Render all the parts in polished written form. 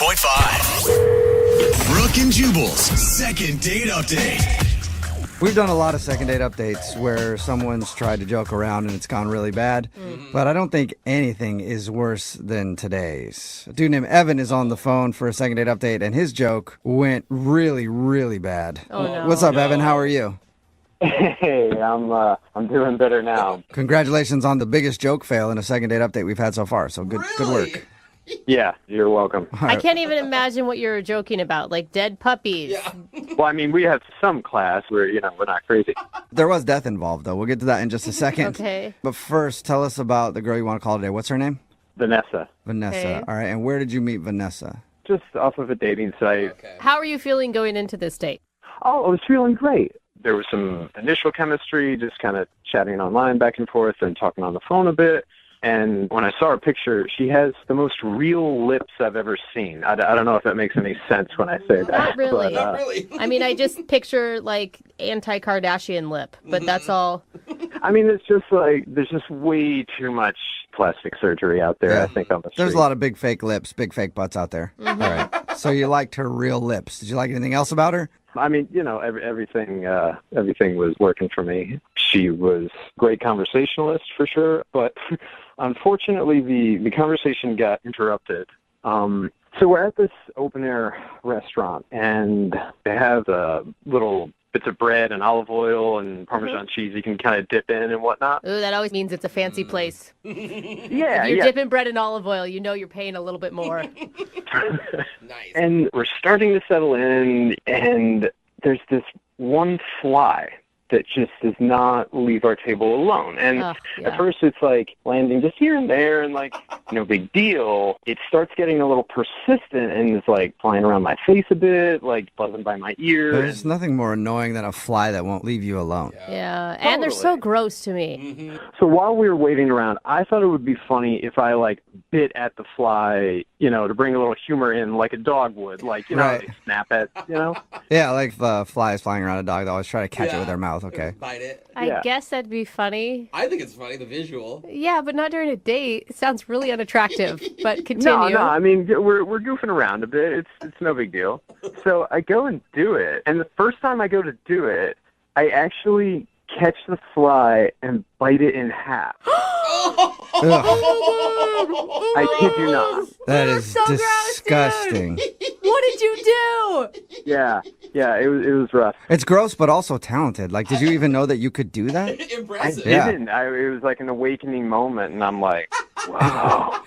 101.5. Brooke and Jubal's second date update. We've done a lot of second date updates where someone's tried to joke around and it's gone really bad. But I don't think anything is worse than today's. A dude named Evan is on the phone for a second date update, and his joke went really, really bad. Oh, no. What's up, Evan? How are you? Hey, I'm doing better now. Congratulations on the biggest joke fail in a second date update we've had so far. So good work. Yeah, you're welcome. I can't even imagine what you're joking about, like dead puppies. Yeah. Well, I mean, we have some class where, we're not crazy. There was death involved, though. We'll get to that in just a second. Okay. But first, tell us about the girl you want to call today. What's her name? Vanessa, Vanessa. Okay. All right. And where did you meet Vanessa? just off of a dating site. Okay. How are you feeling going into this date? Oh, I was feeling great. There was some initial chemistry, just kind of chatting online back and forth and talking on the phone a bit. And when I saw her picture, she has the most real lips I've ever seen. I don't know if that makes any sense when I say that. Not really. But, Not really. I mean, I just picture like anti-Kardashian lip, but that's all. I mean, it's just like there's just way too much plastic surgery out there, Yeah. I think, on the street. There's a lot of big fake lips, big fake butts out there. All right. So you liked her real lips. Did you like anything else about her? I mean, everything was working for me. She was a great conversationalist for sure, but unfortunately the conversation got interrupted. So we're at this open air restaurant, and they have little bits of bread and olive oil and Parmesan cheese you can kind of dip in and whatnot. Ooh, that always means it's a fancy place. Yeah, If you're yeah. dipping bread in olive oil, you know you're paying a little bit more. Nice. And we're starting to settle in, and there's this one fly that just does not leave our table alone. And Oh, yeah. at first it's like landing just here and there and like, no big deal. It starts getting a little persistent and is like flying around my face a bit, like buzzing by my ear. There's nothing more annoying than a fly that won't leave you alone. Yeah, and they're so Totally. gross to me. So while we were waiting around, I thought it would be funny if I like bit at the fly, to bring a little humor in like a dog would. Like, Right. they snap at. Yeah, like the flies flying around a dog. They always try to catch it with their mouth. Okay. Bite it. I Yeah. guess that'd be funny. I think it's funny, the visual. Yeah, but not during a date. It sounds really unattractive. But continue. No, I mean, we're goofing around a bit. It's no big deal. So I go and do it, and the first time I go to do it, I actually catch the fly and bite it in half. Ugh, I kid you not. that You're is so gross, disgusting. What did you do? Yeah, it was rough. It's gross, but also talented. Like, did you even know that you could do that? I Impressive. Yeah. didn't. It was like an awakening moment, and I'm like, wow.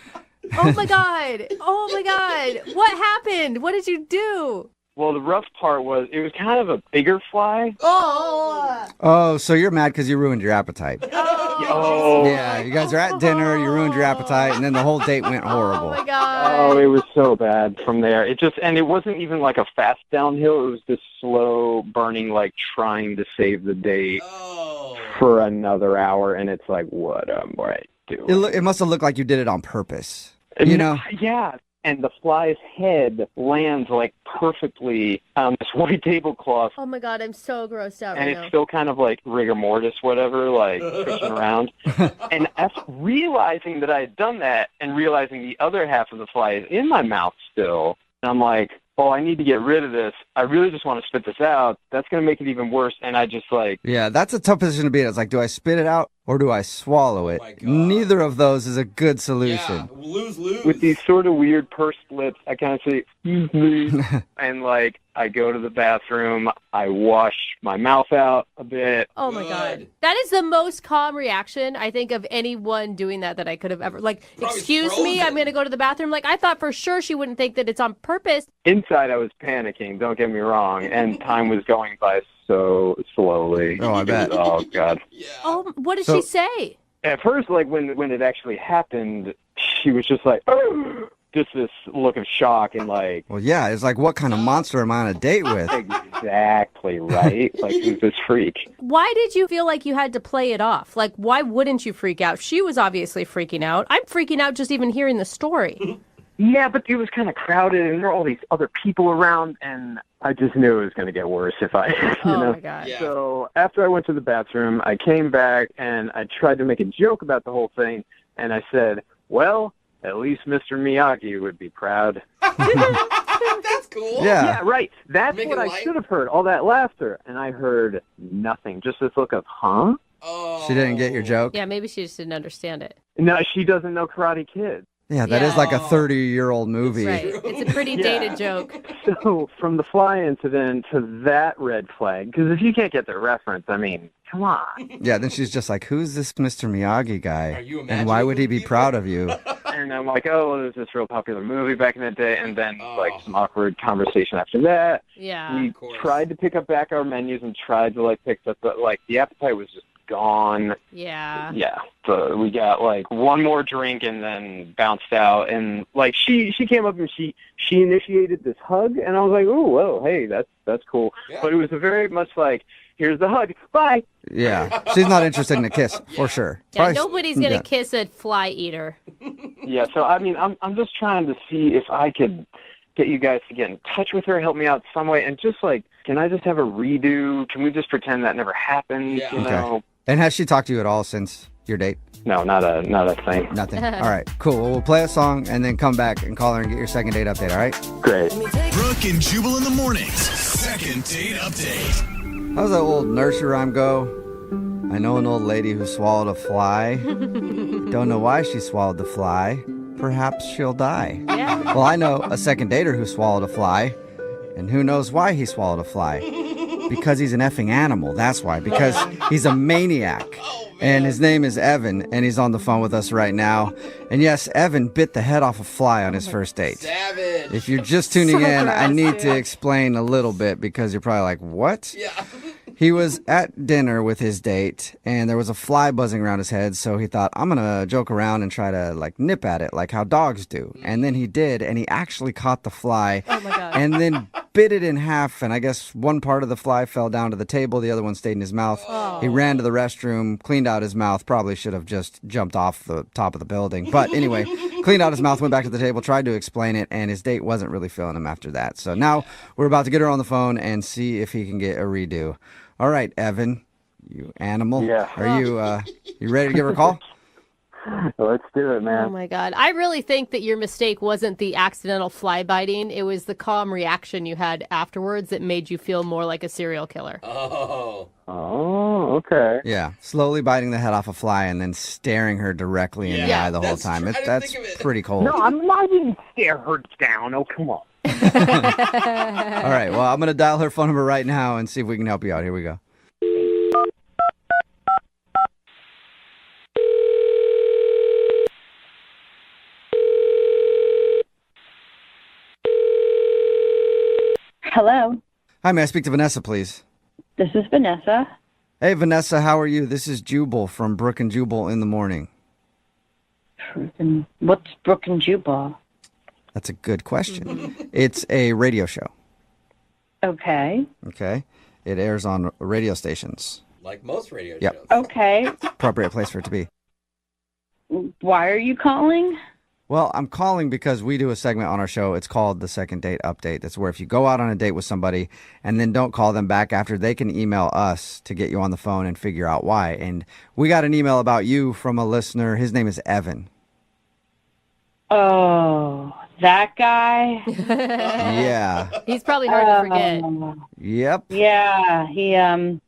Oh my god. Oh my god. What happened? What did you do? Well, the rough part was it was kind of a bigger fly. Oh. Oh, so you're mad because you ruined your appetite. Oh, Yeah, you guys are at dinner, you ruined your appetite, and then the whole date went Oh horrible. my god. Oh, it was so bad from there. And it wasn't even like a fast downhill. It was this slow burning, like trying to save the date Oh. for another hour. And it's like, what am I doing? It must have looked like you did it on purpose. You know? Yeah. And the fly's head lands like perfectly on this white tablecloth. Oh my god, I'm so grossed out And right it's now. still kind of like rigor mortis, whatever, like pushing around. And after realizing that I had done that and realizing the other half of the fly is in my mouth still, I'm like, oh, I need to get rid of this. I really just want to spit this out. That's going to make it even worse. And I just like, Yeah, that's a tough position to be in. It's like, do I spit it out or do I swallow it? my God. Neither of those is a good Yeah, solution. lose. with these sort of weird pursed lips, I kind of say, excuse me. And like, I go to the bathroom, I wash my mouth out a bit. Oh my god. Good. That is the most calm reaction I think of anyone doing that I could have ever like, Probably excuse me, frozen. I'm gonna go to the bathroom. Like I thought for sure she wouldn't think that it's on purpose. Inside, I was panicking, don't get me wrong. And time was going by so slowly. Oh, I bet. Oh, God. Yeah. Oh, what did So- she say? At first, like when it actually happened, she was just like, oh, just this look of shock and like, Well, yeah, it's like, what kind of monster am I on a date with? exactly right. Like, who's this freak? Why did you feel like you had to play it off? Like, why wouldn't you freak out? She was obviously freaking out. I'm freaking out just even hearing the story. Yeah, but it was kind of crowded and there were all these other people around, and I just knew it was going to get worse if I, Oh my god. Yeah. So after I went to the bathroom, I came back and I tried to make a joke about the whole thing, and I said, well, at least Mr. Miyagi would be proud. That's cool. Yeah, right. That's Make what it I light? should have heard, all that laughter. And I heard nothing. Just this look of, huh? Oh. She didn't get your joke? Yeah, maybe she just didn't understand it. No, she doesn't know Karate Kid. Yeah, that is like a Yeah. 30-year-old movie. Right. It's a pretty dated joke. So from the fly incident to that red flag, because if you can't get the reference, I mean, come on. Yeah, then she's just like, who's this Mr. Miyagi guy? Are you And why would he be imagining proud of you? And I'm like, oh, well, there's this real popular movie back in the day, and then like Oh. some awkward conversation after that. Yeah. We course. tried to pick up back our menus and tried to like pick up, but like the appetite was just gone. Yeah. Yeah, so we got like one more drink and then bounced out. And like she came up and she initiated this hug, and I was like, oh, whoa, hey, that's cool. Yeah. But it was very much like, here's the hug, bye. Yeah, she's not interested in a kiss, for sure. Yeah, Probably- nobody's going to yeah. kiss a fly eater. Yeah, so I mean, I'm just trying to see if I could get you guys to get in touch with her, help me out some way, and just like, can I just have a redo? Can we just pretend that never happened? Yeah. You Okay. know? And has she talked to you at all since your date? No, not a thing. Nothing. All right, cool. Well, we'll play a song and then come back and call her and get your second date update, all right? Great. Brooke and Jubal in the mornings. Second date update. How's that old nursery rhyme go? I know an old lady who swallowed a fly. Don't know why she swallowed the fly. Perhaps she'll die. Yeah. Well, I know a second dater who swallowed a fly. And who knows why he swallowed a fly? Because he's an effing animal. That's why. Because he's a maniac. And his name is Evan, and he's on the phone with us right now. And yes, Evan bit the head off a fly on his first date. Savage. If you're just tuning So in, I gross, need dude. to explain a little bit because you're probably like, what? Yeah. He was at dinner with his date, and there was a fly buzzing around his head, so he thought, I'm going to joke around and try to, like, nip at it, like how dogs do. And then he did, and he actually caught the fly. Oh, my God. And then bit it in half, and I guess one part of the fly fell down to the table, the other one stayed in his mouth. Oh. He ran to the restroom, cleaned out his mouth, probably should have just jumped off the top of the building. But anyway, cleaned out his mouth, went back to the table, tried to explain it, and his date wasn't really feeling him after that. So now we're about to get her on the phone and see if he can get a redo. All right, Evan, you animal. Yeah. Are you ready to give her a call? Let's do it, Oh, man. my God. I really think that your mistake wasn't the accidental fly biting. It was the calm reaction you had afterwards that made you feel more like a serial killer. Oh. Oh, okay. Yeah, slowly biting the head off a fly and then staring her directly in the Yeah, eye the whole that's time. true. I didn't That's think of it. pretty cold. No, I didn't stare her down. Oh, come on. All right, well, I'm going to dial her phone number right now and see if we can help you out. Here we go. Hello, Hi, may I speak to Vanessa, please? this is Vanessa. Hey, Vanessa, how are you? This is Jubal from Brooke and Jubal in the Morning. What's Brooke and Jubal? That's a good question. It's a radio show, Okay. okay? It airs on radio stations. Like most radio Yep. shows. Okay. Appropriate place for it to be. Why are you calling? Well, I'm calling because we do a segment on our show. It's called the Second Date Update. That's where if you go out on a date with somebody and then don't call them back after, they can email us to get you on the phone and figure out why. And we got an email about you from a listener. His name is Evan. Oh, that guy? Yeah. He's probably hard to forget. Yep. Yeah, he's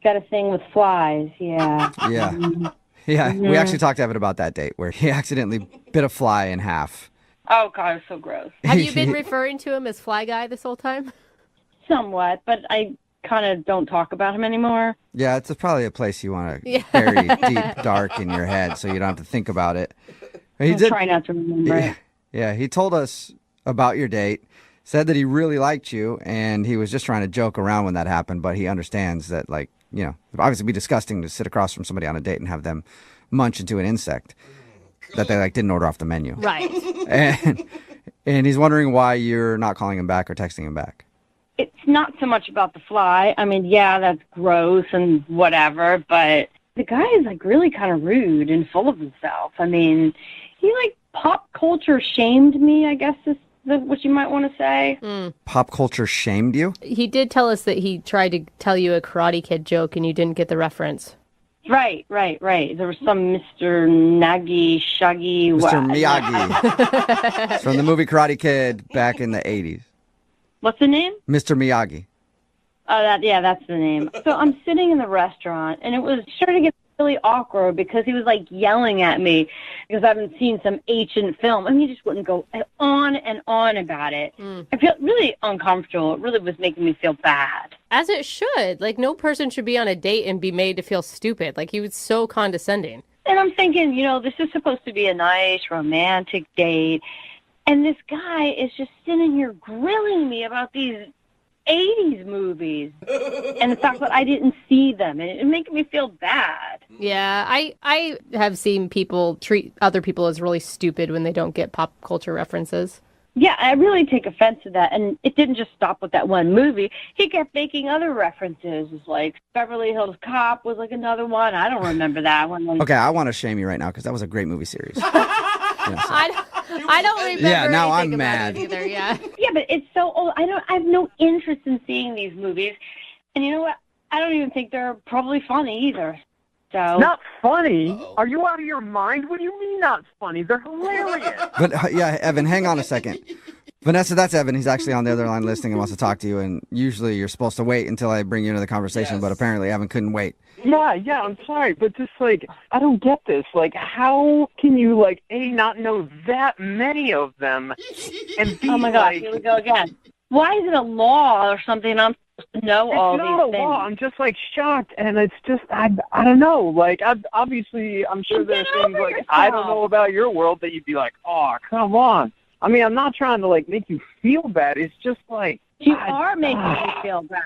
got a thing with flies. Yeah. Yeah. Yeah. We actually talked to Evan about that date where he accidentally bit a fly in half. Oh, God, it's so gross. Have you been referring to him as Fly Guy this whole time? Somewhat, but I kind of don't talk about him anymore. Yeah, it's probably a place you want to Yeah. bury deep, dark in your head so you don't have to think about it. He I'll try not to remember it. Yeah, he told us about your date, said that he really liked you, and he was just trying to joke around when that happened, but he understands that, like, you know, it'd obviously be disgusting to sit across from somebody on a date and have them munch into an insect that they, like, didn't order off the menu. Right. And he's wondering why you're not calling him back or texting him back. It's not so much about the fly. I mean, yeah, that's gross and whatever, but the guy is, like, really kind of rude and full of himself. I mean, he, like, pop culture shamed me, I guess is what you might want to say. Pop culture shamed you? He did tell us that he tried to tell you a Karate Kid joke and you didn't get the reference. Right. There was some Mr. Nagi, Shuggy. Mr. Miyagi. It's from the movie Karate Kid back in the 80s. What's the name? Mr. Miyagi. Oh, that's the name. So I'm sitting in the restaurant, and it was starting to get really awkward because he was like yelling at me because I haven't seen some ancient film, and he just wouldn't go on and on about it. I felt really uncomfortable. It really was making me feel bad. As it should. Like, no person should be on a date and be made to feel stupid. Like, he was so condescending. And I'm thinking, this is supposed to be a nice romantic date, and this guy is just sitting here grilling me about these 80s movies and the fact that I didn't see them, and it making me feel bad. Yeah, I have seen people treat other people as really stupid when they don't get pop culture references. Yeah, I really take offense to that, and it didn't just stop with that one movie. He kept making other references. It's like Beverly Hills Cop was like another one. I don't remember that one. Okay, I want to shame you right now because that was a great movie series. I don't remember. Yeah, now I'm anything about mad. it either. Yeah. Yeah, but it's so old. I have no interest in seeing these movies, and you know what? I don't even think they're probably funny either. So Not funny? Are you out of your mind? What do you mean not funny? They're hilarious. But yeah, Evan, hang on a second. Vanessa, that's Evan. He's actually on the other line listening and wants to talk to you. And usually you're supposed to wait until I bring you into the conversation, but apparently Evan couldn't wait. Yeah, I'm sorry, but just like, I don't get this. Like, how can you, like, A, not know that many of them, and B, oh my God, here we go again. Why is it a law or something? I'm supposed to know all it's these not a things. law. I'm just, like, shocked, and it's just, I don't know. Like, obviously, I'm sure Get there's things, over like, yourself. I don't know about your world that you'd be like, oh, come on. I mean, I'm not trying to, like, make you feel bad. It's just, like... You are making me feel bad.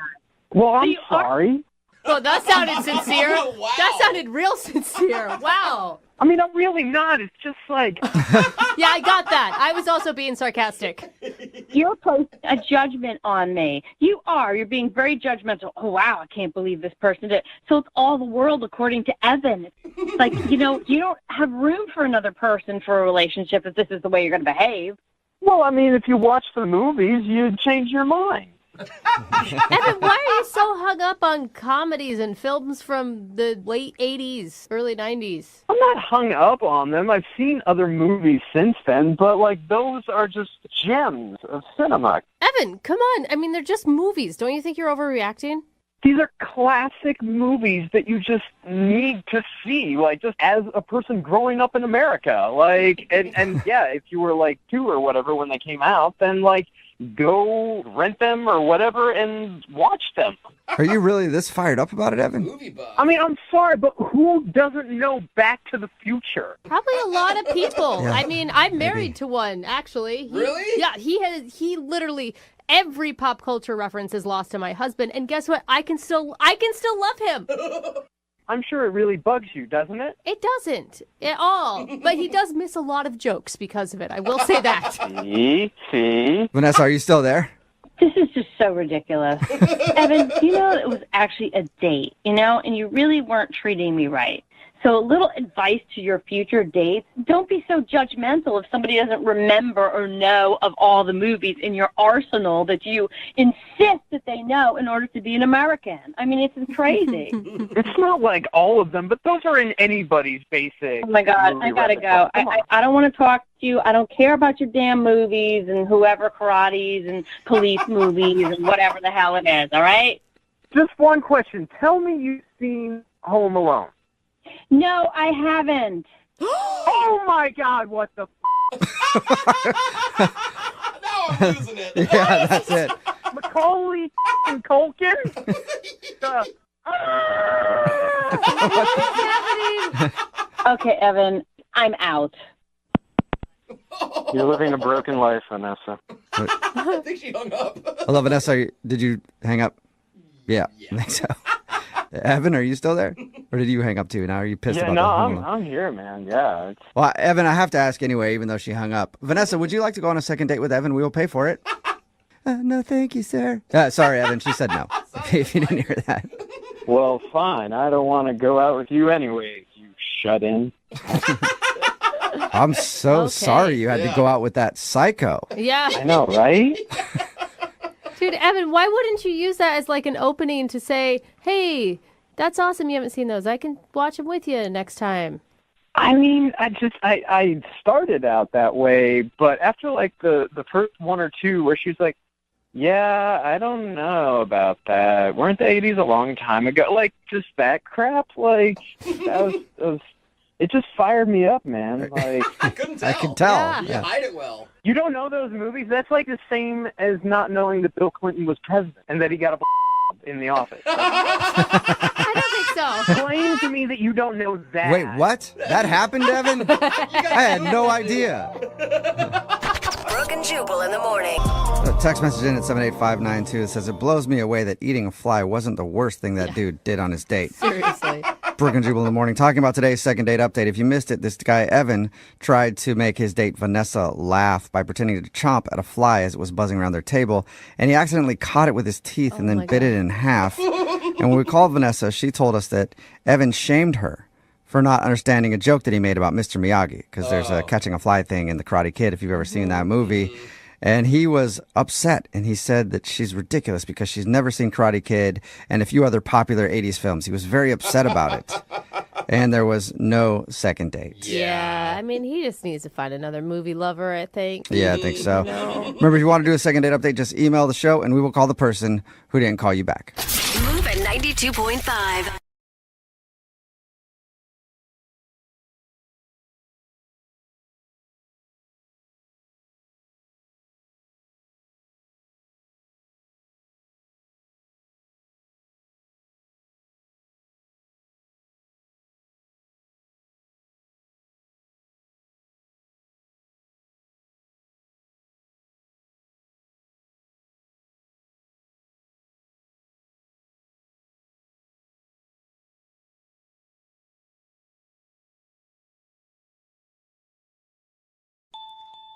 Well, I'm you are- sorry. Well, that sounded sincere. Wow. That sounded real sincere. Wow. I mean, I'm really not. It's just, like... Yeah, I got that. I was also being sarcastic. You're placing a judgment on me. You are. You're being very judgmental. Oh, wow, I can't believe this person did. So it's all the world according to Evan. It's like, you don't have room for another person for a relationship if this is the way you're going to behave. Well, I mean, if you watch the movies, you'd change your mind. Evan, why are you so hung up on comedies and films from the late 80s, early 90s? I'm not hung up on them. I've seen other movies since then, but, like, those are just gems of cinema. Evan, come on. I mean, they're just movies. Don't you think you're overreacting? These are classic movies that you just need to see, like, just as a person growing up in America. Like, and yeah, if you were, like, 2 or whatever when they came out, then, like, go rent them or whatever and watch them. Are you really this fired up about it, Evan? Movie buff. I mean, I'm sorry, but who doesn't know Back to the Future? Probably a lot of people. Yeah. I mean, I'm married to one, actually. Really? Yeah, he literally, every pop culture reference is lost to my husband. And guess what? I can still love him. I'm sure it really bugs you, doesn't it? It doesn't at all. But he does miss a lot of jokes because of it. I will say that. See? Vanessa, are you still there? This is just so ridiculous. Evan, it was actually a date, and you really weren't treating me right. So a little advice to your future dates, don't be so judgmental if somebody doesn't remember or know of all the movies in your arsenal that you insist that they know in order to be an American. I mean, it's crazy. It's not like all of them, but those are in anybody's basic. Oh, my God, movie I got to repertoire. go. Come on. I don't want to talk to you. I don't care about your damn movies and whoever karates and police movies and whatever the hell it is, all right? Just one question. Tell me you've seen Home Alone. No, I haven't. Oh, my God, what the Now I'm losing it. Yeah, that's it. Macaulay and Culkin? Okay, Evan, I'm out. You're living a broken life, Vanessa. I think she hung up. Hello, Vanessa. Did you hang up? Yeah, I think so. Evan, are you still there? Or did you hang up too? Now are you pissed Yeah, about no, that? Hold on. I'm here, man. Yeah. Well, Evan, I have to ask anyway, even though she hung up. Vanessa, would you like to go on a second date with Evan? We will pay for it. No, thank you, sir. Sorry, Evan. She said no. If you didn't hear that. Well, fine. I don't want to go out with you anyway, you shut in. I'm so Okay. sorry you had to go out with that psycho. Yeah. I know, right? Dude, Evan, why wouldn't you use that as like an opening to say, hey, That's awesome. You haven't seen those. I can watch them with you next time. I mean, I started out that way, but after like the first one or two where she was like, yeah, I don't know about that. Weren't the 80s a long time ago? Like, just that crap? Like, that was it just fired me up, man. Like, I couldn't tell. I can tell. Yeah. You hide it well. you don't know those movies? That's like the same as not knowing that Bill Clinton was president and that he got a in the office. I don't think so. Explain to me that you don't know that. Wait, what? That happened, Evan? I had no idea. Brooke and Jubal in the morning. A text message in at 78592 that says, it blows me away that eating a fly wasn't the worst thing that dude did on his date. Seriously. Brooke and Jubal in the morning, talking about today's second date update. If you missed it, this guy, Evan, tried to make his date, Vanessa, laugh by pretending to chomp at a fly as it was buzzing around their table, and he accidentally caught it with his teeth and then bit it in half. And when we called Vanessa, she told us that Evan shamed her for not understanding a joke that he made about Mr. Miyagi, because there's a catching a fly thing in The Karate Kid, if you've ever seen that movie. And he was upset, and he said that she's ridiculous because she's never seen Karate Kid and a few other popular 80s films. He was very upset about it. And there was no second date. Yeah. I mean, he just needs to find another movie lover, I think. Yeah, I think so. Remember, if you want to do a second date update, just email the show, and we will call the person who didn't call you back. Move at 92.5.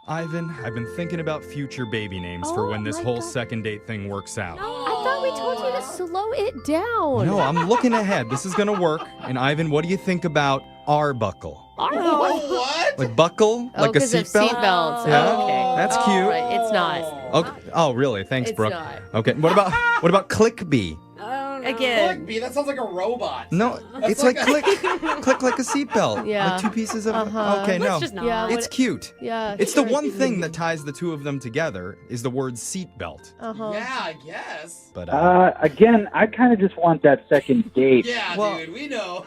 Ivan, I've been thinking about future baby names for when this my whole God. second date thing works out. I thought we told you to slow it down. No, I'm looking ahead. This is gonna work. And Ivan, what do you think about Arbuckle? What? Like buckle? Oh, Like a because of seatbelt? seatbelts. Yeah. Oh, okay. That's Oh, cute. right. It's not. Okay. Oh, really? Thanks, It's Brooke. not. Okay. What about Clickbee? Again. Clickbee, that sounds like a robot. No, it's like click like a seatbelt. Yeah. Like two pieces of. Uh-huh. Okay, no. Yeah, It's cute. Yeah. It's the sure. one thing that ties the two of them together is the word seatbelt. Uh-huh. Yeah, I guess. But Again, I kind of just want that second date. Yeah, Well- dude, we know.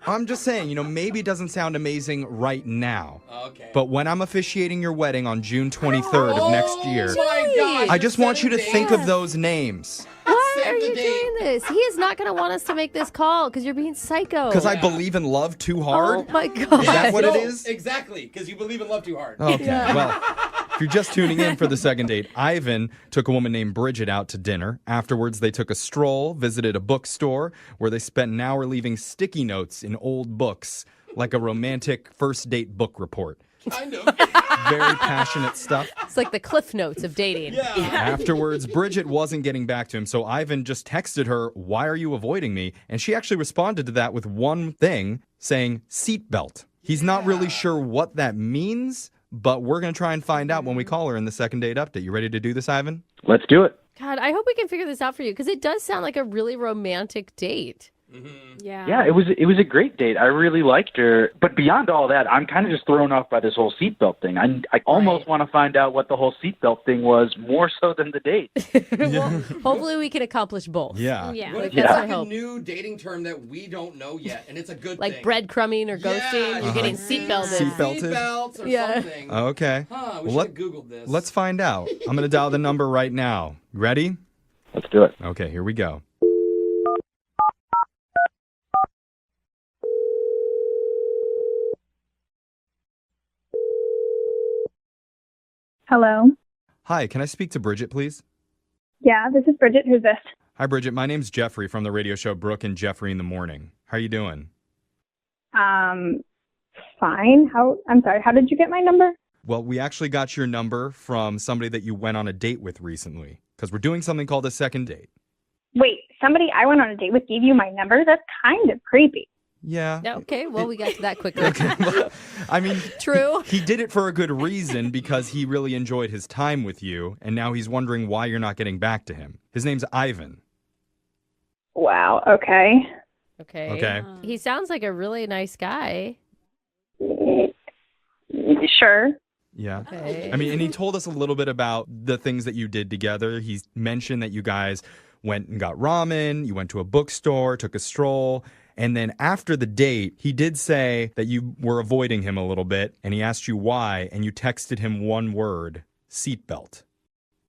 I'm just saying, maybe it doesn't sound amazing right now. Okay. But when I'm officiating your wedding on June 23rd of next year, Oh my gosh, I just want you to setting think dates. of those names. Why Save are the you date. doing this? He is not going to want us to make this call because you're being psycho. Because I believe in love too hard. Oh my God. Is that what it No, is? Exactly, because you believe in love too hard. Okay, well, if you're just tuning in for the second date, Ivan took a woman named Bridget out to dinner. Afterwards, they took a stroll, visited a bookstore where they spent an hour leaving sticky notes in old books, like a romantic first date book report. Kind of. Very passionate stuff. It's like the cliff notes of dating. Yeah. Afterwards, Bridget wasn't getting back to him, so Ivan just texted her, "Why are you avoiding me?" And she actually responded to that with one thing, saying seatbelt. He's not really sure what that means, but we're going to try and find out when we call her in the second date update. You ready to do this, Ivan? Let's do it. God, I hope we can figure this out for you because it does sound like a really romantic date. Yeah, it was a great date. I really liked her. But beyond all that, I'm kind of just thrown off by this whole seatbelt thing. I almost want to find out what the whole seatbelt thing was more so than the date. Well, hopefully we can accomplice both. Yeah. What if Like, it's that's our like a hope. new dating term that we don't know yet, and it's a good Like thing? breadcrumbing or ghosting, you're getting seatbelted. Seatbelted? Seatbelts or Yeah. something. Okay. Huh, we Well, should have Googled this. Let's find out. I'm going to dial the number right now. Ready? Let's do it. Okay, here we go. Hello. Hi, can I speak to Bridget, please? Yeah, this is Bridget. Who's this? Hi, Bridget. My name's Jeffrey from the radio show Brooke and Jeffrey in the Morning. How are you doing? Fine. I'm sorry. How did you get my number? Well, we actually got your number from somebody that you went on a date with recently because we're doing something called a second date. Wait, somebody I went on a date with gave you my number? That's kind of creepy. Yeah. Okay, well, we got to that quickly. Okay. Well, I mean, True. He did it for a good reason because he really enjoyed his time with you, and now he's wondering why you're not getting back to him. His name's Ivan. Wow. Okay. Okay. He sounds like a really nice guy. Sure. Yeah. Okay. I mean, and he told us a little bit about the things that you did together. He mentioned that you guys went and got ramen, you went to a bookstore, took a stroll, and then after the date, he did say that you were avoiding him a little bit, and he asked you why, and you texted him one word, seatbelt.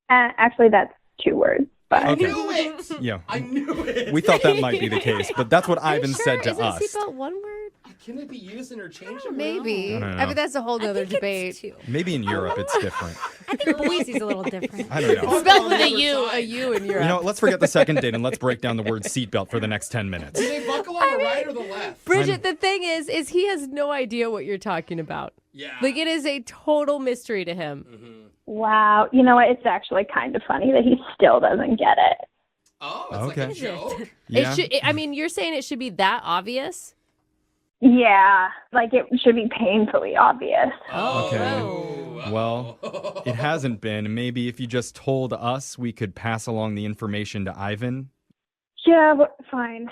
Actually, that's 2 words. But I knew it. Yeah. I knew it. We thought that might be the case, but that's what Ivan said to Isn't us. seatbelt one word? Can it be used interchangeably? Maybe. I don't I know. mean, that's a whole other debate. Maybe in Europe it's different. I think Boise's a little different. I don't know. Spelled with a U in Europe. You know, let's forget the second date and let's break down the word seatbelt for the next 10 minutes. Do they buckle on the right or the left? Bridget, the thing is he has no idea what you're talking about. Yeah. Like, it is a total mystery to him. wow. You know what? It's actually kind of funny that he still doesn't get it. Oh, it's Okay. like a joke. Yeah. I mean, you're saying it should be that obvious? Yeah. Like, it should be painfully obvious. Okay. Well, it hasn't been. Maybe if you just told us, we could pass along the information to Ivan. Yeah, but fine.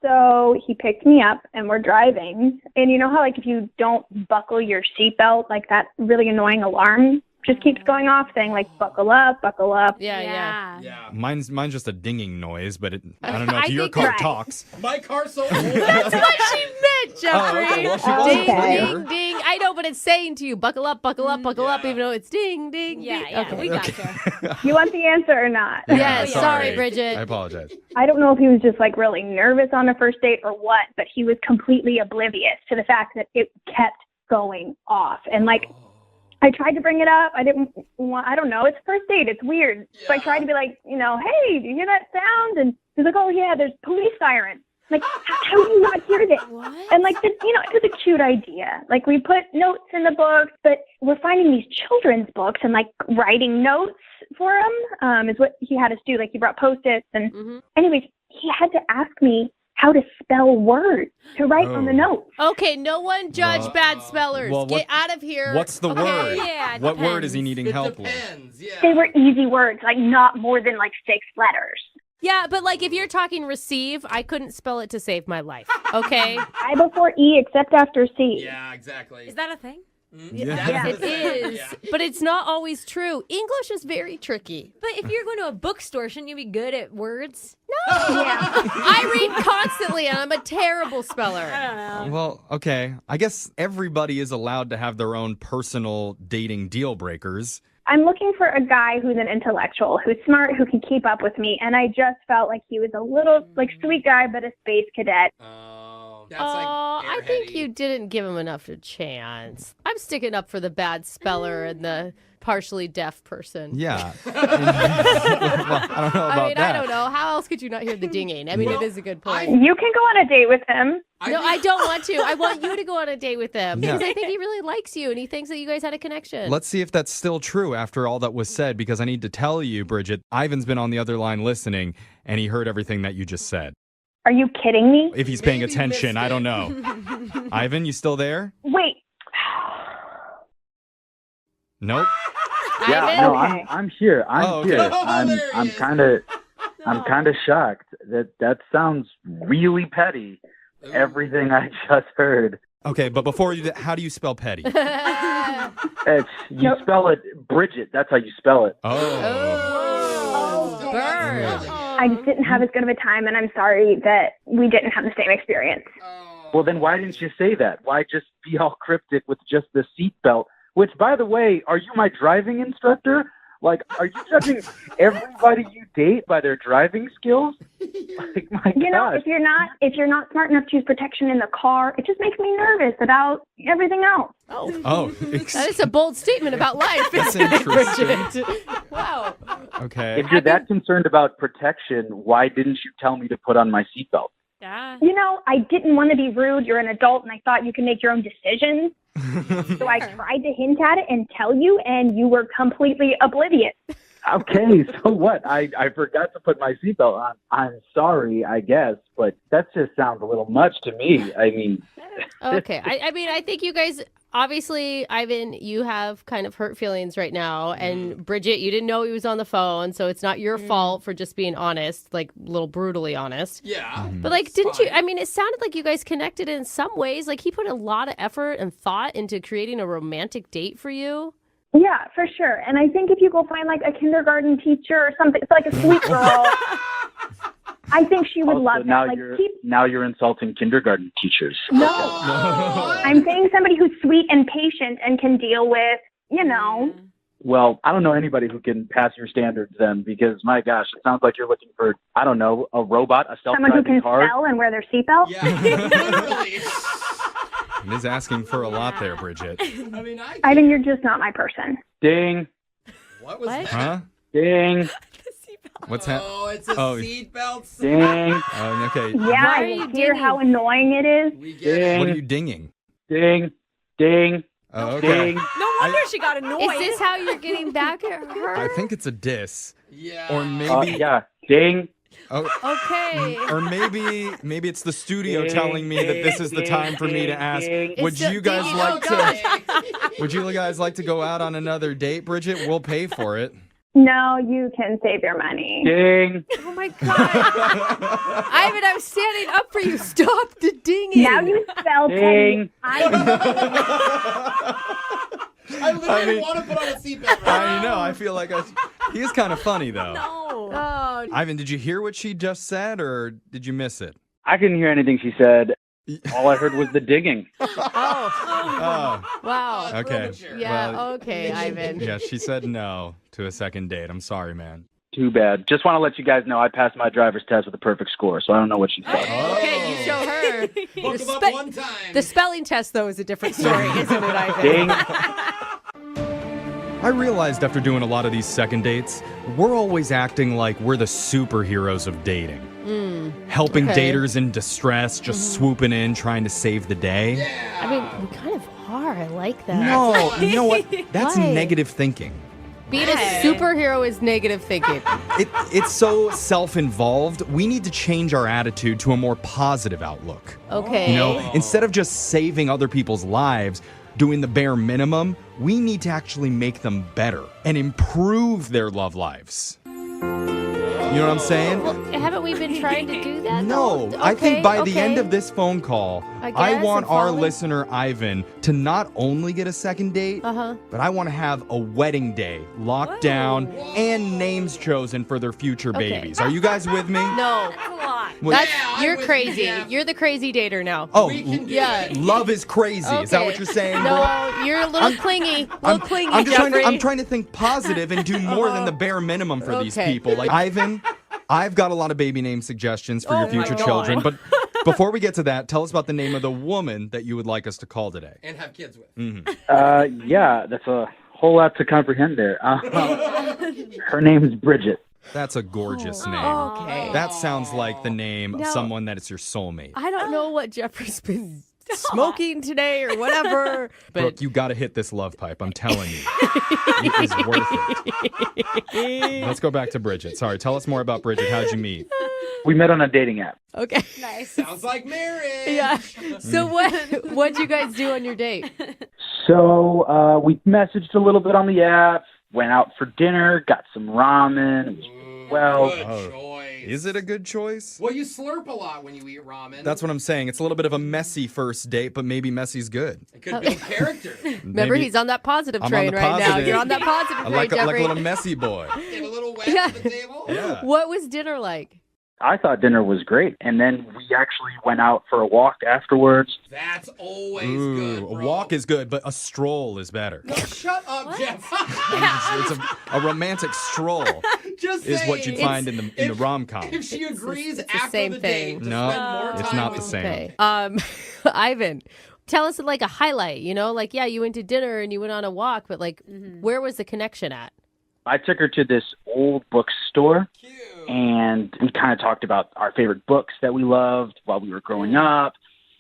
So he picked me up and we're driving. And you know how, like, if you don't buckle your seatbelt, like that really annoying alarm just keeps going off saying, like, buckle up, buckle up. Yeah. Yeah. Mine's just a dinging noise, but I don't know if I your think car right. talks. My car's so old. That's what she meant, Jeffrey. okay. Well, she wasn't Ding, clear. ding, ding. I know, but it's saying to you, buckle up, buckle up, buckle up, Yeah. even though it's ding, ding, Yeah, ding. yeah, Okay. we got you. You want the answer or not? Yes, Yeah, sorry, Bridget. I apologize. I don't know if he was just, like, really nervous on the first date or what, but he was completely oblivious to the fact that it kept going off. And, like, I tried to bring it up. I don't know. It's first date. It's weird. So I tried to be like, hey, do you hear that sound? And he's like, oh, yeah, there's police sirens. Like, how do you not hear this? What? And, like, it was a cute idea. Like, we put notes in the books, but we're finding these children's books and, like, writing notes for him is what he had us do. Like, he brought Post-its. And anyways, he had to ask me how to spell words to write on the notes. Okay, no one judge bad spellers. well, Get out of here. What's the word? Yeah, it What word is he depends. needing It help with? depends. Yeah. They were easy words, like not more than, like, 6 letters. Yeah, but like if you're talking receive, I couldn't spell it to save my life. Okay? I before E except after C. Yeah, exactly. Is that a thing? That's It the thing, is, yeah. but it's not always true. English is very tricky. But if you're going to a bookstore, shouldn't you be good at words? I read constantly and I'm a terrible speller. I don't know. Well, okay. I guess everybody is allowed to have their own personal dating deal breakers. I'm looking for a guy who's an intellectual, who's smart, who can keep up with me, and I just felt like he was a little, like, sweet guy, but a space cadet. Oh, that's I think airheady. you didn't give him enough of a chance. I'm sticking up for the bad speller and the partially deaf person. Yeah. Well, I don't know about that. I don't know. How else could you not hear the dinging? I mean, it is a good point. You can go on a date with him. No, I don't want to. I want you to go on a date with him Yeah. because I think he really likes you and he thinks that you guys had a connection. Let's see if that's still true after all that was said, because I need to tell you, Bridget, Ivan's been on the other line listening, and he heard everything that you just said. Are you kidding me? If he's paying Maybe attention, missed I it. don't know. Ivan, you still there? Wait. Nope. Yeah, Ivan? no, Okay. I'm here. Oh, okay. Here. Oh, I'm there he I'm is. kind of shocked that sounds really petty. Everything I just heard. Okay, but before you, how do you spell petty? You spell it Bridget. That's how you spell it. Oh. Oh, burn. I just didn't have as good of a time, and I'm sorry that we didn't have the same experience. Well, then why didn't you say that? Why just be all cryptic with just the seatbelt? Which, by the way, are you my driving instructor? Like, are you judging everybody you date by their driving skills? Like, my You know, gosh. if you're not smart enough to use protection in the car, it just makes me nervous about everything else. Oh. That is a bold statement about life, That's isn't it, interesting. Bridget? Wow. Okay. If you're that concerned about protection, why didn't you tell me to put on my seatbelt? Yeah. You know, I didn't want to be rude. You're an adult, and I thought you could make your own decisions. So I tried to hint at it and tell you, and you were completely oblivious. Okay, so what? I forgot to put my seatbelt on. I'm sorry, I guess, but that just sounds a little much to me. I mean, Okay. I mean, I think you guys, obviously, Ivan, you have kind of hurt feelings right now. And Bridget, you didn't know he was on the phone. So it's not your fault for just being honest, like a little brutally honest. Yeah. But like, didn't you? I mean, it sounded like you guys connected in some ways. Like he put a lot of effort and thought into creating a romantic date for you. Yeah, for sure. And I think if you go find like a kindergarten teacher or something, it's like a sweet girl. I think she would also, love now that. you're Like, now you're insulting kindergarten teachers. no, I'm saying somebody who's sweet and patient and can deal with, Well, I don't know anybody who can pass your standards then, because my gosh, it sounds like you're looking for, I don't know, a robot, a someone who self-driving can car. spell and wear their seatbelt. Yeah, literally. It is asking for a lot there, Bridget. I mean, I think you're just not my person. Ding, What was that? Huh? ding, What's that? Oh, it's a Oh. seatbelt. ding, Okay. Yeah, Why are you you hear dinging? how annoying it is? We get it. What are ding, you dinging? ding, ding, Oh, okay. ding. No wonder she got annoyed. Is this how you're getting back at her? I think it's a diss. Yeah. Or maybe Yeah, ding. oh, Okay. or maybe it's the studio Ding, telling me that this is the time for me to ask. ding. Would It's you guys ding, like oh, to Would you guys like to go out on another date, Bridget? We'll pay for it. No, you can save your money. Ding. Oh my God. Ivan, I'm standing up for you. Stop the dinging. Now you spell Ding. I literally mean- want to put on a seatbelt. Right I know. I feel like he's kind of funny though. No. Oh, Ivan, did you hear what she just said, or did you miss it? I couldn't hear anything she said. All I heard was the digging. Oh, wow. okay. Yeah, Well, okay, Ivan. yeah, she said no to a second date. I'm sorry, man. Too bad. Just want to let you guys know I passed my driver's test with a perfect score, so I don't know what she said. Okay, you show her. Book The him up spe- one time. The spelling test, though, is a different story, isn't it, Ivan? Ding. I realized after doing a lot of these second dates, we're always acting like we're the superheroes of dating. Helping okay. daters in distress, just swooping in, trying to save the day. I mean, we kind of are. I like that. No, you know what? That's Why? negative thinking. Being a superhero is negative thinking. It's so self-involved. We need to change our attitude to a more positive outlook. Okay. You know, instead of just saving other people's lives, doing the bare minimum, we need to actually make them better and improve their love lives. You know what I'm saying? Well, haven't we been trying to do that? No, though? I think by the okay. end of this phone call, I I guess want I'm our following. listener, Ivan, to not only get a second date, but I want to have a wedding day locked down and names chosen for their future Okay. babies. Are you guys with me? No, That's a lot. Well, you're with crazy. you, Jeff. You're the crazy dater now. Oh, We can do yeah. it. love is crazy. Is that Okay. what you're saying? No, you're a little clingy. I'm, Clingy, I'm just Jeffrey. I'm trying to think positive and do more than the bare minimum for these Okay. people. Like Ivan, I've got a lot of baby name suggestions for your my future God. children, but before we get to that, tell us about the name of the woman that you would like us to call today. And have kids with. Yeah, that's a whole lot to comprehend there. Her name's Bridget. That's a gorgeous name. Okay. That sounds like the name of No. someone that is your soulmate. I don't know what Jeffrey's been smoking today or whatever. But Brooke, you got to hit this love pipe. I'm telling you. It is worth it. Let's go back to Bridget. Sorry, tell us more about Bridget. How'd you meet? We met on a dating app. okay. Nice. Sounds like marriage. Yeah. So what'd you guys do on your date? So we messaged a little bit on the app, went out for dinner, got some ramen. It was well. Good Oh. choice. Is it a good choice? Well, you slurp a lot when you eat ramen. That's what I'm saying. It's a little bit of a messy first date, but maybe messy's good. It could build character. Remember, Maybe- he's on that positive I'm on train the right now. positive. You're on that positive I train, like a Jeffrey. little messy boy. Get a little wet Yeah. at the table. Yeah. What was dinner like? I thought dinner was great, and then we actually went out for a walk afterwards. That's always Ooh, good, a bro. walk is good, but a stroll is better. No, shut up, Jeff. It's a romantic stroll Just is what saying. you'd find in the rom-com. If she agrees it's the after same the thing. date to No, spend more it's time not with the same. Okay. Ivan, tell us like a highlight, like, yeah, you went to dinner and you went on a walk, but like, where was the connection at? I took her to this old bookstore, Cute. and we kind of talked about our favorite books that we loved while we were growing up.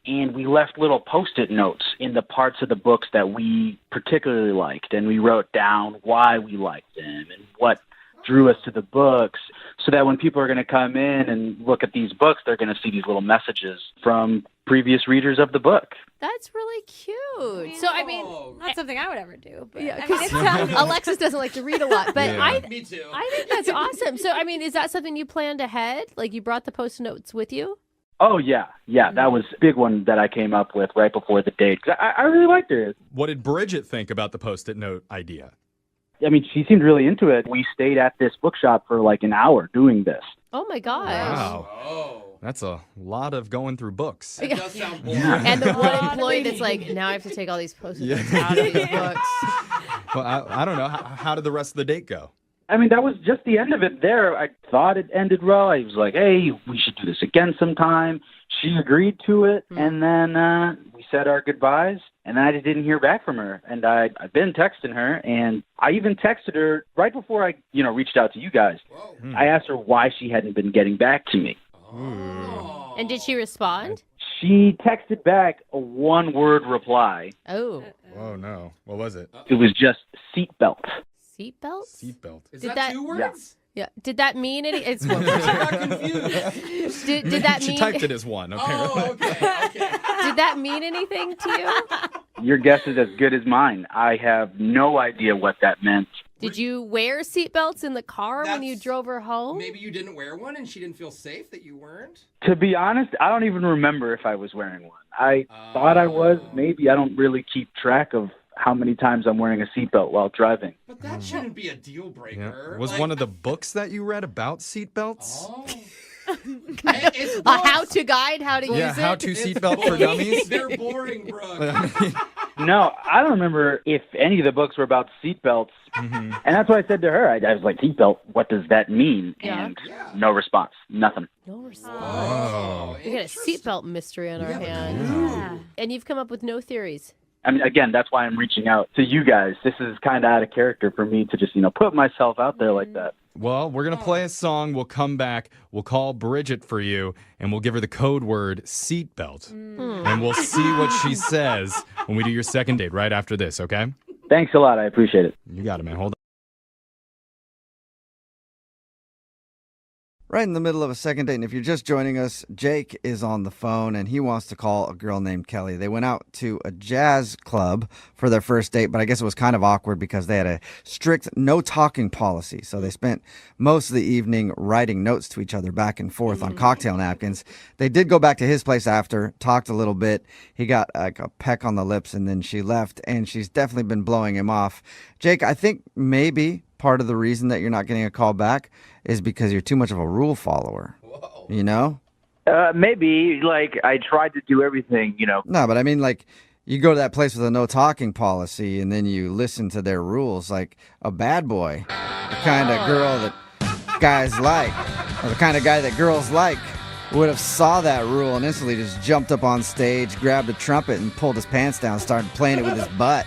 And we left little Post-it notes in the parts of the books that we particularly liked. And we wrote down why we liked them and what drew us to the books so that when people are going to come in and look at these books, they're going to see these little messages from previous readers of the book. That's really cute. So, I mean, Not something I would ever do. But yeah, I mean, it sounds Alexis doesn't like to read a lot, but Yeah. Me too. I think that's awesome. So, I mean, is that something you planned ahead? Like you brought the post notes with you? Oh, yeah. Yeah, that was a big one that I came up with right before the date. 'Cause I really liked it. What did Bridget think about the Post-it note idea? I mean, she seemed really into it. We stayed at this bookshop for like an hour doing this. Oh my gosh. Wow. Oh. That's a lot of going through books. That does sound boring. And the one employee that's like, now I have to take all these post-it notes out of these books. Well, I don't know. How did the rest of the date go? I mean, that was just the end of it there. I thought it ended well. I was like, hey, we should do this again sometime. She agreed to it, and then we said our goodbyes, and I just didn't hear back from her. And I've been texting her, and I even texted her right before I, reached out to you guys. I asked her why she hadn't been getting back to me. And did she respond? She texted back a one-word reply. Oh. Oh, no. What was it? It was just seatbelt. Seatbelt? Seatbelt. Is Did that that- 2 words? Yeah. Did that mean any? It's one. I got confused. Did that She mean? typed it as one, apparently. Oh, okay. Did that mean anything to you? Your guess is as good as mine. I have no idea what that meant. Did you wear seatbelts in the car when you That's- drove her home? Maybe you didn't wear one and she didn't feel safe that you weren't? To be honest, I don't even remember if I was wearing one. I thought I was. Maybe. I don't really keep track of how many times I'm wearing a seatbelt while driving. But that shouldn't be a deal breaker. Was Like, one of the books that you read about seatbelts? Oh. It's A how-to guide, how to use it? How to It's seatbelt for boring. dummies? They're boring, Brooke. No, I don't remember if any of the books were about seatbelts. And that's what I said to her. I was like, seatbelt, what does that mean? Yeah. And no response. Nothing. No response. Oh. We got a seatbelt mystery on our hands. Yeah. And you've come up with no theories. I mean, again, that's why I'm reaching out to you guys. This is kind of out of character for me to just, put myself out there like that. Well, we're going to play a song. We'll come back. We'll call Bridget for you, and we'll give her the code word seatbelt. And we'll see what she says when we do your second date right after this, okay? Thanks a lot. I appreciate it. You got it, man. Hold on. Right in the middle of a second date, and if you're just joining us, Jake is on the phone, and he wants to call a girl named Kelly. They went out to a jazz club for their first date, but I guess it was kind of awkward because they had a strict no-talking policy. So they spent most of the evening writing notes to each other back and forth on cocktail napkins. They did go back to his place after, talked a little bit. He got like a peck on the lips, and then she left, and she's definitely been blowing him off. Jake, I think maybe part of the reason that you're not getting a call back is because you're too much of a rule follower. Whoa. You know? Maybe. Like, I tried to do everything, No, but I mean, like, you go to that place with a no talking policy and then you listen to their rules like a bad boy, the kind of girl that guys like, or the kind of guy that girls like, would have saw that rule and instantly just jumped up on stage, grabbed a trumpet and pulled his pants down, started playing it with his butt.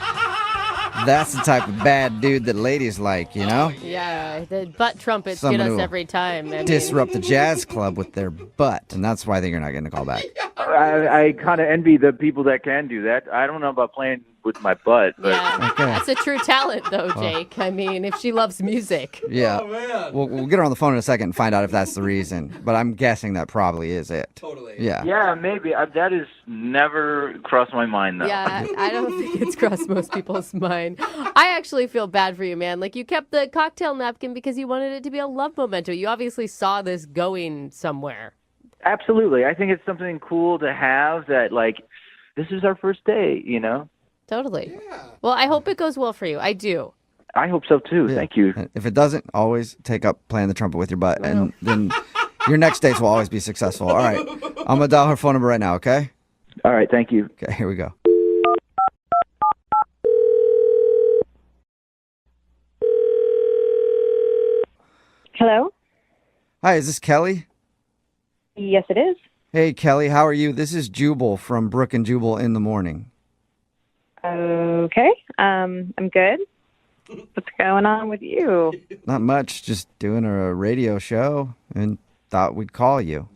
That's the type of bad dude that ladies like, you know? Yeah, the butt trumpets Someone get who us will every time. I mean, Disrupt the jazz club with their butt, and that's why I think you're not getting a call back. I kind of envy the people that can do that. I don't know about playing with my butt, but yeah, Okay. that's a true talent, though, Jake. I mean, if she loves music. Yeah. Oh, man. We'll get her on the phone in a second and find out if that's the reason, but I'm guessing that probably is it. Totally. Yeah. yeah, maybe. That has never crossed my mind, though. Yeah, I don't think it's crossed most people's mind. I actually feel bad for you, man. Like, you kept the cocktail napkin because you wanted it to be a love memento. You obviously saw this going somewhere. Absolutely. I think it's something cool to have that, like, this is our first date, Totally. Yeah. Well, I hope it goes well for you. I do. I hope so, too. Yeah. Thank you. If it doesn't, always take up playing the trumpet with your butt, and then your next dates will always be successful. All right. I'm going to dial her phone number right now, okay? All right, thank you. Okay, here we go. Hello? Hi, is this Kelly? Yes, it is. Hey, Kelly, how are you? This is Jubal from Brooke and Jubal in the Morning. Okay. I'm good. What's going on with you? Not much, just doing a radio show and thought we'd call you.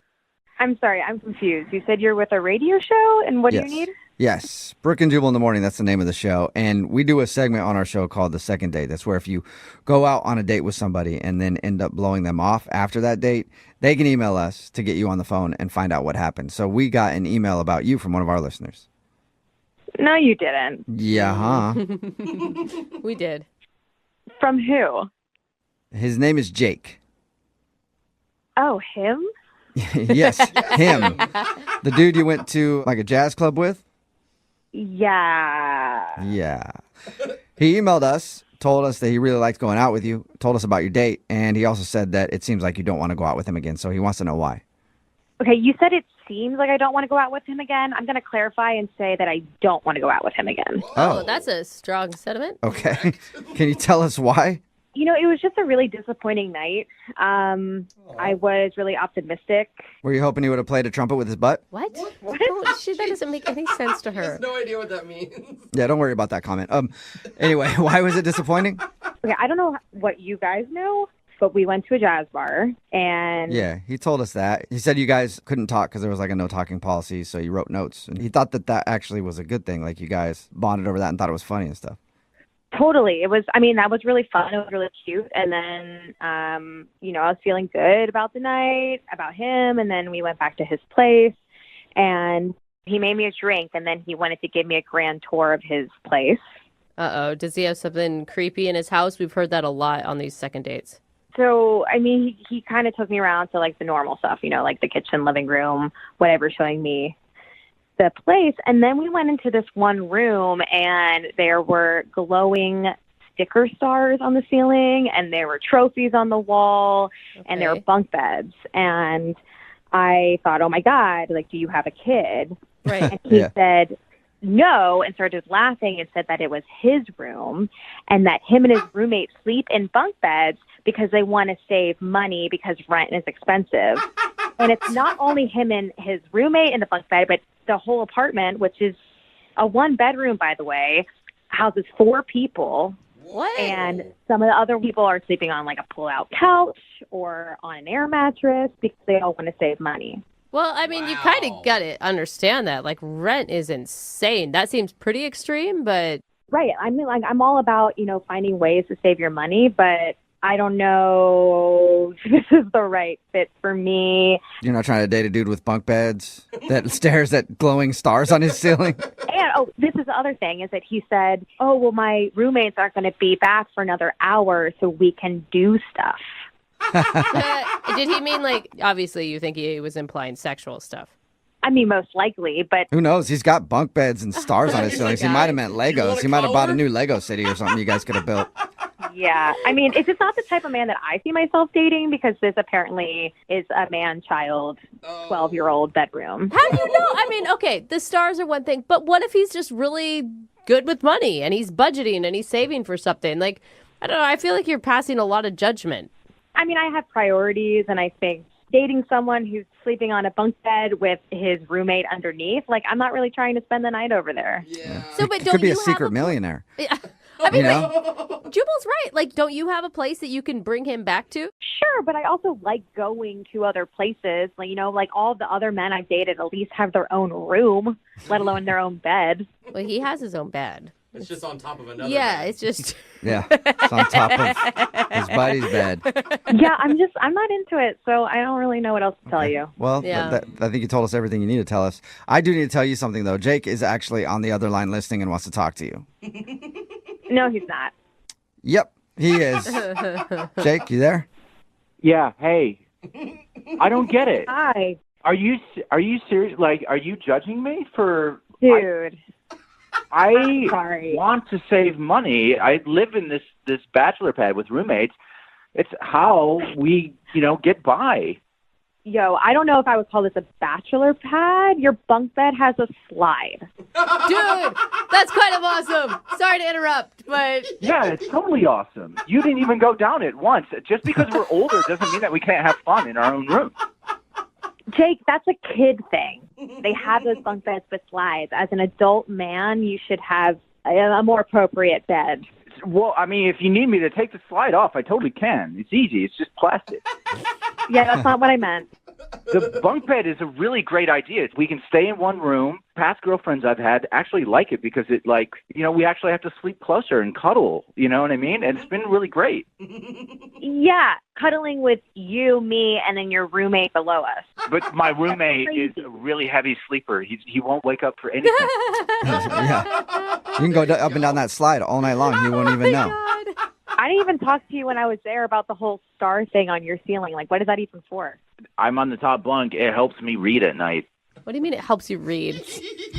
I'm sorry, I'm confused. You said you're with a radio show, and what do you need? Yes, Brooke and Jubal in the morning. That's the name of the show. And we do a segment on our show called The Second Date. That's where if you go out on a date with somebody and then end up blowing them off after that date, they can email us to get you on the phone and find out what happened. So we got an email about you from one of our listeners. No, you didn't. Yeah, huh? We did. From who? His name is Jake. Oh, him? Yes, him. The dude you went to like a jazz club with? Yeah. Yeah. He emailed us, told us that he really liked going out with you, told us about your date, and he also said that it seems like you don't want to go out with him again, so he wants to know why. Okay, you said it seems like I don't want to go out with him again. I'm going to clarify and say that I don't want to go out with him again. Oh, that's a strong sentiment. Okay. Can you tell us why? You know, it was just a really disappointing night. I was really optimistic. Were you hoping he would have played a trumpet with his butt? What? That doesn't make any sense to He her. has no idea what that means. Yeah, don't worry about that comment. Anyway, why was it disappointing? Okay, I don't know what you guys know, but we went to a jazz bar and Yeah, he told us that. He said you guys couldn't talk because there was like a no talking policy, so you wrote notes. And he thought that that actually was a good thing. Like you guys bonded over that and thought it was funny and stuff. totally. It was, I mean, that was really fun. It was really cute. And then, you know, I was feeling good about the night, about him. And then we went back to his place and he made me a drink. And then he wanted to give me a grand tour of his place. Uh-oh. Does he have something creepy in his house? We've heard that a lot on these second dates. So, I mean, he kind of took me around to like the normal stuff, you know, like the kitchen, living room, whatever, showing me the place. And then we went into this one room and there were glowing sticker stars on the ceiling and there were trophies on the wall and there were bunk beds. And I thought, oh my God, like, do you have a kid? Right. And he said no and started laughing and said that it was his room and that him and his roommate sleep in bunk beds because they want to save money because rent is expensive. And it's not only him and his roommate in the bunk bed, but the whole apartment, which is a one bedroom, by the way, houses 4 people. What? And some of the other people are sleeping on like a pull-out couch or on an air mattress because they all want to save money. Well, I mean, you kind of got to understand that. Like, rent is insane. That seems pretty extreme, but... Right. I mean, like, I'm all about, you know, finding ways to save your money, but I don't know if this is the right fit for me. You're not trying to date a dude with bunk beds that stares at glowing stars on his ceiling? And, oh, this is the other thing, is that he said, oh, well, my roommates aren't going to be back for another hour, so we can do stuff. Did he mean, like, obviously you think he was implying sexual stuff? I mean, most likely, but... Who knows? He's got bunk beds and stars on his ceilings. He might have meant Legos. He might have bought a new Lego city or something you guys could have built. Yeah. I mean, it's just not the type of man that I see myself dating because this apparently is a man-child, 12-year-old bedroom. How do you know? I mean, okay, the stars are one thing, but what if he's just really good with money and he's budgeting and he's saving for something? Like, I don't know. I feel like you're passing a lot of judgment. I mean, I have priorities, and I think dating someone who's sleeping on a bunk bed with his roommate underneath, like, I'm not really trying to spend the night over there. Yeah. So, but He don't could be you a have secret millionaire. Yeah. I mean, You know? like, Jubal's right. Like, don't you have a place that you can bring him back to? Sure, but I also like going to other places. Like, you know, like all the other men I've dated at least have their own room, let alone their own bed. Well, he has his own bed. It's just on top of another. Yeah, bed. it's just... Yeah, it's on top of his buddy's bed. Yeah, I'm not into it, so I don't really know what else to tell you. Well, Yeah. I think you told us everything you need to tell us. I do need to tell you something, though. Jake is actually on the other line listening and wants to talk to you. No, he's not. Yep, he is. Jake, you there? Yeah. Hey, I don't get it. Hi, Are you serious? Like, are you judging me for? dude. I Sorry. want to save money. I live in this bachelor pad with roommates. It's how we, get by. Yo, I don't know if I would call this a bachelor pad. Your bunk bed has a slide. Dude, that's kind of awesome. Sorry to interrupt, but... Yeah, it's totally awesome. You didn't even go down it once. Just because we're older doesn't mean that we can't have fun in our own room. Jake, that's a kid thing. They have those bunk beds with slides. As an adult man, you should have a more appropriate bed. Well, I mean, if you need me to take the slide off, I totally can. It's easy. It's just plastic. Yeah, that's not what I meant. The bunk bed is a really great idea. We can stay in one room. Past girlfriends I've had actually like it because it we actually have to sleep closer and cuddle, you know what I mean? And it's been really great. Yeah, cuddling with you, me, and then your roommate below us. But my roommate is a really heavy sleeper. He won't wake up for anything. Yeah. You can go up and down that slide all night long. He won't even know. I didn't even talk to you when I was there about the whole star thing on your ceiling. Like, what is that even for? I'm on the top bunk. It helps me read at night. What do you mean it helps you read?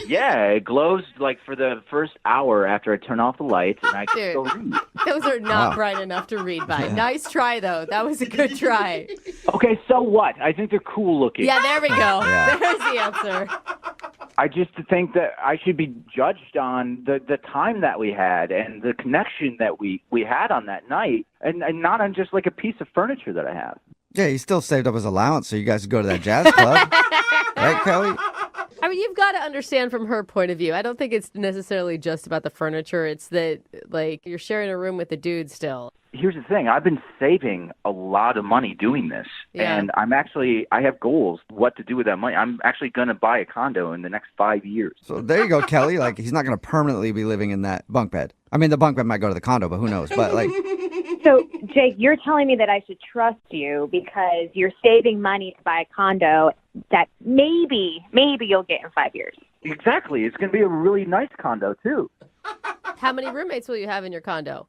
Yeah, it glows for the first hour after I turn off the lights, and I can still read. Those are not bright enough to read by. Nice try, though. That was a good try. Okay, so what? I think they're cool looking. Yeah, there we go. Yeah. There's the answer. I just think that I should be judged on the time that we had and the connection that we had on that night, and not on just like a piece of furniture that I have. Yeah, he still saved up his allowance so you guys could go to that jazz club. Right, Kelly? I mean, you've got to understand from her point of view. I don't think it's necessarily just about the furniture. It's that, you're sharing a room with a dude still. Here's the thing. I've been saving a lot of money doing this. Yeah. And I have goals what to do with that money. I'm actually going to buy a condo in the next 5 years. So there you go, Kelly. He's not going to permanently be living in that bunk bed. I mean, the bunk bed might go to the condo, but who knows? But, So, Jake, you're telling me that I should trust you because you're saving money to buy a condo that maybe you'll get in 5 years. Exactly. It's going to be a really nice condo, too. How many roommates will you have in your condo?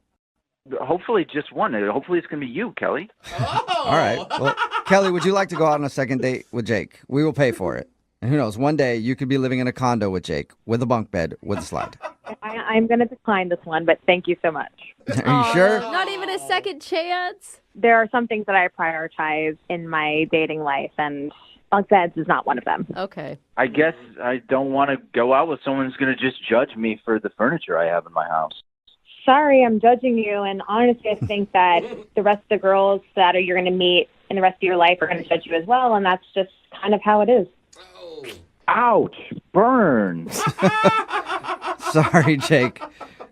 Hopefully just one. Hopefully it's going to be you, Kelly. all right. Well, Kelly, would you like to go out on a second date with Jake? We will pay for it. And who knows, one day you could be living in a condo with Jake, with a bunk bed, with a slide. I'm going to decline this one, but thank you so much. Are you sure? Not even a second chance? There are some things that I prioritize in my dating life, and bunk beds is not one of them. Okay. I guess I don't want to go out with someone who's going to just judge me for the furniture I have in my house. Sorry, I'm judging you, and honestly, I think that the rest of the girls that you're going to meet in the rest of your life are going to judge you as well, and that's just kind of how it is. Ouch, burn. Sorry, Jake.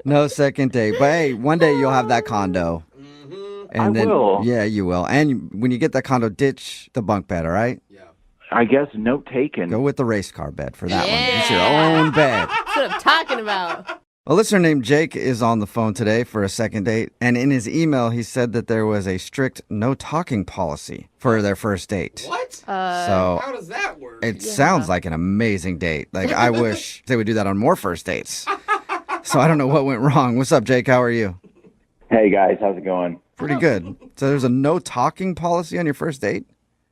No second date. But hey, one day you'll have that condo. And I will. Yeah, you will. And when you get that condo, ditch the bunk bed, all right? Yeah. I guess note taken. Go with the race car bed for that one. It's your own bed. That's what I'm talking about. A listener named Jake is on the phone today for a second date. And in his email, he said that there was a strict no talking policy for their first date. What? So How does that work? It sounds like an amazing date. I wish they would do that on more first dates. So I don't know what went wrong. What's up, Jake? How are you? Hey, guys. How's it going? Pretty good. So there's a no talking policy on your first date?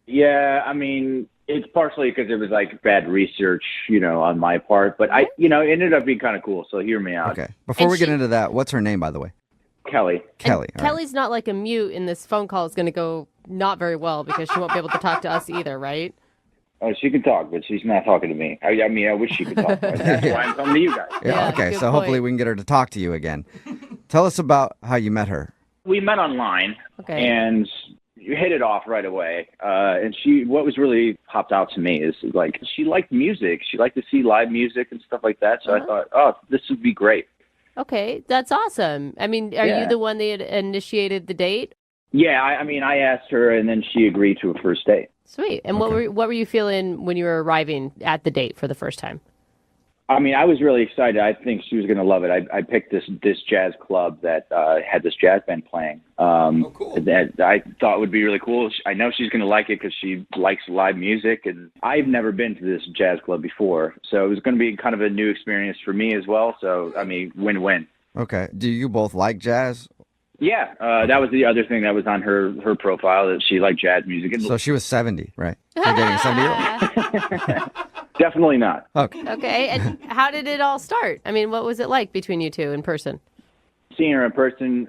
Yeah, I mean, it's partially because it was bad research, on my part. But it ended up being kind of cool. So hear me out. Okay. Before we get into that, what's her name, by the way? Kelly. Kelly. All right. Kelly's not like a mute, and this phone call is going to go not very well because she won't be able to talk to us either, right? Oh, she can talk, but she's not talking to me. I wish she could talk. That's why I'm coming to you guys. Yeah, okay. So hopefully we can get her to talk to you again. Tell us about how you met her. We met online, Okay. and you hit it off right away. And what was really popped out to me is she liked music. She liked to see live music and stuff like that. So I thought, oh, this would be great. Okay, that's awesome. I mean, are you the one that had initiated the date? Yeah, I asked her, and then she agreed to a first date. Sweet. And what were you feeling when you were arriving at the date for the first time? I was really excited. I think she was going to love it. I picked this jazz club that had this jazz band playing. Cool. That I thought would be really cool. I know she's going to like it because she likes live music, and I've never been to this jazz club before. So it was going to be kind of a new experience for me as well. So, win-win. Okay. Do you both like jazz? Yeah, that was the other thing that was on her profile, that she liked jazz music. And So she was 70, right? You're dating a 70-year-old? definitely not. Okay. Okay, and how did it all start? I mean, what was it like between you two in person? Seeing her in person,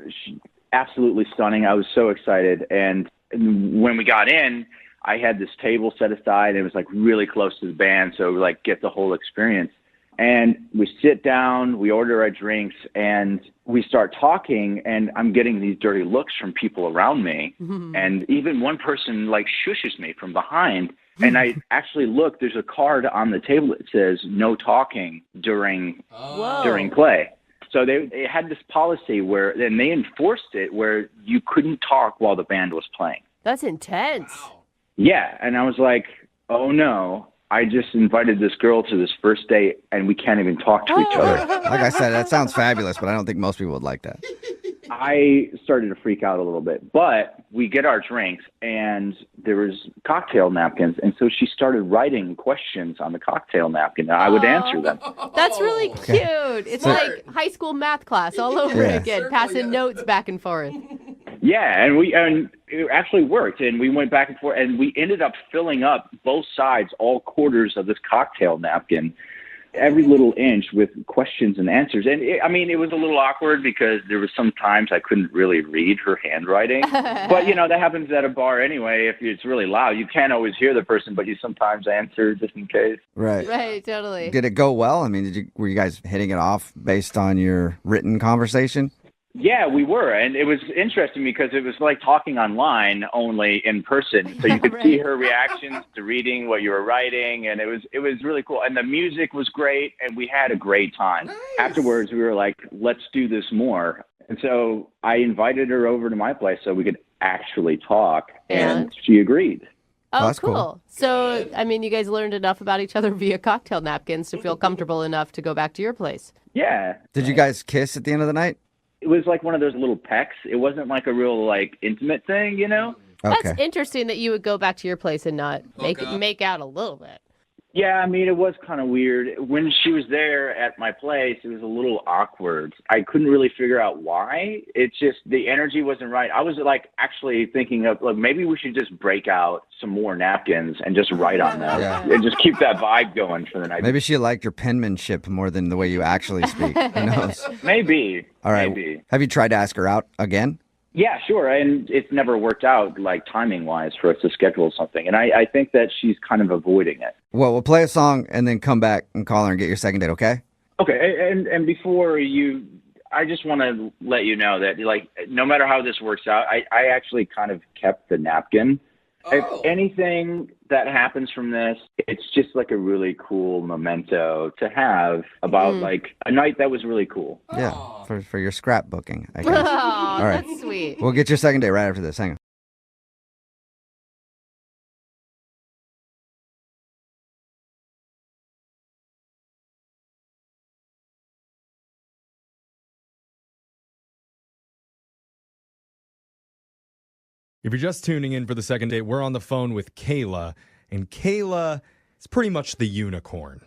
absolutely stunning. I was so excited. And when we got in, I had this table set aside. It was really close to the band, so we get the whole experience. And we sit down, we order our drinks, and we start talking, and I'm getting these dirty looks from people around me. Mm-hmm. And even one person shushes me from behind. And I actually look, there's a card on the table that says no talking during play. So they had this policy and they enforced it where you couldn't talk while the band was playing. That's intense. Yeah, and I was like, oh no, I just invited this girl to this first date and we can't even talk to each other. Like I said, that sounds fabulous, but I don't think most people would like that. I started to freak out a little bit, but we get our drinks and there was cocktail napkins. And so she started writing questions on the cocktail napkin and I would answer them. That's really cute. It's like high school math class all over Yeah. again, passing notes back and forth. Yeah, and it actually worked, and we went back and forth, and we ended up filling up both sides, all quarters of this cocktail napkin, every little inch with questions and answers. And it was a little awkward because there was some times I couldn't really read her handwriting. But, that happens at a bar anyway. If it's really loud, you can't always hear the person, but you sometimes answer just in case. Right. Right, totally. Did it go well? I mean, were you guys hitting it off based on your written conversation? Yeah, we were. And it was interesting because it was like talking online, only in person. So you could see her reactions to reading what you were writing. And it was really cool. And the music was great. And we had a great time. Nice. Afterwards, we were like, let's do this more. And so I invited her over to my place so we could actually talk. And she agreed. Oh, that's cool. So, you guys learned enough about each other via cocktail napkins to feel comfortable enough to go back to your place. Yeah. Did you guys kiss at the end of the night? It was like one of those little pecks. It wasn't like a real intimate thing, Okay. That's interesting that you would go back to your place and not make out a little bit. Yeah, it was kind of weird. When she was there at my place, it was a little awkward. I couldn't really figure out why. It's just the energy wasn't right. I was actually thinking of maybe we should just break out some more napkins and just write on them and just keep that vibe going for the night. Maybe she liked your penmanship more than the way you actually speak. Who knows? Maybe. All right. Maybe. Have you tried to ask her out again? Yeah, sure. And it's never worked out timing-wise for us to schedule something. And I think that she's kind of avoiding it. Well, we'll play a song and then come back and call her and get your second date, okay? Okay. And before I just want to let you know that, no matter how this works out, I actually kind of kept the napkin. If anything that happens from this, it's just a really cool memento to have about a night that was really cool. Yeah, for your scrapbooking, I guess. All right. That's sweet. We'll get your second date right after this. Hang on. If you're just tuning in for the second date, we're on the phone with Kayla, and Kayla is pretty much the unicorn.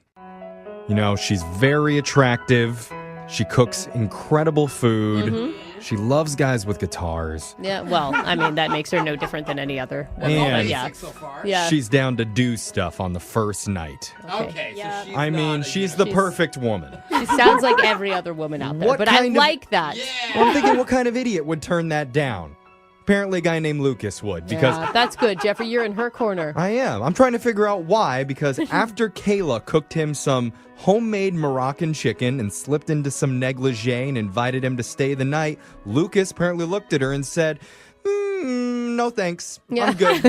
She's very attractive. She cooks incredible food. Mm-hmm. She loves guys with guitars. Yeah, well, that makes her no different than any other woman. And Yeah. she's down to do stuff on the first night. Okay, so she's the perfect woman. She sounds like every other woman out there, but I like that. Well, I'm thinking, what kind of idiot would turn that down? Apparently a guy named Lucas would, because... Yeah, that's good, Jeffrey. You're in her corner. I am. I'm trying to figure out why, because after Kayla cooked him some homemade Moroccan chicken and slipped into some negligee and invited him to stay the night, Lucas apparently looked at her and said, no thanks. Yeah. I'm good.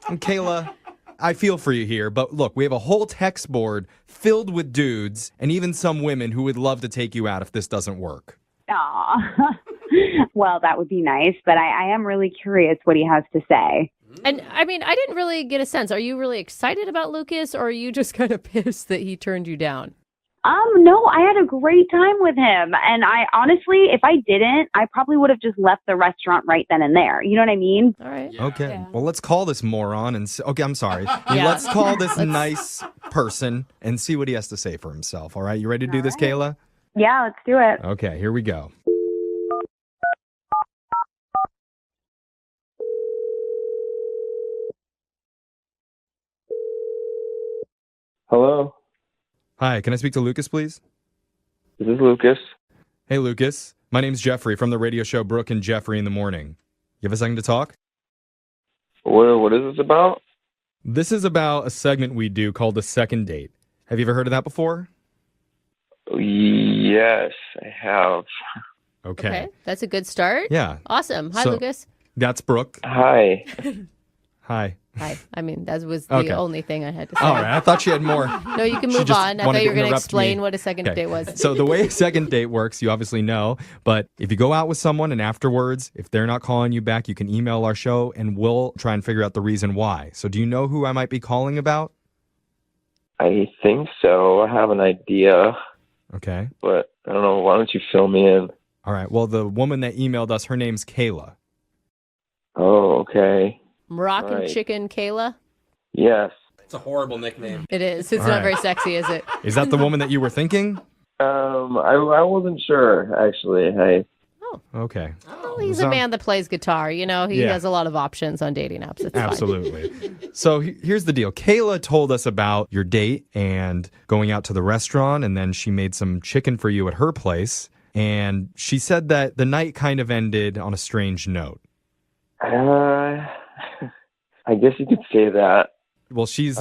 And Kayla, I feel for you here, but look, we have a whole text board filled with dudes and even some women who would love to take you out if this doesn't work. Aw. Well, that would be nice, but I am really curious what he has to say. And I didn't really get a sense. Are you really excited about Lucas, or are you just kind of pissed that he turned you down? No, I had a great time with him. And I honestly, if I didn't, I probably would have just left the restaurant right then and there. You know what I mean? All right. Okay. Yeah. Well, let's call this moron and okay, I'm sorry. Let's call this nice person and see what he has to say for himself. All right. You ready to do this, Kayla? Yeah, let's do it. Okay, here we go. Hello. Hi, can I speak to Lucas, please? This is Lucas. Hey, Lucas. My name's Jeffrey from the radio show Brooke and Jeffrey in the Morning. You have a second to talk? What is this about? This is about a segment we do called The Second Date. Have you ever heard of that before? Yes, I have. Okay. That's a good start. Yeah. Awesome. Hi, So- Lucas. That's Brooke. Hi. Hi. I mean, that was the Okay. only thing I had to say. All right. I thought she had more. No, you can She move just on. I wanted thought you were going to interrupt explain me. what a second Okay. date was. So the way a second date works, you obviously know, but if you go out with someone and afterwards, if they're not calling you back, you can email our show and we'll try and figure out the reason why. So do you know who I might be calling about? I think so. I have an idea, Okay. but I don't know. Why don't you fill me in? All right. Well, the woman that emailed us, her name's Kayla. Oh, okay. Moroccan Right. chicken Kayla? Yes. It's a horrible nickname. It is. It's All not right. very sexy, is it? Is that the woman that you were thinking? I wasn't sure actually. Okay. Well, he's a man that plays guitar. You know, he Yeah. has a lot of options on dating apps. It's fine. Absolutely. So here's the deal. Kayla told us about your date and going out to the restaurant, and then she made some chicken for you at her place. And she said that the night kind of ended on a strange note. I guess you could say that. Well, she's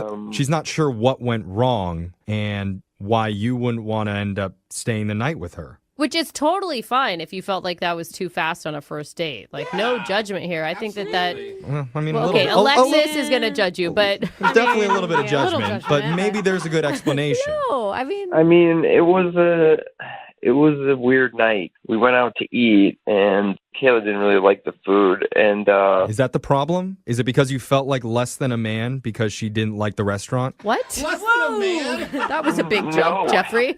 not sure what went wrong and why you wouldn't want to end up staying the night with her. Which is totally fine if you felt like that was too fast on a first date. Like, no judgment here. I think that. Well, I mean, Well, a little okay, bit. Alexis is going to judge you, but. There's definitely a little bit of yeah, a little judgment, but maybe there's a good explanation. No, I mean. I mean, it was a weird night. We went out to eat, and Kayla didn't really like the food. And Is that the problem? Is it because you felt like less than a man because she didn't like the restaurant? What? That was a big jump, No. Jeffrey.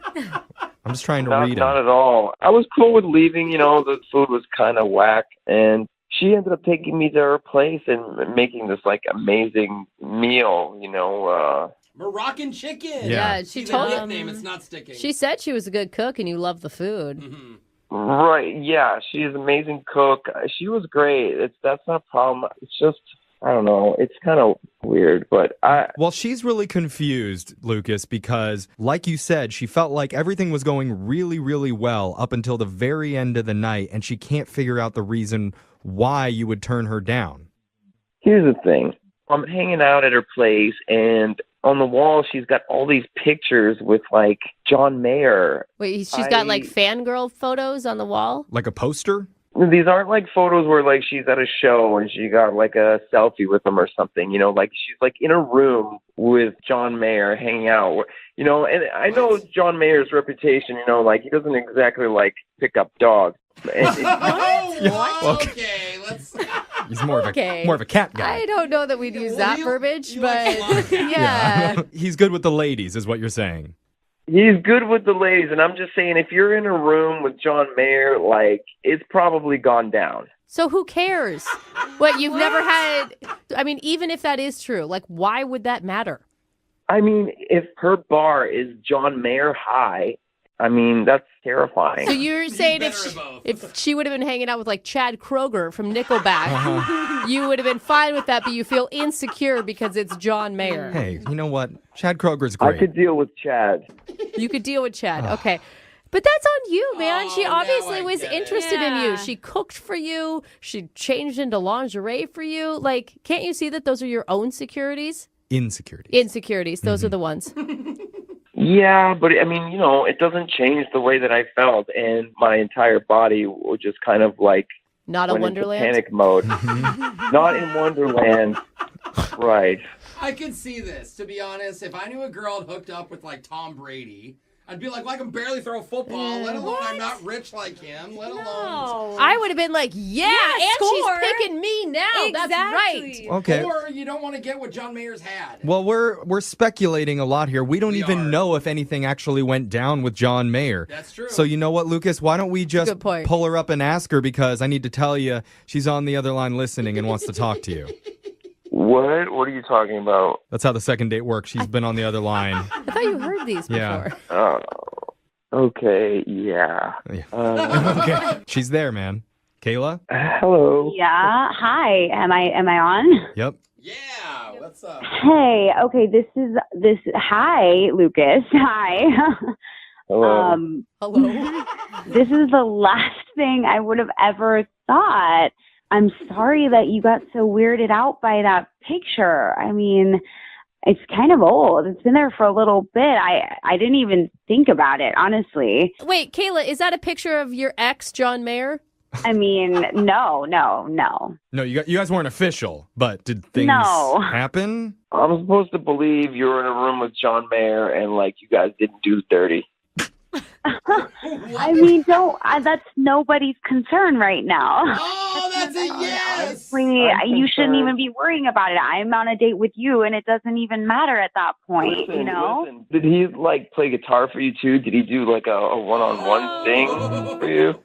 I'm just trying to not, read it. not at all. I was cool with leaving. The food was kind of whack, and she ended up taking me to her place and making this like amazing meal. Moroccan chicken. Yeah, she See, the told nickname. It's not sticking. She said she was a good cook and you loved the food. Right? Yeah, she's an amazing cook. She was great. That's not a problem. It's just I don't know. It's kind of weird, but Well, she's really confused, Lucas, because like you said, she felt like everything was going really, really well up until the very end of the night, and she can't figure out the reason why you would turn her down. Here's the thing. I'm hanging out at her place, and on the wall, she's got all these pictures with, like, John Mayer. Wait, she's got like fangirl photos on the wall? Like a poster? These aren't, like, photos where, like, she's at a show and she got, like, a selfie with him or something. Like, she's, like, in a room with John Mayer hanging out. And I know John Mayer's reputation, like, he doesn't exactly, like, pick up dogs. What? Okay, let's. He's more of a cat guy. I don't know that we'd use that verbiage, but yeah. He's good with the ladies, is what you're saying. He's good with the ladies, and I'm just saying, if you're in a room with John Mayer, like, it's probably gone down. So who cares? What, you've never had, I mean, even if that is true, like, why would that matter? I mean, if her bar is John Mayer high, I mean, that's terrifying. So you're saying if she would have been hanging out with like Chad Kroeger from Nickelback, you would have been fine with that, but you feel insecure because it's John Mayer. Hey, you know what? Chad Kroger's great. I could deal with Chad. You could deal with Chad. Okay. But that's on you, man. She obviously was interested in you. She cooked for you. She changed into lingerie for you. Like, can't you see that those are your own securities? Insecurities. Those are the ones. Yeah, but I mean, it doesn't change the way that I felt, and my entire body was just kind of like Not a went into Wonderland? panic mode. Not in Wonderland, right? I could see this, to be honest. If I knew a girl had hooked up with like Tom Brady, I'd be like, well, I can barely throw a football, let alone I'm not rich like him, let alone. I would have been like, yeah, and score. she's picking me now. That's right. Okay. Or you don't want to get what John Mayer's had. Well, we're speculating a lot here. We don't even know if anything actually went down with John Mayer. That's true. So you know what, Lucas? Why don't we just Good point. pull her up and ask her, because I need to tell you she's on the other line listening and wants to talk to you. What? What are you talking about? That's how the second date works. She's been on the other line. I thought you heard these before. Yeah. Oh, okay, yeah. Okay. She's there, man. Kayla? Hello. Yeah. Hi. Am I on? Yep. Yeah, what's up? Hey. Okay. This. Hi, Lucas. Hi. Hello. Hello. This is the last thing I would have ever thought. I'm sorry that you got so weirded out by that picture. I mean, it's kind of old. It's been there for a little bit. I didn't even think about it, honestly. Wait, Kayla, is that a picture of your ex, John Mayer? I mean, no. No, you guys weren't official, but did things No. happen? I'm supposed to believe you were in a room with John Mayer and like you guys didn't do dirty. I mean, that's nobody's concern right now. Oh, that's a yes. You shouldn't even be worrying about it. I'm on a date with you, and it doesn't even matter at that point, Listen, did he like play guitar for you too? Did he do like a one-on-one thing for you?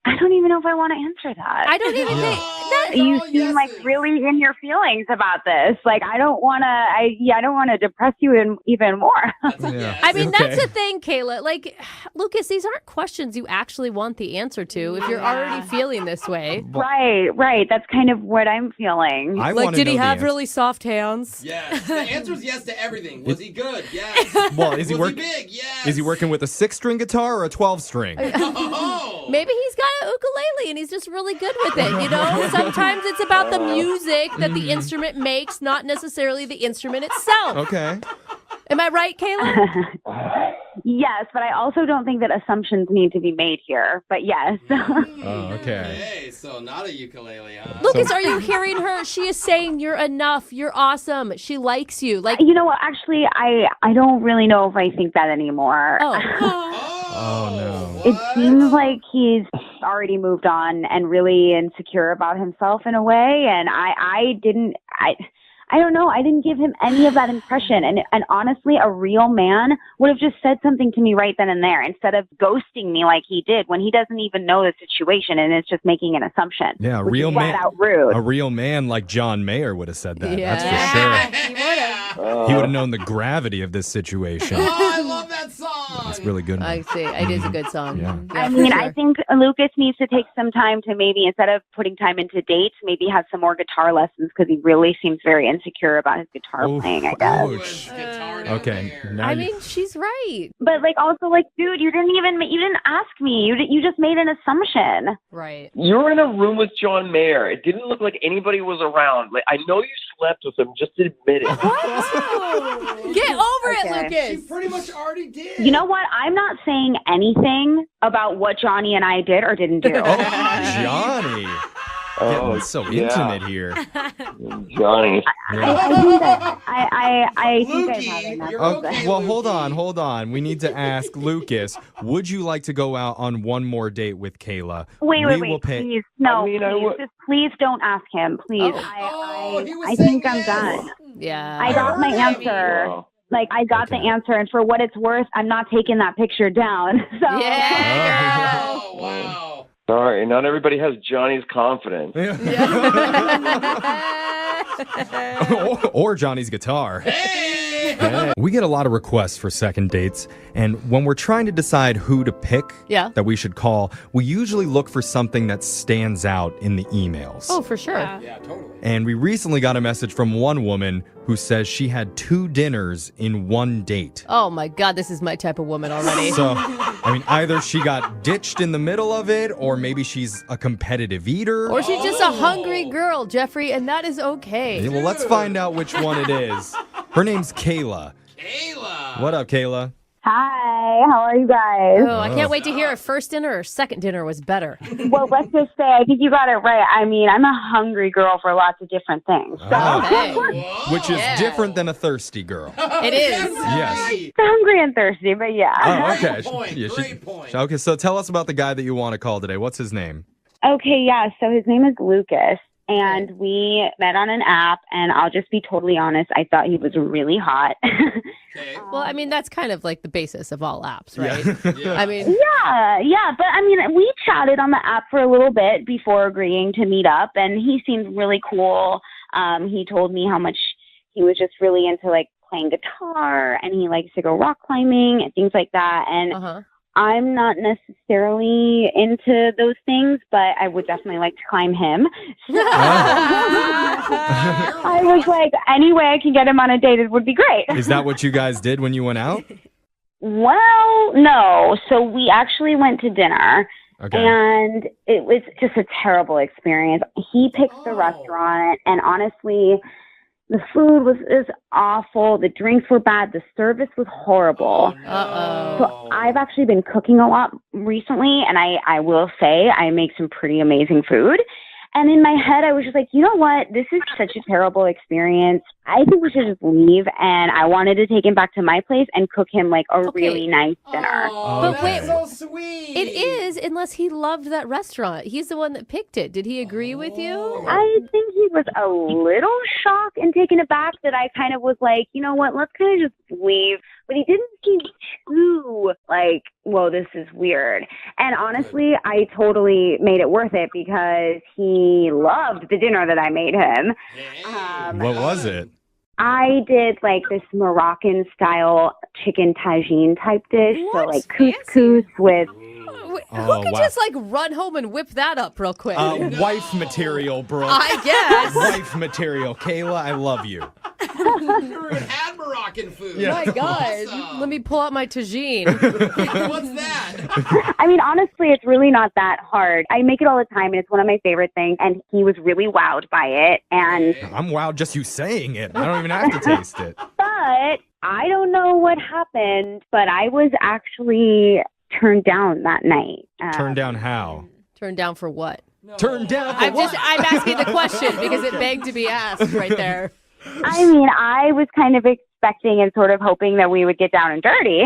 I don't even know if I want to answer that. I don't even think that you seem like really in your feelings about this. Like I don't want to depress you even more. I mean, that's the thing, Kayla. Like, Lucas, these aren't questions you actually want the answer to if you're already feeling this way. Right. That's kind of what I'm feeling. Like, did he have really soft hands? Yes. The answer is yes to everything. Was he good? Yes. Well, is he Was he big? Yes. Is he working with a 6-string guitar or a 12-string? Maybe he's got an ukulele and he's just really good with it, you know? Sometimes it's about the music that the instrument makes, not necessarily the instrument itself. Okay. Am I right, Kayla? Yes, but I also don't think that assumptions need to be made here. But yes. Oh, okay. Hey, so not a ukulele, huh? Lucas, are you hearing her? She is saying you're enough. You're awesome. She likes you. Like, you know what? Actually, I don't really know if I think that anymore. Oh, no. It seems like he's already moved on and really insecure about himself in a way. And I don't know. I didn't give him any of that impression. And honestly, a real man would have just said something to me right then and there instead of ghosting me like he did when he doesn't even know the situation and is just making an assumption. Yeah, a which real is man. flat out rude. A real man like John Mayer would have said that. Yeah. That's for sure. He would have. He would have known the gravity of this situation. Oh, I love that song. It's really good. I see. It is a good song. Yeah. I mean, I think Lucas needs to take some time to maybe, instead of putting time into dates, maybe have some more guitar lessons because he really seems very insecure about his guitar playing, I guess. Okay. Now I mean, she's right. But also, dude, you didn't ask me. You just made an assumption. Right. You were in a room with John Mayer. It didn't look like anybody was around. Like I know you slept with him. Just admit it. Get over it, Lucas. She pretty much already did. You know what? I'm not saying anything about what Johnny and I did or didn't do. Johnny. Getting so intimate here. Johnny. I think I'm having that. Okay, well, hold on. We need to ask Lucas, would you like to go out on one more date with Kayla? Wait, will pay. please. No, I please don't ask him. Please. I think I'm done. Yeah. I got my answer. Wow. I got the answer, and for what it's worth, I'm not taking that picture down. So. Yeah, Oh, wow. Sorry, not everybody has Johnny's confidence. or Johnny's guitar. We get a lot of requests for second dates, and when we're trying to decide who to pick that we should call, we usually look for something that stands out in the emails. Oh, for sure. Yeah, totally. And we recently got a message from one woman who says she had 2 dinners in one date. Oh my God, this is my type of woman already. So, I mean, either she got ditched in the middle of it, or maybe she's a competitive eater. Or she's just a hungry girl, Jeffrey, and that is okay. Well, let's find out which one it is. Her name's Kayla. Kayla. What up, Kayla? Hi, how are you guys? Oh, I can't wait to hear if first dinner or second dinner was better. Well, let's just say I think you got it right. I mean, I'm a hungry girl for lots of different things. So. Which is different than a thirsty girl. It is. Yes. Hungry and thirsty, but yeah. Oh, okay. Great point. Okay, so tell us about the guy that you want to call today. What's his name? Okay, yeah. So his name is Lucas. And we met on an app, and I'll just be totally honest, I thought he was really hot. Okay. Well, I mean, that's kind of like the basis of all apps, right? Yeah. I mean, Yeah. But I mean, we chatted on the app for a little bit before agreeing to meet up, and he seemed really cool. He told me how much he was just really into playing guitar, and he likes to go rock climbing and things like that. And I'm not necessarily into those things, but I would definitely like to climb him. So I was like, any way I can get him on a date, it would be great. Is that what you guys did when you went out? Well, no. So we actually went to dinner. Okay. And it was just a terrible experience. He picked the restaurant, and honestly, The food is awful. The drinks were bad. The service was horrible. So I've actually been cooking a lot recently, and I will say I make some pretty amazing food. And in my head, I was just like, you know what? This is such a terrible experience. I think we should just leave. And I wanted to take him back to my place and cook him like a really nice dinner. But wait, so sweet. It is, unless he loved that restaurant. He's the one that picked it. Did he agree with you? I think he was a little shocked and taken aback that I kind of was like, you know what? Let's kind of just leave. But he didn't seem too like, whoa, this is weird. And honestly, I totally made it worth it because he loved the dinner that I made him. What was it? I did like this Moroccan style chicken tagine type dish. So like couscous with... Who could just like run home and whip that up real quick? Wife material, bro. I guess. Wife material. Kayla, I love you. You had Moroccan food. Yeah. My God. Awesome. Let me pull out my tagine. What's that? I mean, honestly, it's really not that hard. I make it all the time, and it's one of my favorite things, and he was really wowed by it. And I'm wowed just you saying it. I don't even have to taste it. But I don't know what happened, but I was actually turned down that night. Turned down how? Turned down for what? Turned down for I'm asking the question because it begged to be asked right there. I mean, I was kind of expecting and sort of hoping that we would get down and dirty.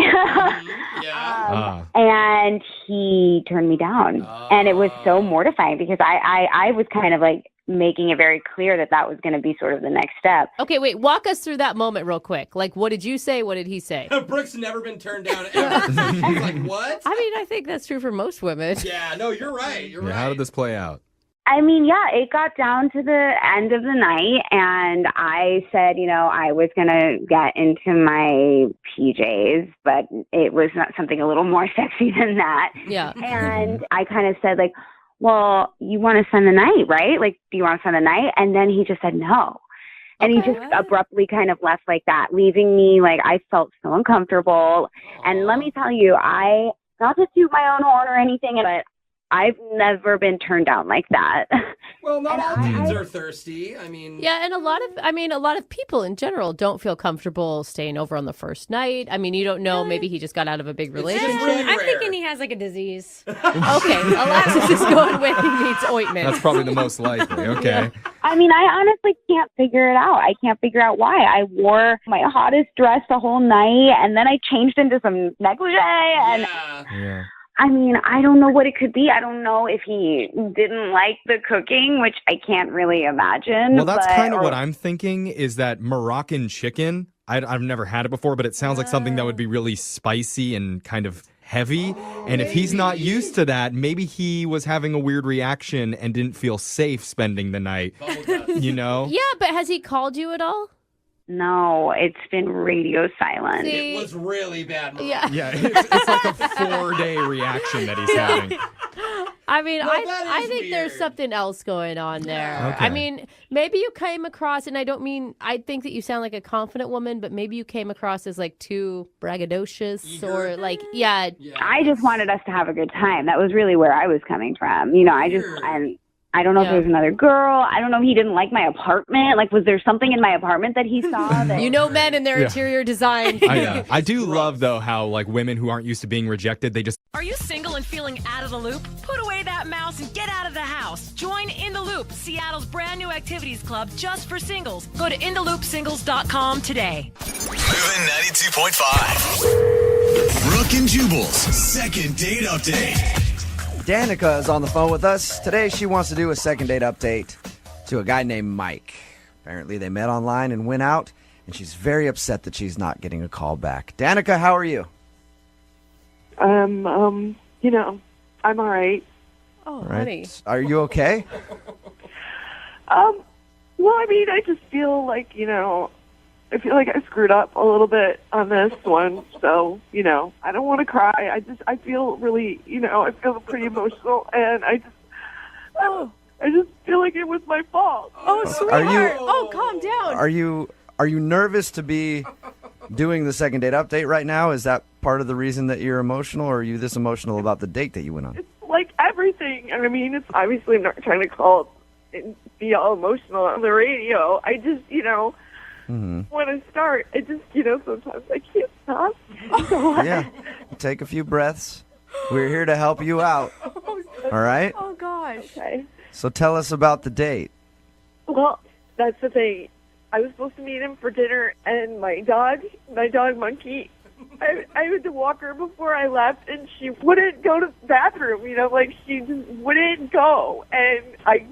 And he turned me down. And it was so mortifying because I was kind of like making it very clear that that was going to be sort of the next step. Okay, wait, walk us through that moment real quick. Like, what did you say? What did he say? Brooke's never been turned down ever. He's like, what? I mean, I think that's true for most women. Yeah, no, you're right. You're right. How did this play out? I mean, yeah, it got down to the end of the night, and I said, you know, I was going to get into my PJs, but it was not something a little more sexy than that. Yeah. And I kind of said, like, well, you want to spend the night, right? Like, do you want to spend the night? And then he just said no. And he just abruptly kind of left like that, leaving me, like, I felt so uncomfortable. And let me tell you, not to toot my own horn or anything, but I've never been turned down like that. Well, not all dudes are thirsty. I mean, yeah, and a lot of people in general don't feel comfortable staying over on the first night. I mean, you don't know. Maybe he just got out of a big relationship. I'm thinking he has like a disease. Okay, Alexis is going with he needs ointment. That's probably the most likely. Okay. I mean, I honestly can't figure it out. I can't figure out why. I wore my hottest dress the whole night, and then I changed into some negligee, and Yeah. I mean, I don't know what it could be. I don't know if he didn't like the cooking, which I can't really imagine. Well, that's kind of what I'm thinking is that Moroccan chicken. I've never had it before, but it sounds like something that would be really spicy and kind of heavy. And if he's not used to that, maybe he was having a weird reaction and didn't feel safe spending the night. You know? Yeah, but has he called you at all? No, it's been radio silent. it was really bad. Yeah. Yeah, it's like a 4-day reaction that he's having. I mean, No, that I is think there's weird. something else going on there. Okay. I mean, maybe you came across, and I think that you sound like a confident woman, but maybe you came across as like too braggadocious or like, yeah. I just wanted us to have a good time. That was really where I was coming from. You know, I don't know if there was another girl. I don't know if he didn't like my apartment. Like, was there something in my apartment that he saw? That... You know men and their interior design. I do love, though, how like women who aren't used to being rejected, they just... Are you single and feeling out of the loop? Put away that mouse and get out of the house. Join In the Loop, Seattle's brand new activities club just for singles. Go to intheloopsingles.com today. Moving 92.5. Brooke and Jubal's second date update. Danica is on the phone with us. Today she wants to do a second date update to a guy named Mike. Apparently they met online and went out, and she's very upset that she's not getting a call back. Danica, how are you? You know, I'm all right. Oh, honey. Are you okay? Well, I mean, I just feel like, you know, I feel like I screwed up a little bit on this one. So, you know, I don't want to cry. I feel really, you know, I feel pretty emotional, and I just feel like it was my fault. Oh, sweetheart. Calm down. Are you nervous to be doing the second date update right now? Is that part of the reason that you're emotional, or are you this emotional about the date that you went on? It's like everything. I mean, it's obviously I'm not trying to call and be all emotional on the radio. I just, you know, Mhm. when I start, I just, sometimes I can't stop. So Yeah. Take a few breaths. We're here to help you out. All right? Oh, gosh. Okay. So tell us about the date. Well, that's the thing. I was supposed to meet him for dinner, and my dog Monkey, I had to walk her before I left, and she wouldn't go to the bathroom, she just wouldn't go. And I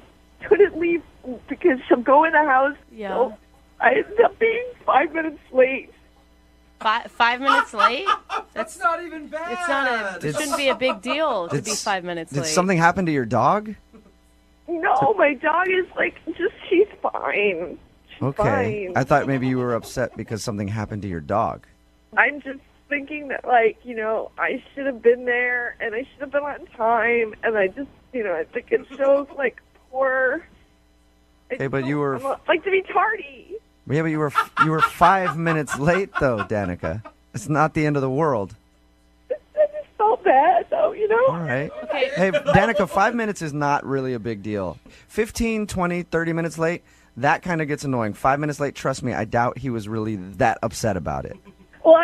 couldn't leave because she'll go in the house. Yeah. So I ended up being 5 minutes late. 5 minutes late? That's not even bad. It's not it shouldn't be a big deal to be 5 minutes Did late. something happen to your dog? No, my dog is she's fine. Okay. Fine. I thought maybe you were upset because something happened to your dog. I'm just thinking that, I should have been there, and I should have been on time, and I just, I think it shows, poor... Okay, but you were... I like to be tardy. Yeah, but you were 5 minutes late, though, Danica. It's not the end of the world. I just felt bad, though, All right. Hey, Danica, 5 minutes is not really a big deal. 15, 20, 30 minutes late, that kind of gets annoying. 5 minutes late, trust me, I doubt he was really that upset about it. Well,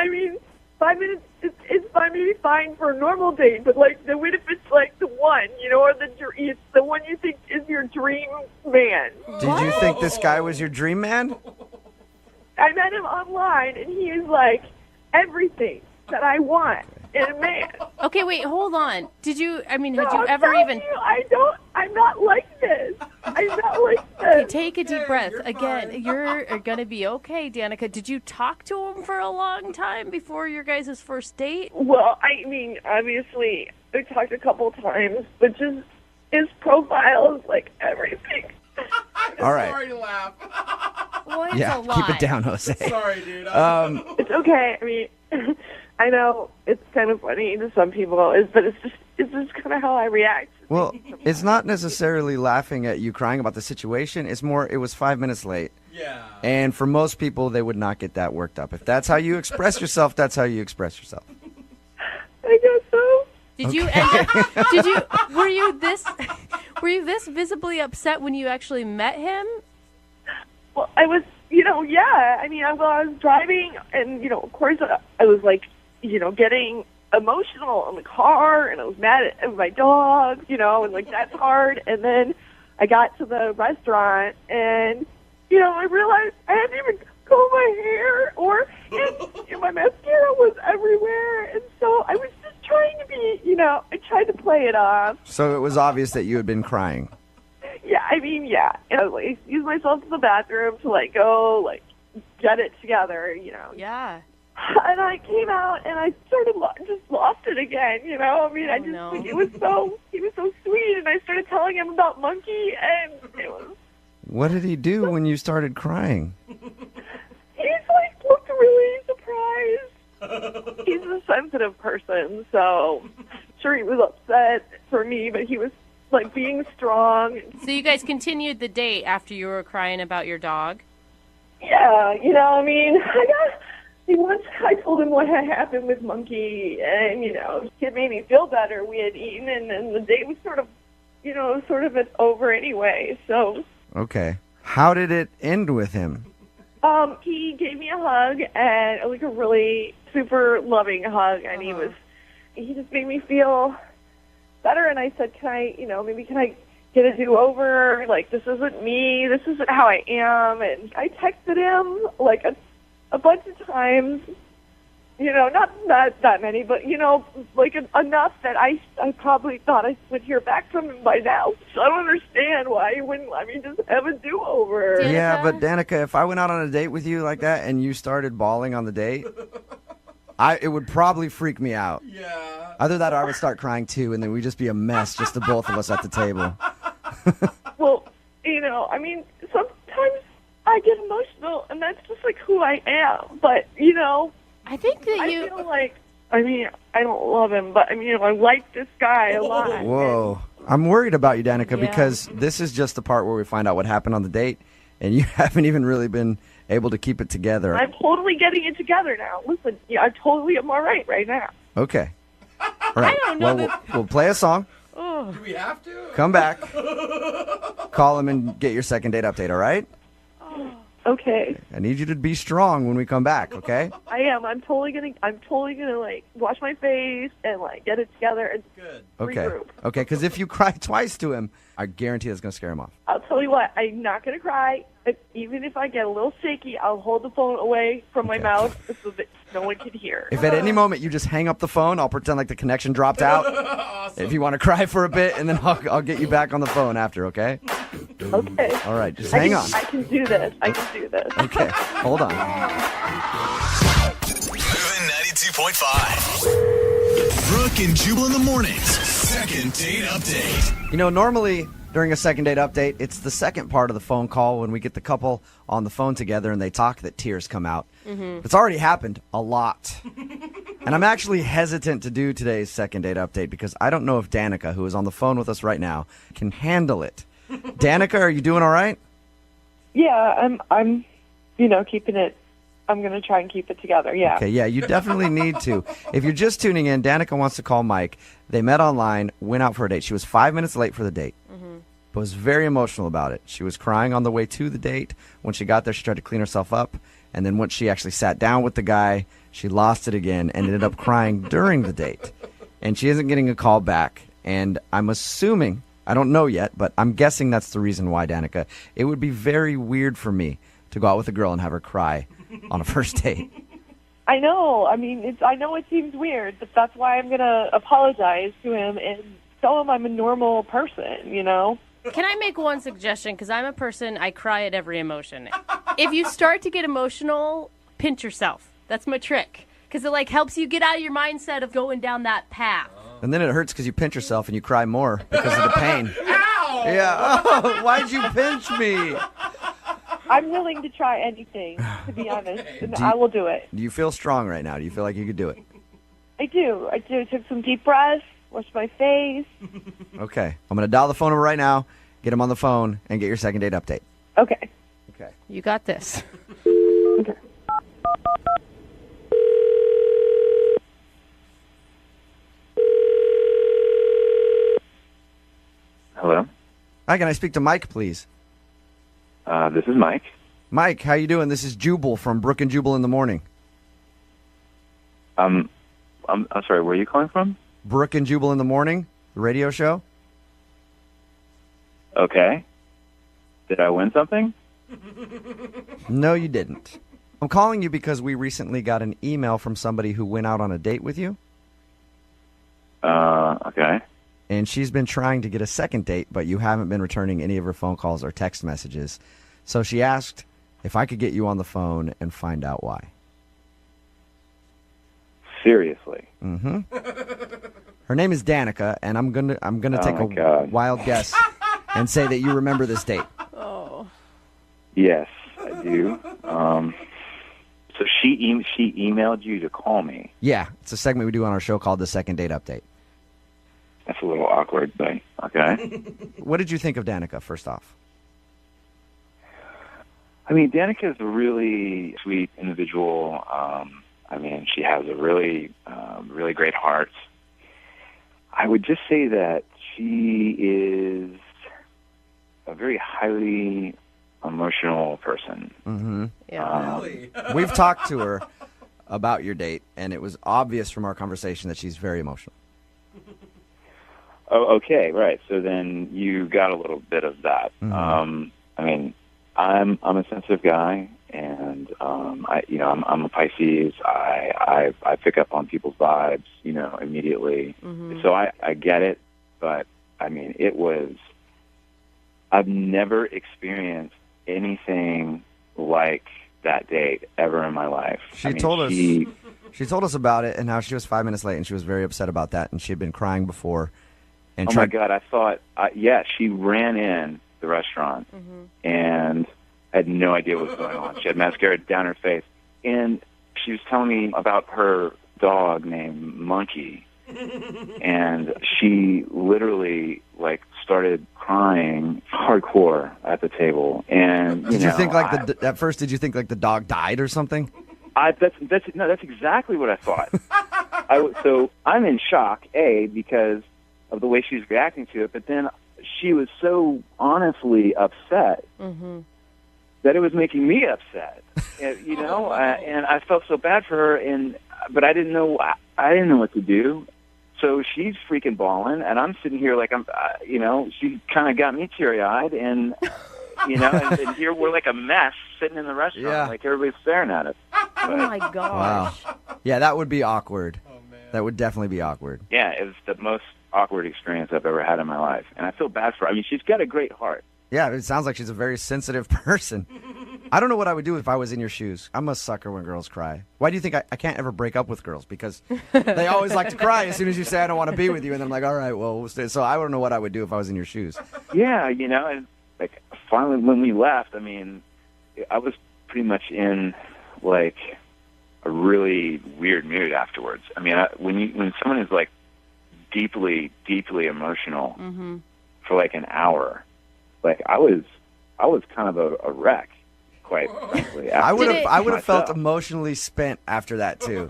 5 minutes is fine, maybe fine for a normal date, but what if it's the one, or it's the one you think is your dream man? Did you think this guy was your dream man? I met him online, and he is everything that I want in a man. Okay, wait, hold on. Had you I'm ever telling even... you, I'm not like this. I'm not like this. Okay, take a deep breath. Again, you're going to be okay, Danica. Did you talk to him for a long time before your guys' first date? Well, obviously, we talked a couple times, but just his profile is everything. All right. Sorry to laugh. Well, it's Yeah, a lot. keep it down, Jose. Sorry, dude. It's okay. I know it's kind of funny to some people, but it's just kind of how I react. Well, it's not necessarily laughing at you crying about the situation. It's more, it was 5 minutes late. Yeah. And for most people, they would not get that worked up. If that's how you express yourself, that's how you express yourself. I guess so. Did you end up, were you this visibly upset when you actually met him? Well, I was, yeah. I was driving, and, of course, I was, getting emotional in the car, and I was mad at my dog, and, that's hard. And then I got to the restaurant, and, I realized I hadn't even combed my hair, and my mascara was everywhere. And so I was just trying to be, I tried to play it off. So it was obvious that you had been crying. Yeah, yeah. And I excused myself to the bathroom to, go, get it together, Yeah. And I came out, and I sort of just lost it again, I just think he was so sweet, and I started telling him about Monkey, and it was... What did he do when you started crying? He's, looked really surprised. He's a sensitive person, so sure he was upset for me, but he was, being strong. So you guys continued the date after you were crying about your dog? Yeah, once I told him what had happened with Monkey, and, it made me feel better. We had eaten, and then the date was sort of over anyway, so... Okay. How did it end with him? He gave me a hug, and a really super loving hug, and he just made me feel better, and I said, can I get a do-over? This isn't me, this isn't how I am, and I texted him, a bunch of times, not that many, but, enough that I probably thought I would hear back from him by now. So I don't understand why he wouldn't let me just have a do-over. Yeah, but Danica, if I went out on a date with you like that and you started bawling on the date, it would probably freak me out. Yeah. Either that or I would start crying too, and then we'd just be a mess, just the both of us at the table. Well, sometimes I get emotional, and that's just who I am. But I think that I feel I don't love him, but I like this guy a lot. Whoa. I'm worried about you, Danica, Yeah. because this is just the part where we find out what happened on the date, and you haven't even really been able to keep it together. I'm totally getting it together now. Listen, I totally am all right now. Okay. All right. I don't know Well, we'll play a song. Oh. Do we have to? Come back. Call him and get your second date update, all right? Okay. I need you to be strong when we come back, okay? I am. I'm totally gonna like wash my face and like get it together and Okay. regroup. Okay, because if you cry twice to him, I guarantee that's going to scare him off. I'll tell you what, I'm not gonna cry. Even if I get a little shaky, I'll hold the phone away from my mouth so that no one can hear. If at any moment you just hang up the phone, I'll pretend like the connection dropped out. If you want to cry for a bit, and then I'll get you back on the phone after, okay? Okay. All right, just hang on. I can do this. I can do this. Okay, hold on. Moving 92.5. Brooke and Jubal in the mornings. Second date update. You know, normally during a second date update, it's the second part of the phone call when we get the couple on the phone together and they talk that tears come out. Mm-hmm. It's already happened a lot. And I'm actually hesitant to do today's second date update because I don't know if Danica, who is on the phone with us right now, can handle it. Danica, are you doing all right? Yeah, I'm keeping it. I'm going to try and keep it together, yeah. Okay, yeah, you definitely need to. If you're just tuning in, Danica wants to call Mike. They met online, went out for a date. She was 5 minutes late for the date, but was very emotional about it. She was crying on the way to the date. When she got there, she tried to clean herself up. And then once she actually sat down with the guy, she lost it again and ended up crying during the date. And she isn't getting a call back. And I'm assuming, I don't know yet, but I'm guessing that's the reason why, Danica. It would be very weird for me to go out with a girl and have her cry on a first date. I know. I mean, I know it seems weird, but that's why I'm going to apologize to him and tell him I'm a normal person, you know? Can I make one suggestion? Because I'm a person, I cry at every emotion. If you start to get emotional, pinch yourself. That's my trick. Because it helps you get out of your mindset of going down that path. And then it hurts because you pinch yourself and you cry more because of the pain. Ow! Yeah. Oh, why'd you pinch me? I'm willing to try anything, to be honest, and I will do it. Do you feel strong right now? Do you feel like you could do it? I do. Took some deep breaths, washed my face. Okay. I'm going to dial the phone number right now, get him on the phone, and get your second date update. Okay. Okay. You got this. Okay. Hello? Hi, can I speak to Mike, please? This is Mike. Mike, how you doing? This is Jubal from Brooke and Jubal in the morning. I'm sorry, where are you calling from? Brooke and Jubal in the morning, the radio show. Okay. Did I win something? No, you didn't. I'm calling you because we recently got an email from somebody who went out on a date with you. Okay. And she's been trying to get a second date, but you haven't been returning any of her phone calls or text messages. So she asked if I could get you on the phone and find out why. Seriously? Mm-hmm. Her name is Danica, and I'm gonna take a wild guess and say that you remember this date. Oh. Yes, I do. So she emailed you to call me. Yeah, it's a segment we do on our show called the Second Date Update. That's a little awkward, but okay. What did you think of Danica, first off? I mean, Danica is a really sweet individual. I mean, she has a really great heart. I would just say that she is a very highly emotional person. Mm-hmm. Yeah. Really? We've talked to her about your date, and it was obvious from our conversation that she's very emotional. Oh, okay, right. So then you got a little bit of that. Mm-hmm. I mean, I'm a sensitive guy, and I'm a Pisces. I pick up on people's vibes, immediately. Mm-hmm. So I get it, but I mean, I've never experienced anything like that date ever in my life. She told us about it and how she was 5 minutes late, and she was very upset about that, and she had been crying before. And my God, I thought, she ran in the restaurant and had no idea what was going on. She had mascara down her face, and she was telling me about her dog named Monkey, and she literally started crying hardcore at the table. And did you think at first? Did you think the dog died or something? That's exactly what I thought. So I'm in shock, because of the way she was reacting to it, but then she was so honestly upset. Mm-hmm. that it was making me upset. You know, and I felt so bad for her, but I didn't know what to do. So she's freaking bawling, and I'm sitting here like she kind of got me teary-eyed, and and here we're like a mess sitting in the restaurant, like everybody's staring at us. Oh my gosh! Wow. Yeah, that would be awkward. That would definitely be awkward. Yeah, it was the most awkward experience I've ever had in my life, and I feel bad for her. I mean, she's got a great heart. Yeah, it sounds like she's a very sensitive person. I don't know what I would do if I was in your shoes. I'm a sucker when girls cry. Why do you think I can't ever break up with girls? Because they always like to cry as soon as you say, I don't want to be with you. And then I'm like, all right, well, we'll stay. So I don't know what I would do if I was in your shoes. Yeah, and like finally when we left, I mean, I was pretty much in like a really weird mood afterwards. I mean, when someone is like deeply, deeply emotional for like an hour, like I was kind of a wreck. Quite frankly, I would have felt emotionally spent after that too.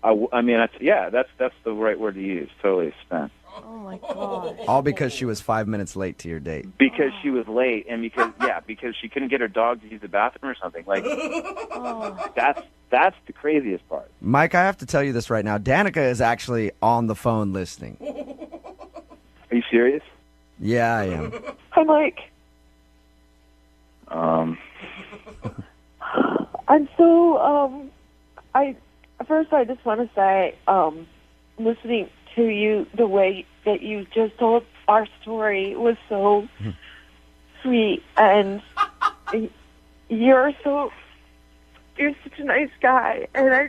I mean, that's the right word to use. Totally spent. Oh my god! All because she was 5 minutes late to your date. Because she was late, and because she couldn't get her dog to use the bathroom or something. Like that's the craziest part. Mike, I have to tell you this right now. Danica is actually on the phone listening. Are you serious? Yeah, I am. Hi, Mike. I'm so, first I just want to say, listening to you, the way that you just told our story was so sweet, and you're such a nice guy, and I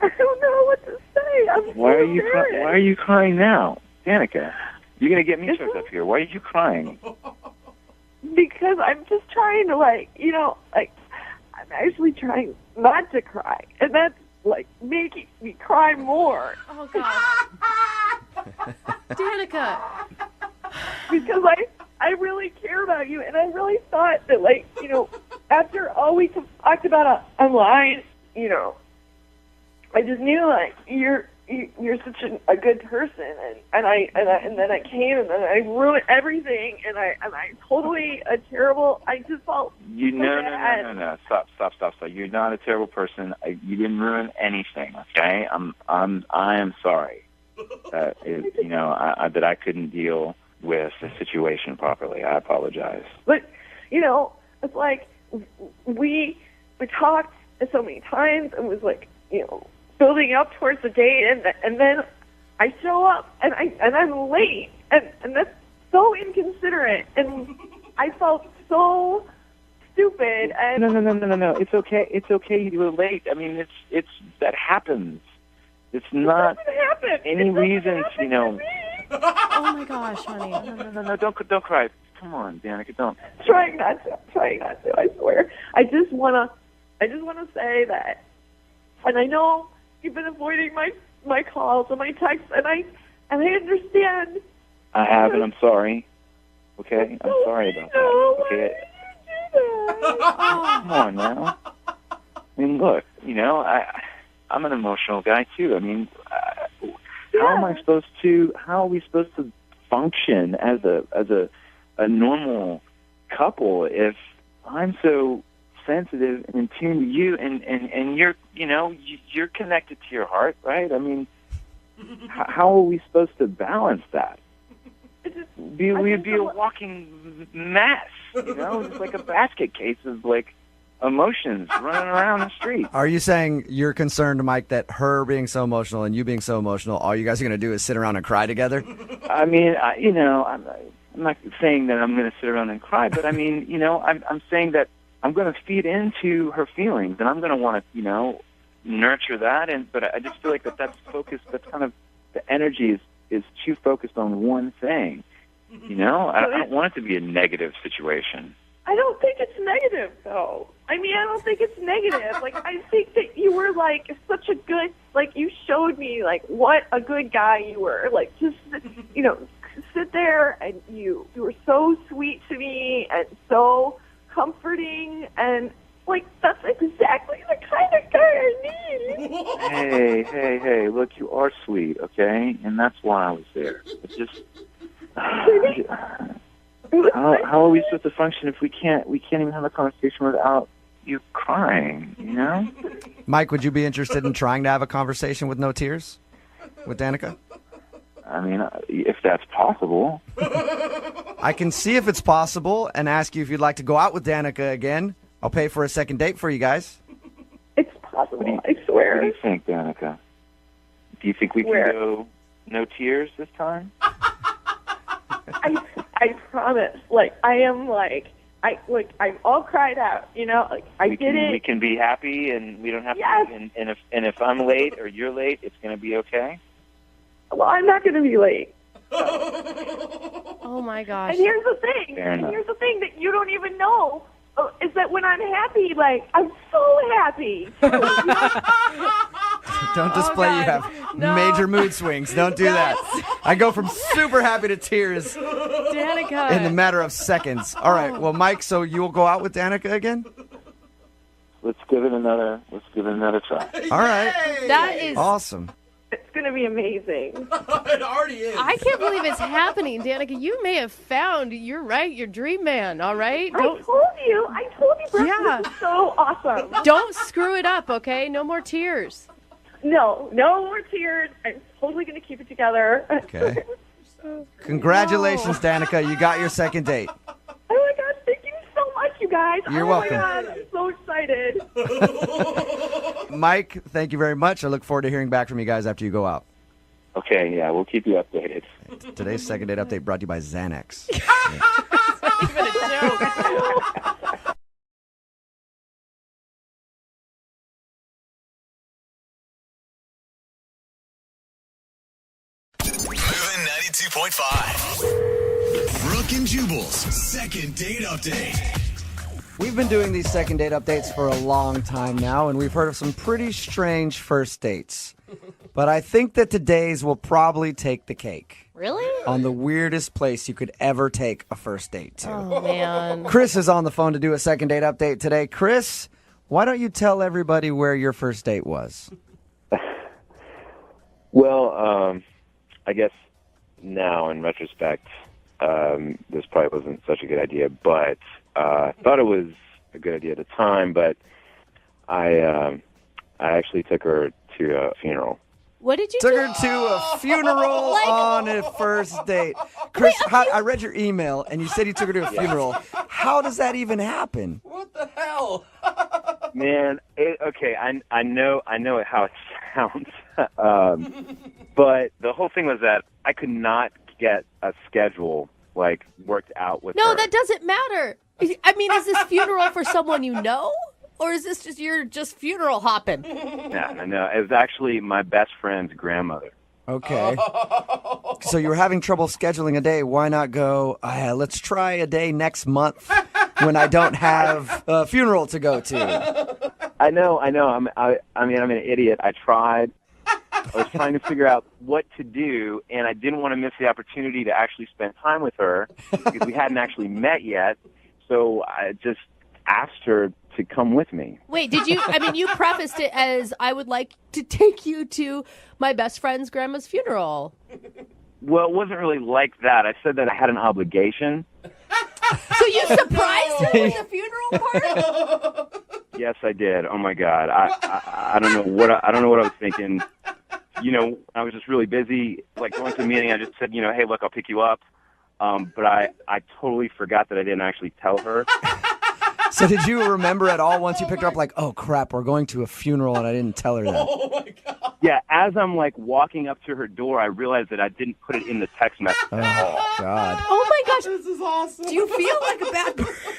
don't know what to say. Why are you crying now, Danica? You're gonna get me choked up here. Why are you crying? Because I'm just trying to, I'm actually trying not to cry. And that's, making me cry more. Oh, God. Danica. Because I really care about you, and I really thought that, after all we talked about online, I just knew, you're such a good person, and then I came and then I ruined everything, and I totally a terrible. I just felt no. Stop. You're not a terrible person. You didn't ruin anything. Okay, I am sorry that that I couldn't deal with the situation properly. I apologize. But it's like we talked so many times, and was building up towards the date, and then I show up and I'm late, and that's so inconsiderate, and I felt so stupid. And No. It's okay. It's okay. You were late. I mean, it's that happens. It's not any reason. Oh my gosh, honey. No. Don't cry. Come on, Danica. Don't. Trying not to. I swear. I just wanna say that, and I know you've been avoiding my calls and my texts, and I understand. I have, and I'm sorry. Okay, I'm sorry about that. Okay. Come on now. I mean, look. I'm an emotional guy too. I mean, how are we supposed to function as a normal couple if I'm so sensitive and in tune to you, and you're connected to your heart, right? I mean, how are we supposed to balance that? We'd be a walking mess, just like a basket case of emotions running around the street. Are you saying you're concerned, Mike, that her being so emotional and you being so emotional, all you guys are going to do is sit around and cry together? I mean, I'm not saying that I'm going to sit around and cry, but I mean, I'm saying that I'm going to feed into her feelings, and I'm going to want to, nurture that. But I just feel like that's focused. That's kind of the energy is too focused on one thing. I don't want it to be a negative situation. I don't think it's negative, though. I mean, I don't think it's negative. I think that you were such a good. You showed me what a good guy you were. Just sit there, and you were so sweet to me and so comforting, and that's exactly the kind of guy I need. Hey, look, you are sweet, okay? And that's why I was there. It's just How are we supposed to function if we can't even have a conversation without you crying? You know. Mike, would you be interested in trying to have a conversation with no tears with Danica? I mean, if that's possible. I can see if it's possible and ask you if you'd like to go out with Danica again. I'll pay for a second date for you guys. It's possible, I swear. What do you think, Danica? Do you think we can go no tears this time? I promise. Like, I am like, I'm all cried out, you know? Like, I did it. We can be happy and we don't have Yes. to. And if I'm late or you're late, it's going to be okay? Well, I'm not going to be late. Oh my gosh. And here's the thing. Fair enough. Here's the thing that you don't even know is that when I'm happy, like, I'm so happy. Don't display you have major mood swings. Don't do that. I go from super happy to tears Danica. in the matter of seconds. All right. Well, Mike, so you will go out with Danica again? Let's give it another try. All right. That is Awesome. It's going to be amazing. It already is. I can't believe it's happening, Danica. You may have found, you're right, your dream man, all right? I told you, Brooke, Yeah. this is so awesome. Don't screw it up, okay? No more tears. No more tears. I'm totally going to keep it together. Okay. Congratulations, Danica. You got your second date. Oh my God, thank you so much, you guys. You're oh welcome. my God, I'm so excited. Mike, thank you very much. I look forward to hearing back from you guys after you go out. Okay, yeah, we'll keep you updated. Today's second date update brought to you by Xanax. Even a joke. Moving 92.5. Brooke and Jubal's second date update. We've been doing these second date updates for a long time now, and we've heard of some pretty strange first dates. But I think that today's will probably take the cake. Really? On the weirdest place you could ever take a first date to. Oh, man. Chris is on the phone to do a second date update today. Chris, why don't you tell everybody where your first date was? Well, I guess now in retrospect, this probably wasn't such a good idea, but I thought it was a good idea at the time, but I actually took her to a funeral. What did you Took do? her to a funeral Like- on a first date. Chris, I read your email, and you said you took her to a funeral. How does that even happen? What the hell? Man, okay, I know how it sounds, but the whole thing was that I could not get a schedule like worked out with her. No, that doesn't matter. I mean, is this funeral for someone you know? Or is this you're just funeral hopping? No, it was actually my best friend's grandmother. Okay. So you were having trouble scheduling a day. Why not go, let's try a day next month when I don't have a funeral to go to? I know. I mean, I'm an idiot. I tried. I was trying to figure out what to do, and I didn't want to miss the opportunity to actually spend time with her because we hadn't actually met yet. So I just asked her to come with me. Wait, did you? I mean, you prefaced it as I would like to take you to my best friend's grandma's funeral. Well, it wasn't really like that. I said that I had an obligation. So you surprised her with the funeral party? Yes, I did. Oh my God, I don't know what I was thinking. You know, I was just really busy, like going to a meeting. I just said, hey, look, I'll pick you up. But I totally forgot that I didn't actually tell her. So did you remember at all once you picked her up, like, oh, crap, we're going to a funeral and I didn't tell her that? Oh my God. Yeah, as I'm like walking up to her door, I realized that I didn't put it in the text message at all. Oh, God. Oh my gosh, This is awesome. do you feel like a bad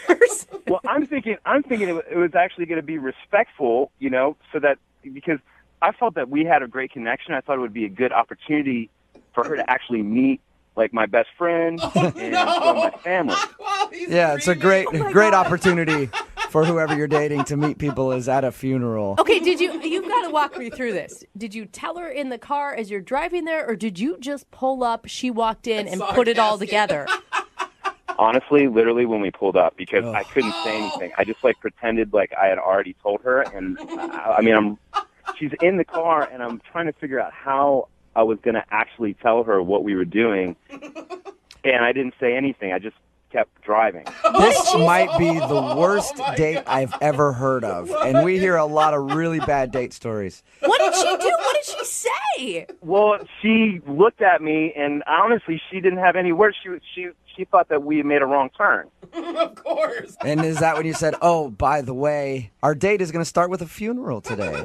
person? Well, I'm thinking it was actually going to be respectful, so that because I felt that we had a great connection. I thought it would be a good opportunity for her to actually meet like my best friend and some of my family. Wow, he's Yeah, it's a dreaming. great opportunity for whoever you're dating to meet people is at a funeral. Okay, you've got to walk me through this. Did you tell her in the car as you're driving there, or did you just pull up, she walked in, and put it all together? Honestly, literally when we pulled up, because I couldn't say anything. I just pretended like I had already told her, and she's in the car, and I'm trying to figure out how I was going to actually tell her what we were doing, and I didn't say anything. I just kept driving. This might be the worst date I've ever heard of. And we hear a lot of really bad date stories. What did she do? What did she say? Well, she looked at me, and honestly, she didn't have any words. She thought that we made a wrong turn. Of course. And is that when you said, oh, by the way, our date is going to start with a funeral today?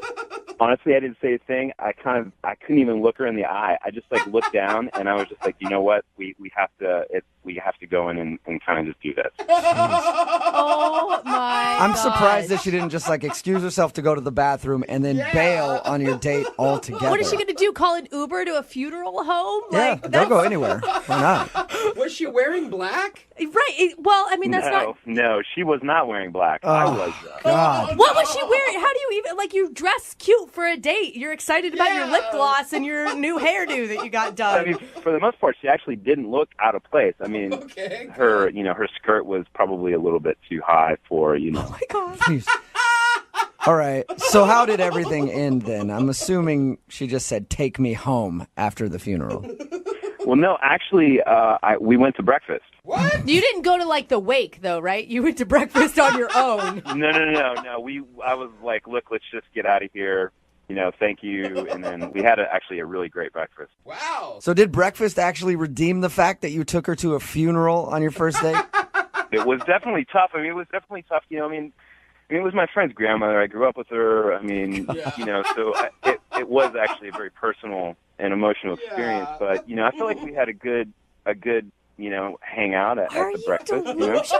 Honestly, I didn't say a thing. I couldn't even look her in the eye. I just like looked down, and I was just like, you know what? We have to go in and kind of just do this. Oh my! I'm surprised that she didn't just like excuse herself to go to the bathroom and then bail on your date altogether. What is she going to do? Call an Uber to a funeral home? Yeah, they'll go anywhere. Why not? Was she wearing black? Right. Well, I mean, that's not. No, she was not wearing black. I was. God. What was she wearing? How do you even you dress cute for a date? You're excited about your lip gloss and your new hairdo that you got done. I mean, for the most part, she actually didn't look out of place. I mean, her skirt was probably a little bit too high for. Oh my God. Jeez. All right. So how did everything end then? I'm assuming she just said, "Take me home" after the funeral. Well, no, actually, we went to breakfast. What? You didn't go to the wake though, right? You went to breakfast on your own. No. I was like, look, let's just get out of here. Thank you. And then we had actually a really great breakfast. Wow. So did breakfast actually redeem the fact that you took her to a funeral on your first date? It was definitely tough. I mean, it was definitely tough. It was my friend's grandmother. I grew up with her. I mean, so it was actually a very personal and emotional experience. But, I feel like we had a good hangout at the breakfast.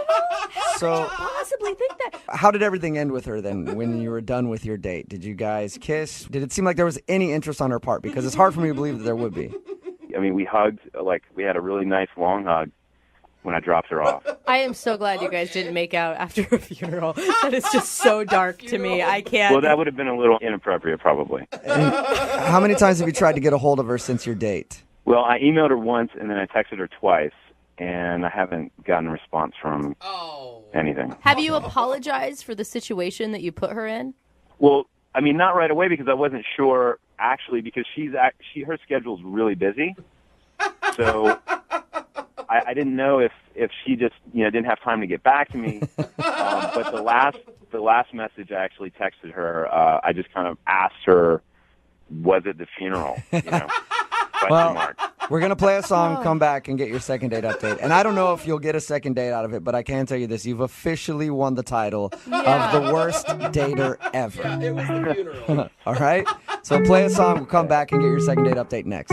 So possibly think that. How did everything end with her then when you were done with your date? Did you guys kiss? Did it seem like there was any interest on her part? Because it's hard for me to believe that there would be. I mean, we hugged, we had a really nice long hug when I dropped her off. I am so glad you guys didn't make out after a funeral. That is just so dark to me. I can't. Well, that would have been a little inappropriate, probably. And how many times have you tried to get a hold of her since your date? Well, I emailed her once, and then I texted her twice, and I haven't gotten a response from anything. Have you apologized for the situation that you put her in? Well, I mean, not right away because I wasn't sure, actually, because her schedule's really busy. So I didn't know if she just didn't have time to get back to me. But the last message I actually texted her, I just kind of asked her, was it the funeral? Well, we're going to play a song, come back, and get your second date update. And I don't know if you'll get a second date out of it, but I can tell you this. You've officially won the title of the worst dater ever. Yeah, it was the funeral. All right? So play a song, we'll come back and get your second date update next.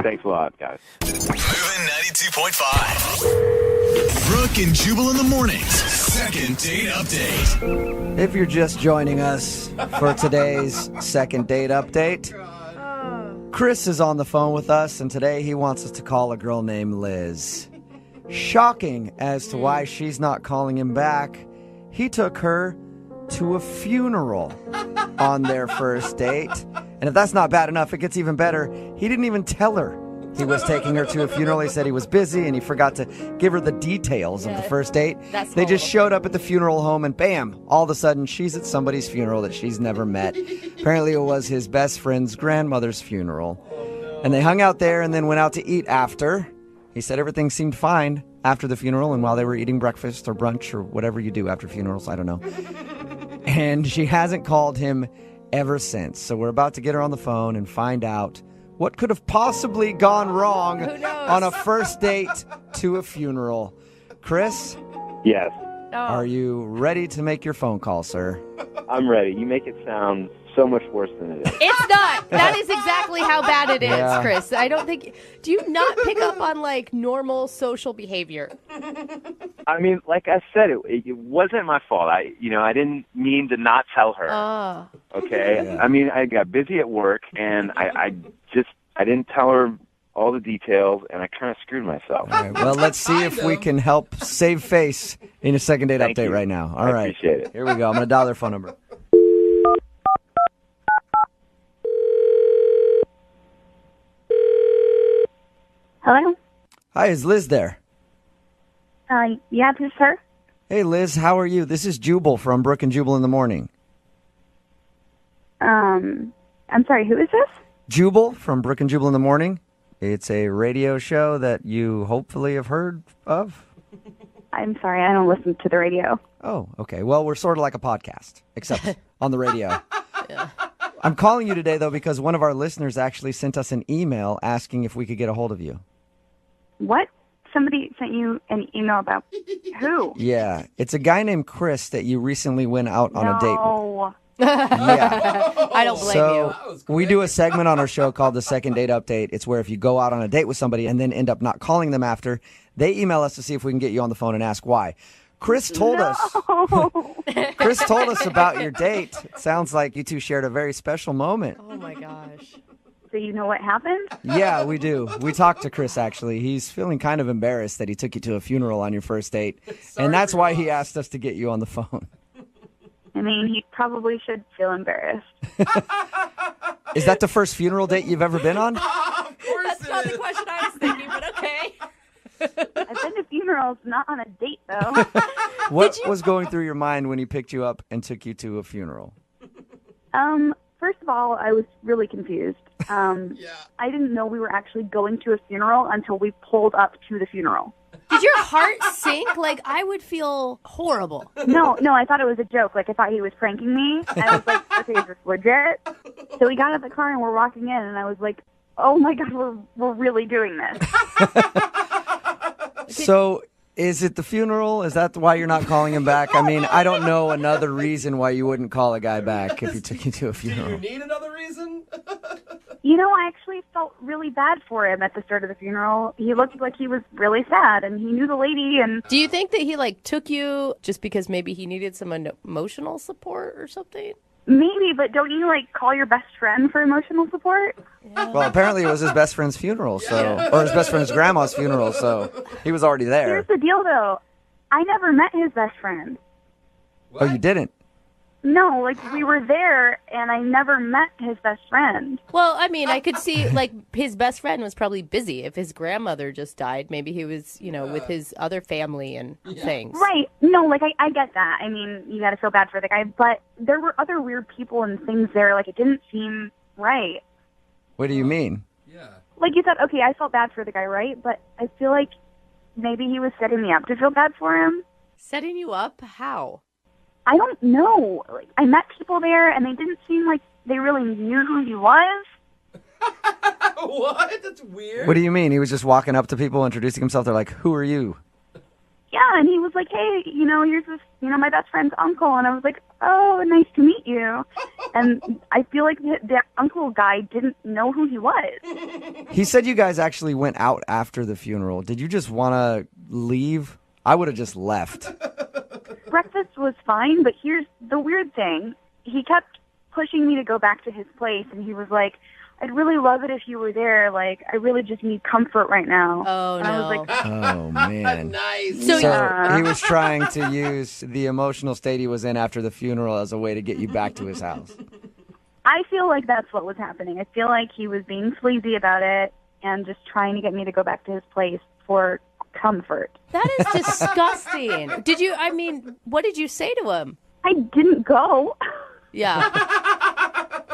Thanks a lot, guys. Moving 92.5. Brooke and Jubal in the mornings. Second date update. If you're just joining us for today's second date update, Chris is on the phone with us, and today he wants us to call a girl named Liz. Shocking as to why she's not calling him back, he took her to a funeral on their first date. And if that's not bad enough, it gets even better. He didn't even tell her he was taking her to a funeral. He said he was busy, and he forgot to give her the details of the first date. They just showed up at the funeral home, and bam, all of a sudden, she's at somebody's funeral that she's never met. Apparently, it was his best friend's grandmother's funeral. And they hung out there and then went out to eat after. He said everything seemed fine after the funeral and while they were eating breakfast or brunch or whatever you do after funerals, I don't know. And she hasn't called him ever since. So we're about to get her on the phone and find out what could have possibly gone wrong on a first date to a funeral. Chris? Yes. Are you ready to make your phone call, sir? I'm ready. You make it sound so much worse than it is. It's not. That is exactly how bad it is, Yeah. Chris. I don't think. Do you not pick up on normal social behavior? I mean, like I said, it wasn't my fault. I didn't mean to not tell her. Oh. Okay. Yeah. I mean, I got busy at work, and I didn't tell her all the details, and I kind of screwed myself. All right, well, let's see if we can help save face in a second date Thank update you. right now. All I right. appreciate it. Here we go. I'm going to dial their phone number. Hello? Hi, is Liz there? Yeah, this is her. Hey, Liz, how are you? This is Jubal from Brooke and Jubal in the Morning. I'm sorry, who is this? Jubal from Brooke and Jubal in the Morning. It's a radio show that you hopefully have heard of. I'm sorry, I don't listen to the radio. Oh, okay. Well, we're sort of like a podcast, except on the radio. I'm calling you today, though, because one of our listeners actually sent us an email asking if we could get a hold of you. What? Somebody sent you an email about who? Yeah, it's a guy named Chris that you recently went out on a date with. No. Yeah. I don't blame So you. we do a segment on our show called the Second Date Update. It's where if you go out on a date with somebody and then end up not calling them after, they email us to see if we can get you on the phone and ask why. Chris told us about your date. It sounds like you two shared a very special moment. Oh my gosh. So you know what happened? Yeah, we do. We talked to Chris, actually. He's feeling kind of embarrassed that he took you to a funeral on your first date. And that's why he asked us to get you on the phone. I mean, he probably should feel embarrassed. Is that the first funeral date you've ever been on? That's not the question I was thinking, but okay. I've been to funerals, not on a date, though. What was going through your mind when he picked you up and took you to a funeral? First of all, I was really confused. I didn't know we were actually going to a funeral until we pulled up to the funeral. Did your heart sink? Like, I would feel horrible. No, I thought it was a joke. Like, I thought he was pranking me. I was like, okay, is this legit? So we got out of the car and we're walking in, and I was like, oh my God, we're really doing this. So, is it the funeral? Is that why you're not calling him back? I mean, I don't know another reason why you wouldn't call a guy back if he took you to a funeral. Do you need another reason? You know, I actually felt really bad for him at the start of the funeral. He looked like he was really sad, and he knew the lady. And do you think that he took you just because maybe he needed some emotional support or something? Maybe, but don't you call your best friend for emotional support? Yeah. Well, apparently it was his best friend's funeral, or his best friend's grandma's funeral, so he was already there. Here's the deal, though. I never met his best friend. Oh, you didn't? No, we were there, and I never met his best friend. Well, I mean, I could see, his best friend was probably busy. If his grandmother just died, maybe he was, with his other family and things. Right. No, I get that. I mean, you got to feel bad for the guy, but there were other weird people and things there. It didn't seem right. What do you mean? Like you said, okay, I felt bad for the guy, right? But I feel like maybe he was setting me up to feel bad for him. Setting you up? How? I don't know. I met people there, and they didn't seem like they really knew who he was. What? That's weird. What do you mean? He was just walking up to people, introducing himself. They're like, who are you? Yeah, and he was like, hey, here's this, my best friend's uncle. And I was like, oh, nice to meet you. And I feel like the uncle guy didn't know who he was. He said you guys actually went out after the funeral. Did you just want to leave? I would have just left. Breakfast was fine, but here's the weird thing. He kept pushing me to go back to his place, and he was like, I'd really love it if you were there. I really just need comfort right now. Oh, and no. I was like, Oh, man. Nice. So he was trying to use the emotional state he was in after the funeral as a way to get you back to his house. I feel like that's what was happening. I feel like he was being sleazy about it and just trying to get me to go back to his place for comfort. That is disgusting. What did you say to him? I didn't go. Yeah.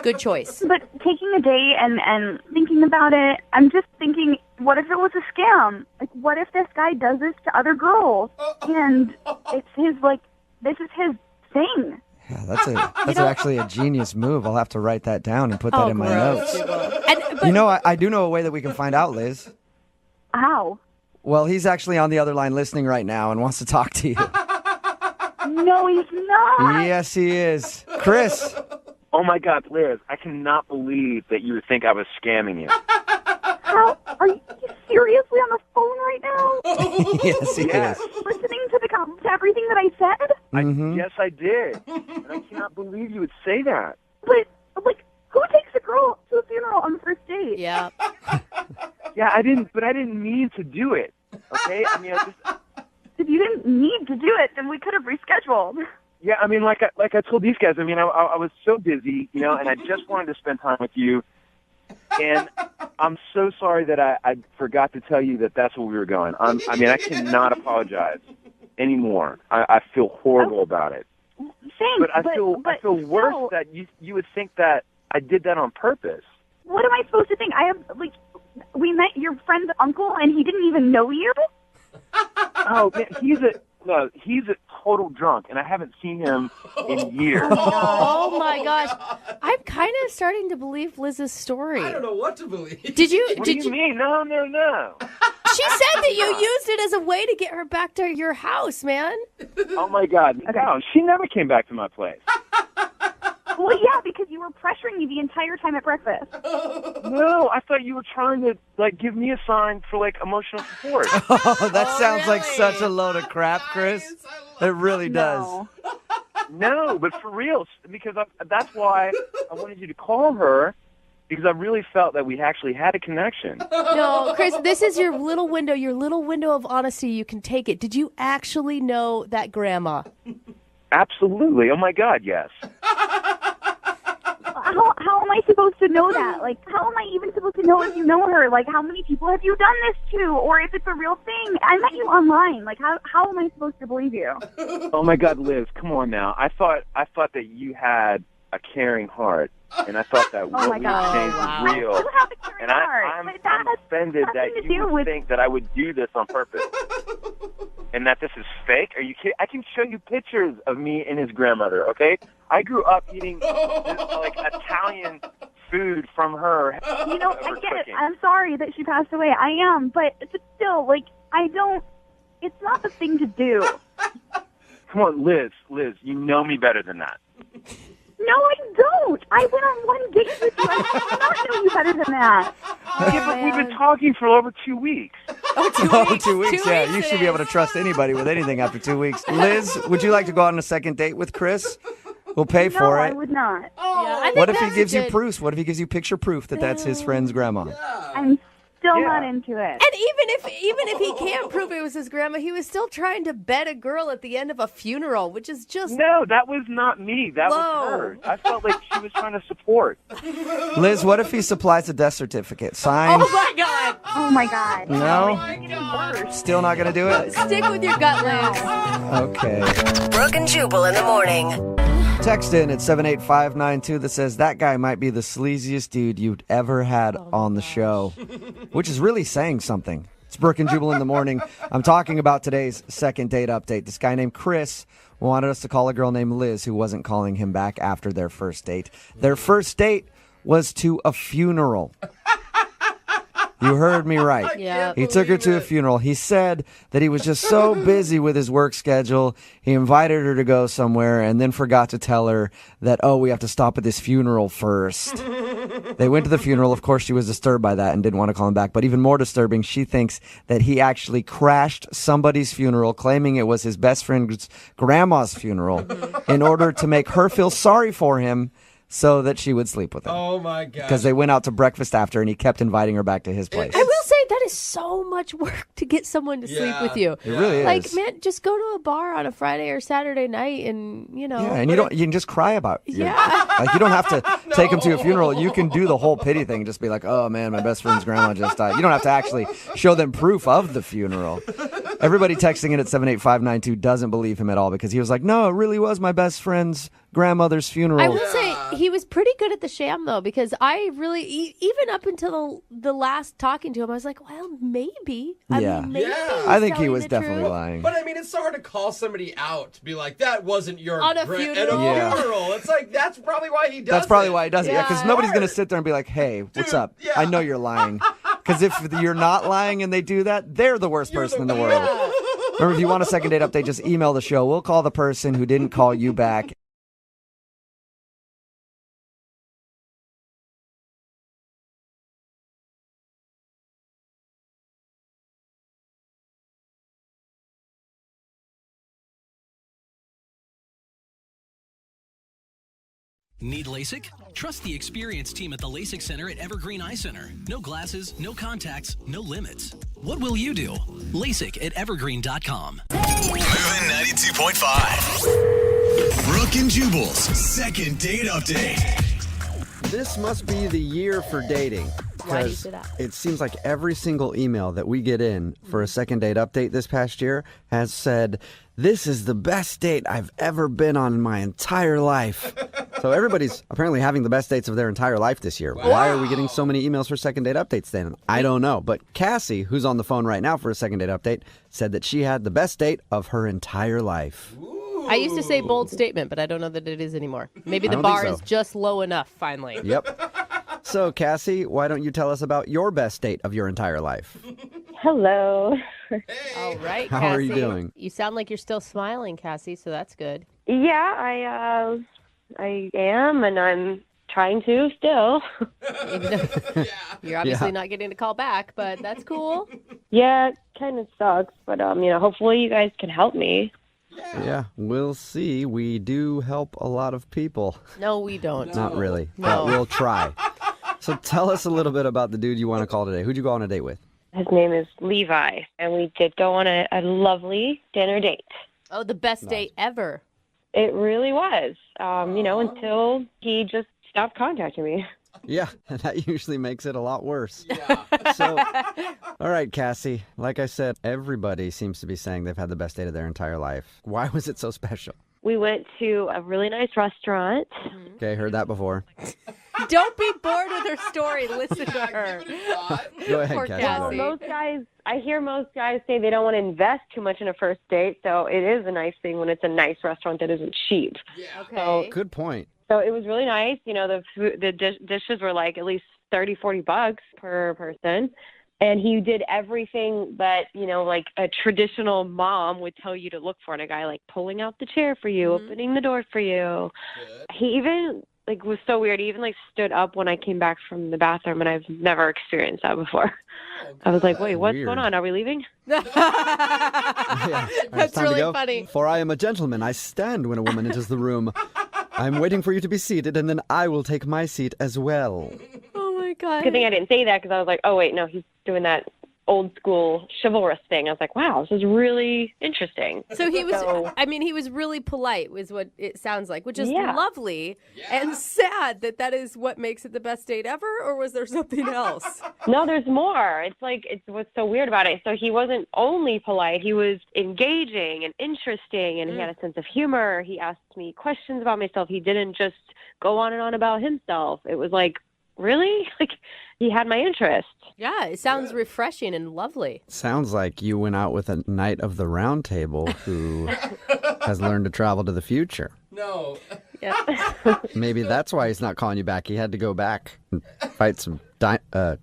Good choice. But taking a day and thinking about it, I'm just thinking, what if it was a scam? What if this guy does this to other girls? And it's this is his thing. Yeah, that's actually a genius move. I'll have to write that down and put that in my notes. I do know a way that we can find out, Liz. How? Well, he's actually on the other line listening right now and wants to talk to you. No, he's not. Yes, he is. Chris. Oh my God, Liz, I cannot believe that you would think I was scamming you. How? Are you seriously on the phone right now? Yes, he is. Listening to everything that I said? Yes, I did. And I cannot believe you would say that. But, who takes a girl to a funeral on the first date? Yeah. Yeah, I didn't mean to do it. Okay? I mean, If you didn't need to do it, then we could have rescheduled. Yeah, I mean, like I told these guys, I mean, I was so busy, and I just wanted to spend time with you. And I'm so sorry that I forgot to tell you that that's where we were going. I cannot apologize anymore. I feel horrible about it. Thanks, but I feel worse that you would think that I did that on purpose. What am I supposed to think? we met your friend's uncle, and he didn't even know you? Oh, man, No, he's a total drunk, and I haven't seen him in years. Oh my gosh. I'm kind of starting to believe Liz's story. I don't know what to believe. Did you? What do you mean? No. She said that you used it as a way to get her back to your house, man. Oh, my God. No, she never came back to my place. Well, yeah, because you were pressuring me the entire time at breakfast. No, I thought you were trying to, give me a sign for, emotional support. Oh, that sounds like such a load of crap, Chris. It really does. No, but for real, because that's why I wanted you to call her, because I really felt that we actually had a connection. No, Chris, this is your little window of honesty. You can take it. Did you actually know that grandma? Absolutely. Oh, my God, yes. How am I supposed to know that? How am I even supposed to know if you know her? How many people have you done this to? Or if it's a real thing? I met you online. How am I supposed to believe you? Oh, my God, Liz, come on now. I thought that you had a caring heart, and I thought that what we were saying was real. I do have a caring heart. I'm offended that you would think that I would do this on purpose. And that this is fake? Are you kidding? I can show you pictures of me and his grandmother, okay? I grew up eating Italian food from her. I get it. I'm sorry that she passed away. I am, but still, I don't. It's not the thing to do. Come on, Liz, you know me better than that. No, I don't. I went on one date with you. I do not know you better than that. Yeah, but we've been talking for over 2 weeks. Oh, 2 weeks, yeah. You should be able to trust anybody with anything after 2 weeks. Liz, would you like to go on a second date with Chris? We'll pay for it. No, I would not. What if he gives you proof? What if he gives you picture proof that that's his friend's grandma? I'm still not into it. And even if he can't prove it was his grandma, he was still trying to bed a girl at the end of a funeral, which is just No, that was not me. That was her. I felt like she was trying to support. Liz, what if he supplies a death certificate? Signed? Oh my God. Oh my God. No? Still not going to do it? Stick with your gut, Liz. Okay. Brooke and Jubal in the morning. Text in at 78592 that says that guy might be the sleaziest dude you'd ever had on the show, which is really saying something. It's Brooke and Jubal in the morning. I'm talking about today's second date update. This guy named Chris wanted us to call a girl named Liz who wasn't calling him back after their first date. Their first date was to a funeral. You heard me right. Yeah. He took her to a funeral. He said that he was just so busy with his work schedule. He invited her to go somewhere and then forgot to tell her that, we have to stop at this funeral first. They went to the funeral. Of course, she was disturbed by that and didn't want to call him back. But even more disturbing, she thinks that he actually crashed somebody's funeral, claiming it was his best friend's grandma's funeral in order to make her feel sorry for him so that she would sleep with him. Oh, my God. Because they went out to breakfast after, and he kept inviting her back to his place. I will say that is so much work to get someone to sleep with you. It really is. Man, just go to a bar on a Friday or Saturday night and, Yeah, and you can just cry about it. Yeah. You don't have to take him to a funeral. You can do the whole pity thing and just be like, oh, man, my best friend's grandma just died. You don't have to actually show them proof of the funeral. Everybody texting in at 78592 doesn't believe him at all because he was like, no, it really was my best friend's grandmother's funeral. I will say he was pretty good at the sham, though, because I really, even up until the last talking to him, I was like, well, maybe. I mean, maybe I think he was definitely truth. lying. But I mean, it's so hard to call somebody out to be like, that wasn't your On a at a funeral. funeral. It's like, that's probably why he does That's probably why he does it. Yeah, because Yeah. nobody's going to sit there and be like, hey, what's up? I know you're lying. Because if you're not lying and they do that, they're the worst person in the world. Remember, if you want a second date update, just email the show. We'll call the person who didn't call you back. Need LASIK? Trust the experienced team at the LASIK Center at Evergreen Eye Center. No glasses, no contacts, no limits. What will you do? LASIK at evergreen.com. Moving 92.5. Brooke and Jubal's second date update. This must be the year for dating. Why do you Because say that? it seems like every single email that we get in for a second date update this past year has said, this is the best date I've ever been on in my entire life. So everybody's apparently having the best dates of their entire life this year. Why are we getting so many emails for second date updates then? I don't know. But Cassie, who's on the phone right now for a second date update, said that she had the best date of her entire life. I used to say bold statement, but I don't know that it is anymore. Maybe the bar is just low enough, finally. Yep. So, Cassie, why don't you tell us about your best date of your entire life? Hello. All right, How Cassie. are you doing? You sound like you're still smiling, Cassie, so that's good. Yeah, I am, and I'm trying to still. You're obviously not getting a call back, but that's cool. Yeah, it kind of sucks, but hopefully you guys can help me. Yeah, we'll see. We do help a lot of people. No, we don't. Not really, No. but we'll try. So tell us a little bit about the dude you want to call today. Who'd you go on a date with? His name is Levi, and we did go on a lovely dinner date. Oh, the best date ever. It really was, until he just stopped contacting me. Yeah, that usually makes it a lot worse. So, all right, Cassie, like I said, everybody seems to be saying they've had the best date of their entire life. Why was it so special? We went to a really nice restaurant. Okay, heard that before. Don't be bored with her story. Listen to her. Go ahead, Poor Cassie. Well, I hear most guys say they don't want to invest too much in a first date, so it is a nice thing when it's a nice restaurant that isn't cheap. Okay. Good point. So it was really nice. The dishes were like at least $30-$40 per person. And he did everything that, like a traditional mom would tell you to look for in a guy, like pulling out the chair for you, opening the door for you. He even was so weird. He even stood up when I came back from the bathroom, and I've never experienced that before. I was like, wait, what's going on? Are we leaving? Yeah, That's time to really go. funny. For I am a gentleman. I stand when a woman enters the room. I'm waiting for you to be seated, and then I will take my seat as well. Oh, my God. Good thing I didn't say that, because I was like, oh, wait, no, he's doing that old school chivalrous thing. I was like, wow, this is really interesting. So he was really polite, is what it sounds like, which is lovely and sad that is what makes it the best date ever, or was there something else? No, there's more. It's what's so weird about it. So he wasn't only polite, he was engaging and interesting, and he had a sense of humor. He asked me questions about myself. He didn't just go on and on about himself. It was like, really? He had my interest. Yeah, it sounds refreshing and lovely. Sounds like you went out with a knight of the round table who has learned to travel to the future. No. Yeah. Maybe that's why he's not calling you back. He had to go back and fight some dinosaurs?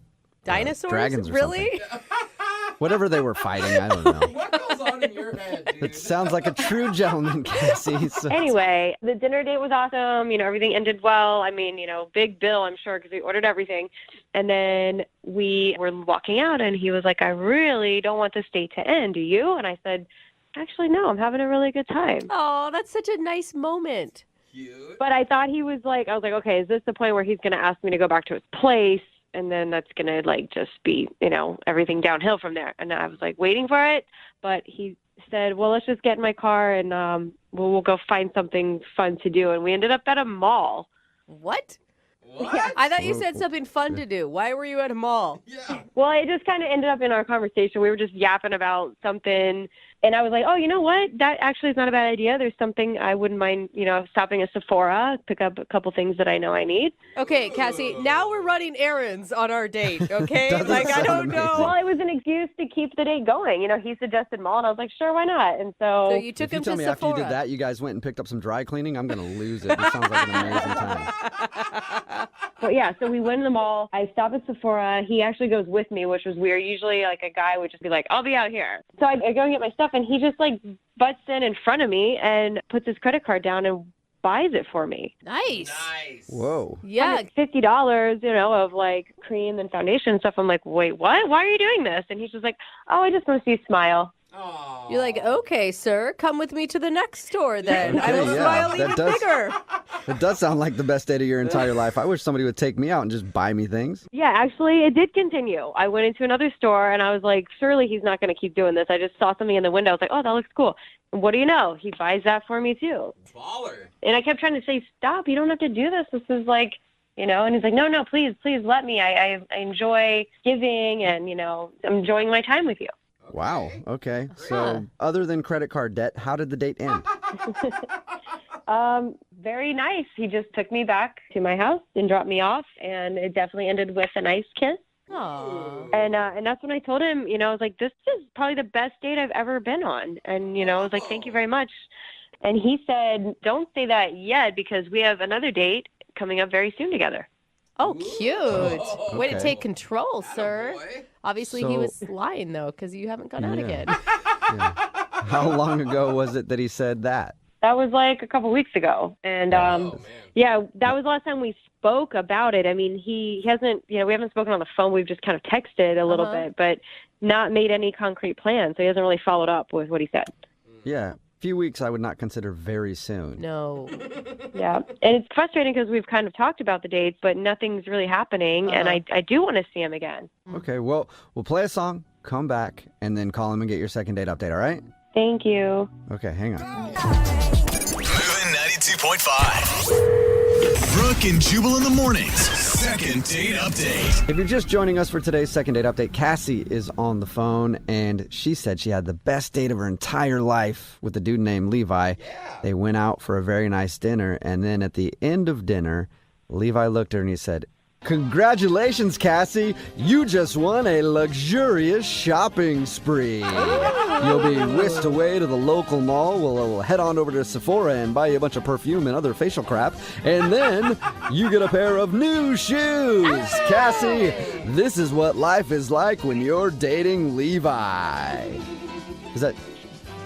dragons or really? whatever they were fighting. I don't know. What goes on in your head, dude? It sounds like a true gentleman, Cassie. So Anyway, the dinner date was awesome. Everything ended well. Big bill, I'm sure, because we ordered everything. And then we were walking out, and he was like, I really don't want this date to end. Do you? And I said, actually, no, I'm having a really good time. Oh, that's such a nice moment. Cute. But I thought he was I was like, okay, is this the point where he's going to ask me to go back to his place? And then that's going to just be, everything downhill from there. And I was waiting for it. But he said, well, let's just get in my car and we'll go find something fun to do. And we ended up at a mall. What? What? I thought you said something fun to do. Why were you at a mall? Yeah. Well, it just kind of ended up in our conversation. We were just yapping about something. And I was like, oh, you know what? That actually is not a bad idea. There's something I wouldn't mind, stopping at Sephora, pick up a couple things that I know I need. Okay, Cassie, now we're running errands on our date, okay? Doesn't I sound don't know. Well, it was an excuse to keep the date going. He suggested mall, and I was like, sure, why not? And So so, you took if you him tell to me Sephora. after you did that, you guys went and picked up some dry cleaning, I'm going to lose it. This sounds like an amazing time. but yeah, so we went in the mall. I stopped at Sephora. He actually goes with me, which was weird. Usually, a guy would just be like, I'll be out here. So I go and get my stuff, and he just, butts in front of me and puts his credit card down and buys it for me. Nice. Whoa. Yeah. $50, of cream and foundation and stuff. I'm like, wait, what? Why are you doing this? And he's just like, oh, I just want to see you smile. Aww. You're like, okay, sir, come with me to the next store then. I will Okay, yeah, smile that even does- bigger. It does sound like the best date of your entire life. I wish somebody would take me out and just buy me things. Yeah, actually, it did continue. I went into another store, and I was like, surely he's not going to keep doing this. I just saw something in the window. I was like, oh, that looks cool. And what do you know? He buys that for me, too. Baller. And I kept trying to say, stop. You don't have to do this. This is and he's like, no, please let me. I enjoy giving and, I'm enjoying my time with you. Wow. Okay. So other than credit card debt, how did the date end? Very nice. He just took me back to my house and dropped me off, and it definitely ended with a nice kiss. Aww. And that's when I told him, I was like, this is probably the best date I've ever been on. And, I was like, thank you very much. And he said, don't say that yet because we have another date coming up very soon together. Oh, cute. Way to Okay. take control, sir. Obviously, he So- was lying, though, because you haven't gone out Yeah. again. How long ago was it that he said that? That was like a couple weeks ago. And, yeah, that was the last time we spoke about it. I mean, he hasn't, we haven't spoken on the phone. We've just kind of texted a little bit, but not made any concrete plans. So he hasn't really followed up with what he said. Yeah. A few weeks I would not consider very soon. No. Yeah. And it's frustrating because we've kind of talked about the dates, but nothing's really happening. And I do want to see him again. Okay, well, we'll play a song, come back, and then call him and get your second date update, all right? Thank you. Okay, hang on. Moving 92.5. Brooke and Jubal in the mornings. Second date update. If you're just joining us for today's second date update, Cassie is on the phone, and she said she had the best date of her entire life with a dude named Levi. They went out for a very nice dinner, and then at the end of dinner, Levi looked at her and he said, "Congratulations, Cassie. You just won a luxurious shopping spree. You'll be whisked away to the local mall. We'll head on over to Sephora and buy you a bunch of perfume and other facial crap. And then you get a pair of new shoes. Cassie, this is what life is like when you're dating Levi." Is that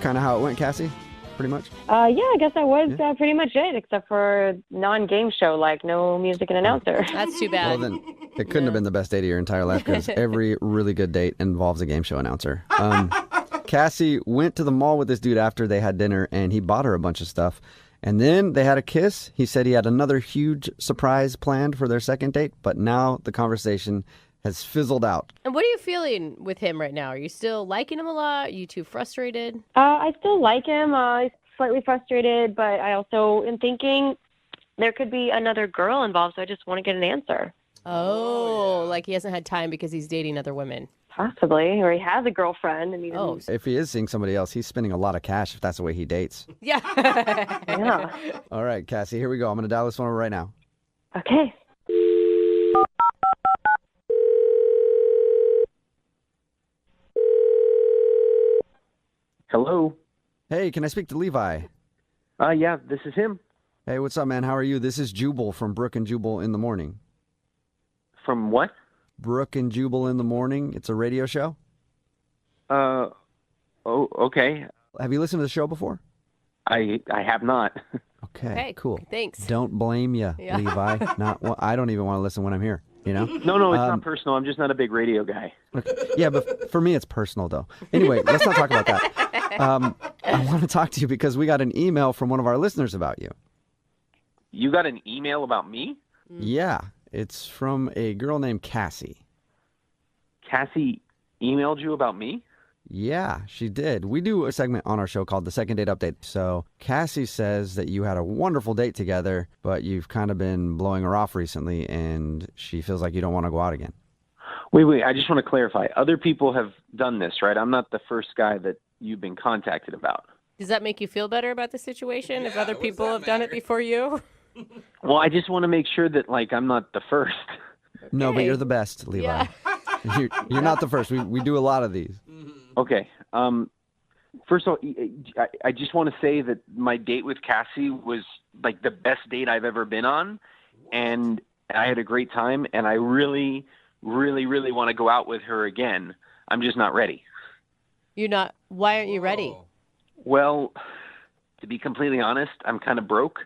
kind of how it went, Cassie? Pretty much? Yeah, I guess that was pretty much it, except for non-game show, like no music and announcer. That's too Well, bad. then it couldn't have been the best date of your entire life because every really good date involves a game show announcer. Cassie went to the mall with this dude after they had dinner, and he bought her a bunch of stuff. And then they had a kiss. He said he had another huge surprise planned for their second date, but now the conversation has fizzled out. And what are you feeling with him right now? Are you still liking him a lot? Are you too frustrated? I still like him. He's slightly frustrated, but I also am thinking there could be another girl involved, so I just want to get an answer. Oh, like he hasn't had time because he's dating other women. Possibly, or he has a girlfriend. And he If he is seeing somebody else, he's spending a lot of cash if that's the way he dates. Yeah. Yeah. All right, Cassie, here we go. I'm going to dial this one over right now. Okay. Hello. Hey, can I speak to Levi? Yeah, this is him. Hey, what's up, man? How are you? This is Jubal from Brooke and Jubal in the Morning. From what? Brooke and Jubal in the Morning. It's a radio show. Oh, okay. Have you listened to the show before? I have not. Okay, cool. Thanks. Don't blame you, Yeah. Levi. Not. Well, I don't even want to listen when I'm here. You know? No, it's not personal. I'm just not a big radio guy. Yeah, but for me, it's personal, though. Anyway, let's not talk about that. I want to talk to you because we got an email from one of our listeners about you. You got an email about me? Yeah, it's from a girl named Cassie. Cassie emailed you about me? Yeah, she did. We do a segment on our show called The Second Date Update. So Cassie says that you had a wonderful date together, but you've kind of been blowing her off recently, and she feels like you don't want to go out again. Wait. I just want to clarify. Other people have done this, right? I'm not the first guy that you've been contacted about. Does that make you feel better about the situation if other people have done it before you? Well, I just want to make sure that, like, I'm not the first. No, but you're the best, Levi. Yeah. You're not the first. We do a lot of these. Okay. First of all, I just want to say that my date with Cassie was like the best date I've ever been on, and I had a great time, and I really, really, really want to go out with her again. I'm just not ready. You're not. Why aren't you ready? Well, to be completely honest, I'm kind of broke.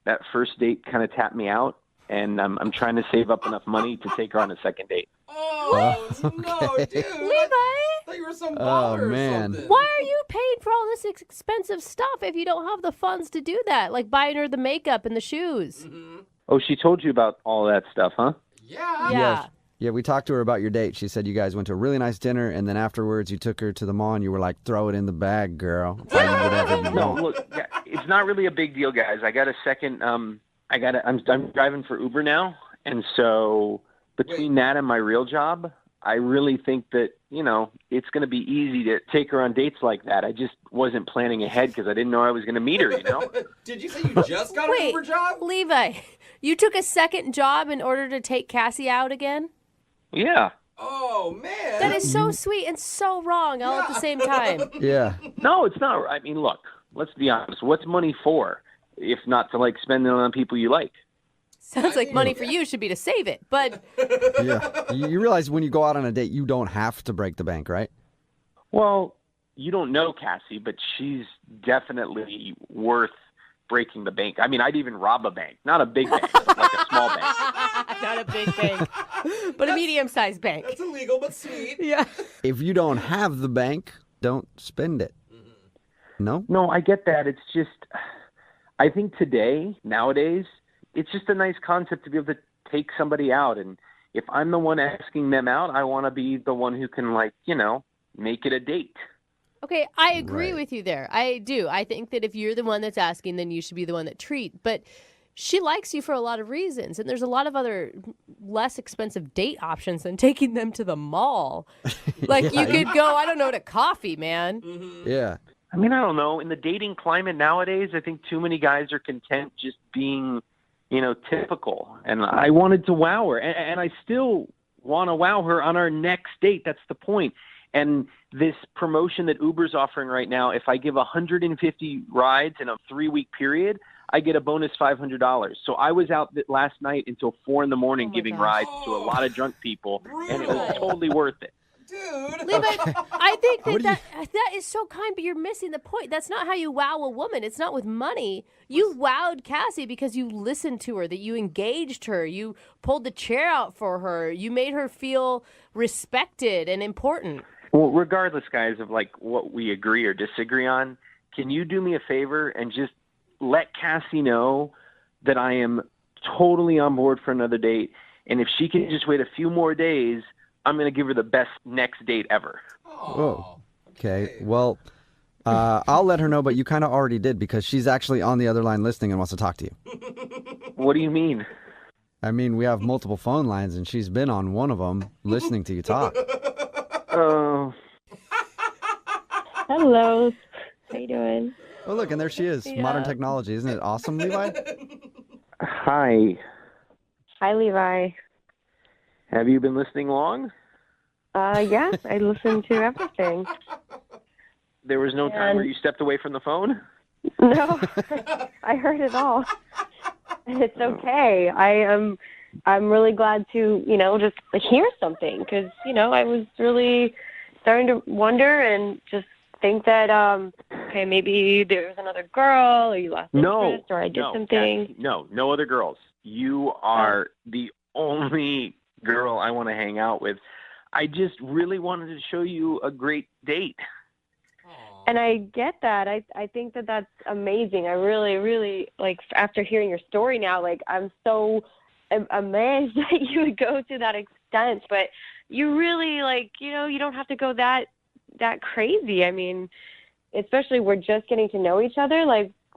That first date kind of tapped me out, and I'm trying to save up enough money to take her on a second date. Oh, no, dude. Levi? I thought you were some baller or man. something. Why are you paying for all this expensive stuff if you don't have the funds to do that? Like buying her the makeup and the shoes. Oh, she told you about all that stuff, huh? Yeah. Yeah, we talked to her about your date. She said you guys went to a really nice dinner, and then afterwards you took her to the mall, and you were like, "Throw it in the bag, girl. Buy you whatever you No, want." look, yeah, it's not really a big deal, guys. I got a second. I'm driving for Uber now, and so between that and my real job, I really think that, it's going to be easy to take her on dates like that. I just wasn't planning ahead because I didn't know I was going to meet her, Did you say you just got an Wait, Uber job? Levi, you took a second job in order to take Cassie out again? Yeah. Oh, man. That is so sweet and so wrong all at the same time. Yeah. No, it's not. I mean, look, let's be honest. What's money for if not to, spend it on people you like? Sounds like money for you should be to save it, but... Yeah. You realize when you go out on a date, you don't have to break the bank, right? Well, you don't know Cassie, but she's definitely worth breaking the bank. I mean, I'd even rob a bank. Not a big bank, like a small bank. Not a big bank, but a medium-sized bank. That's illegal, but sweet. Yeah. If you don't have the bank, don't spend it. No? No, I get that. It's just, I think nowadays, it's just a nice concept to be able to take somebody out. And if I'm the one asking them out, I want to be the one who can, make it a date. Okay, I agree with you there. I do. I think that if you're the one that's asking, then you should be the one that treat. But she likes you for a lot of reasons, and there's a lot of other less expensive date options than taking them to the mall. You could go, I don't know, to coffee, man. Mm-hmm. Yeah. I mean, I don't know. In the dating climate nowadays, I think too many guys are content just being, typical. And I wanted to wow her, and I still want to wow her on our next date. That's the point. And this promotion that Uber's offering right now, if I give 150 rides in a 3-week period, I get a bonus $500. So I was out last night until 4 a.m. giving rides to a lot of drunk people, and it was totally worth it. Dude. Levi, I think that is so kind, but you're missing the point. That's not how you wow a woman. It's not with money. You wowed Cassie because you listened to her, that you engaged her, you pulled the chair out for her, you made her feel respected and important. Well, regardless, guys, of what we agree or disagree on, can you do me a favor and just let Cassie know that I am totally on board for another date, and if she can just wait a few more days, I'm going to give her the best next date ever. Oh, okay. Well, I'll let her know, but you kind of already did because she's actually on the other line listening and wants to talk to you. What do you mean? I mean, we have multiple phone lines, and she's been on one of them listening to you talk. Oh. Hello. How you doing? Oh, look, and there she is. Yeah. Modern technology. Isn't it awesome, Levi? Hi. Hi, Levi. Have you been listening long? Yeah, I listened to everything. There was no time where you stepped away from the phone? No, I heard it all. It's okay. I'm really glad to, just hear something because, I was really starting to wonder and just think that, okay, maybe there was another girl or you lost interest or I did something. Cassie, no other girls. You are the only girl I want to hang out with. I just really wanted to show you a great date. And I get that. I think that that's amazing. I really, really, after hearing your story now, I'm so amazed that you would go to that extent. But you really, you don't have to go that crazy. I mean, especially we're just getting to know each other.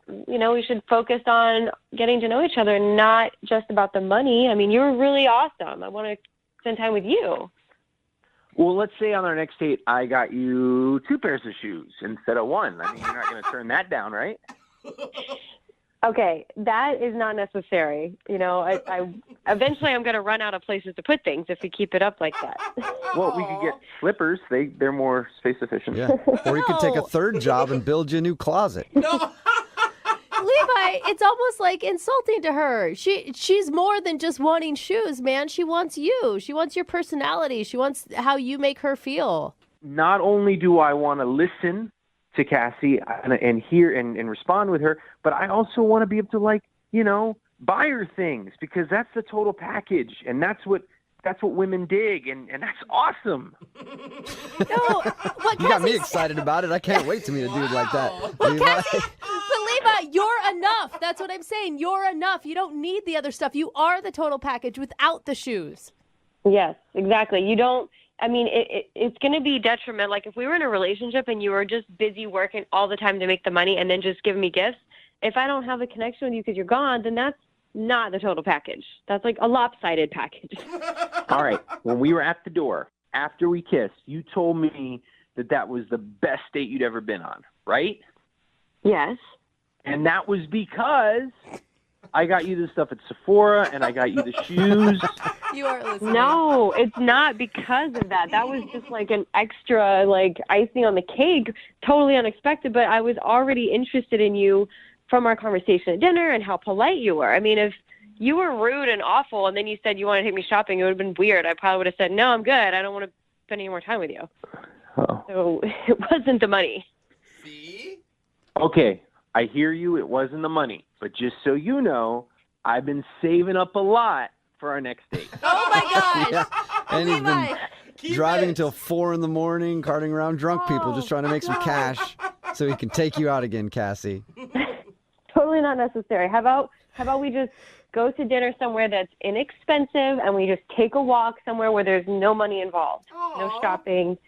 We should focus on getting to know each other, not just about the money. I mean, you're really awesome. I want to spend time with you. Well, let's say on our next date, I got you 2 pairs of shoes instead of 1. I mean, you're not going to turn that down, right? Okay, that is not necessary. I eventually I'm going to run out of places to put things if we keep it up like that. Well, we could get slippers. They're more space efficient. Yeah. Or you could take a third job and build you a new closet. No. Levi, it's almost like insulting to her. She's more than just wanting shoes, man. She wants you. She wants your personality. She wants how you make her feel. Not only do I want to listen to Cassie and hear and respond with her, but I also want to be able to buy her things because that's the total package and that's what women dig and that's awesome. No, you got me excited about it. I can't wait to meet a dude like that. But Levi, you're enough. That's what I'm saying. You're enough. You don't need the other stuff. You are the total package without the shoes. Yes, exactly. You don't. I mean, it's going to be detrimental. If we were in a relationship and you were just busy working all the time to make the money and then just giving me gifts, if I don't have a connection with you because you're gone, then that's not the total package. That's a lopsided package. All right. When we were at the door, after we kissed, you told me that was the best date you'd ever been on, right? Yes. And that was because I got you the stuff at Sephora and I got you the shoes. You are listening. No, it's not because of that. That was just like an extra, like, icing on the cake, totally unexpected, but I was already interested in you from our conversation at dinner and how polite you were. I mean, if you were rude and awful and then you said you want to take me shopping, it would have been weird. I probably would have said, no, I'm good. I don't want to spend any more time with you. Oh. So it wasn't the money. Okay, I hear you. It wasn't the money. But just so you know, I've been saving up a lot for our next date. Oh my gosh. And he's been driving until 4 a.m, carting around drunk people, just trying to make some cash so he can take you out again, Cassie. Totally not necessary. How about we just go to dinner somewhere that's inexpensive and we just take a walk somewhere where there's no money involved. No shopping,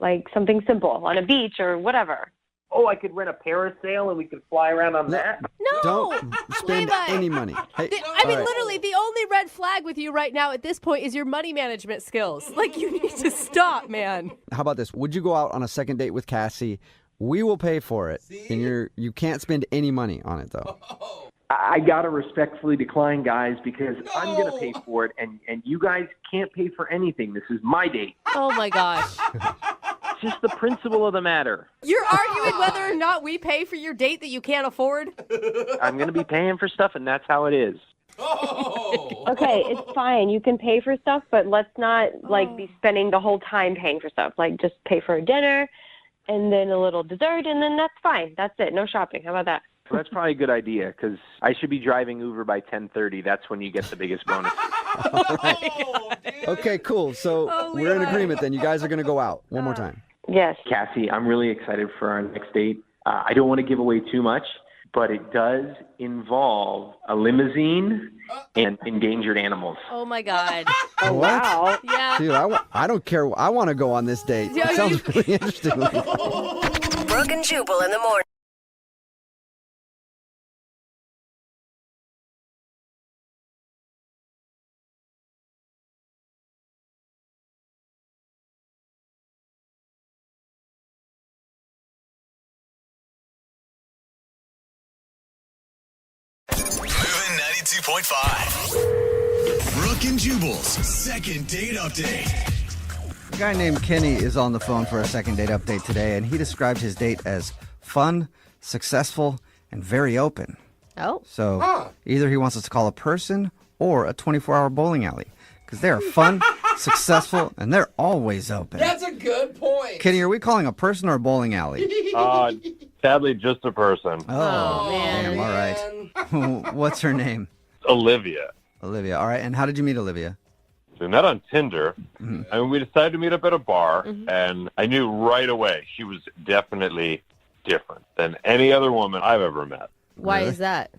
like something simple on a beach or whatever. Oh, I could rent a parasail and we could fly around on that? No. Don't spend Levi. any money. Hey, I mean, all right. literally, the only red flag with you right now at this point is your money management skills. Like, you need to stop, man. How about this? Would you go out on a second date with Cassie? We will pay for it. And you can't spend any money on it, though. I got to respectfully decline, guys, because I'm going to pay for it, and you guys can't pay for anything. This is my date. Oh, my gosh. It's just the principle of the matter. You're arguing whether or not we pay for your date that you can't afford? I'm going to be paying for stuff, and that's how it is. Okay, it's fine. You can pay for stuff, but let's not, like, be spending the whole time paying for stuff. Like, just pay for a dinner and then a little dessert, and then that's fine. That's it. No shopping. How about that? Well, that's probably a good idea, because I should be driving Uber by 10:30. That's when you get the biggest bonus. Okay, cool. So we're in agreement then. You guys are going to go out one more time. Yes. Cassie, I'm really excited for our next date. I don't want to give away too much, but it does involve a limousine and endangered animals. Oh, my God. Oh, wow. Yeah. Dude, I don't care. I want to go on this date. Yeah, It sounds really interesting. Brooke and Jubal in the morning. Moving 92.5. Brooke and Jubal's second date update. A guy named Kenny is on the phone for a second date update today, and he described his date as fun, successful, and very open. Oh. So either he wants us to call a person or a 24-hour bowling alley, because they are fun, successful, and they're always open. That's a good point. Kenny, are we calling a person or a bowling alley? Sadly, just a person. Oh, man. damn, all right. What's her name? Olivia. Olivia. All right, and how did you meet Olivia? So we met on Tinder, and we decided to meet up at a bar, and I knew right away she was definitely different than any other woman I've ever met. Why is that?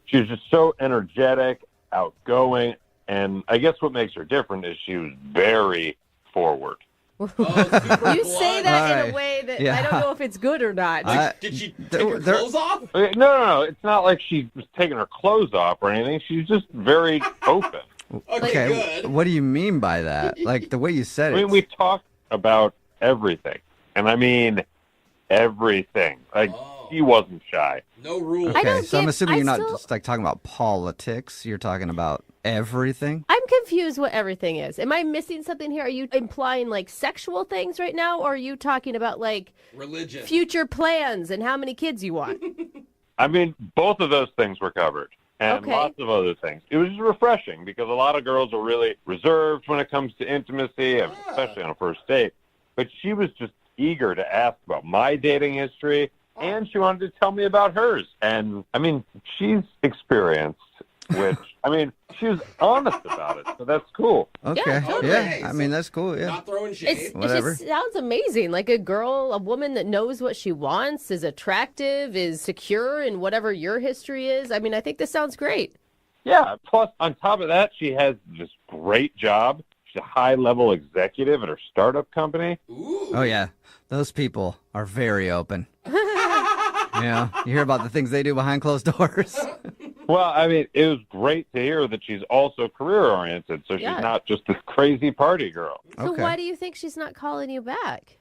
She was just so energetic, outgoing, and I guess what makes her different is she was very forward. You say that in Right. a way that Yeah. I don't know if it's good or not. Did she take her clothes off? Okay, no. It's not like she was taking her clothes off or anything. She's just very open. Okay, what do you mean by that? Like the way you said I it. mean, we talked about everything, and I mean everything. Like, she wasn't shy. No rules. Okay, so I'm assuming you're not just like talking about politics. You're talking about everything. I'm confused what everything is. Am I missing something here? Are you implying like sexual things right now, or are you talking about like religion, future plans, and how many kids you want? I mean, both of those things were covered, and Okay. lots of other things. It was just refreshing because a lot of girls are really reserved when it comes to intimacy, and especially on a first date. But she was just eager to ask about my dating history, and she wanted to tell me about hers. And, I mean, she's experienced, which, I mean, she was honest about it, so that's cool. Okay, Yeah, totally. yeah. I mean, that's cool. Yeah. Not throwing shade. It Whatever. just sounds amazing. Like a woman that knows what she wants, is attractive, is secure in whatever your history is. I mean, I think this sounds great. Yeah, plus, on top of that, she has this great job. She's a high-level executive at her startup company. Oh yeah, those people are very open. Yeah, you hear about the things they do behind closed doors. Well, I mean, it was great to hear that she's also career-oriented, so she's not just this crazy party girl. So why do you think she's not calling you back?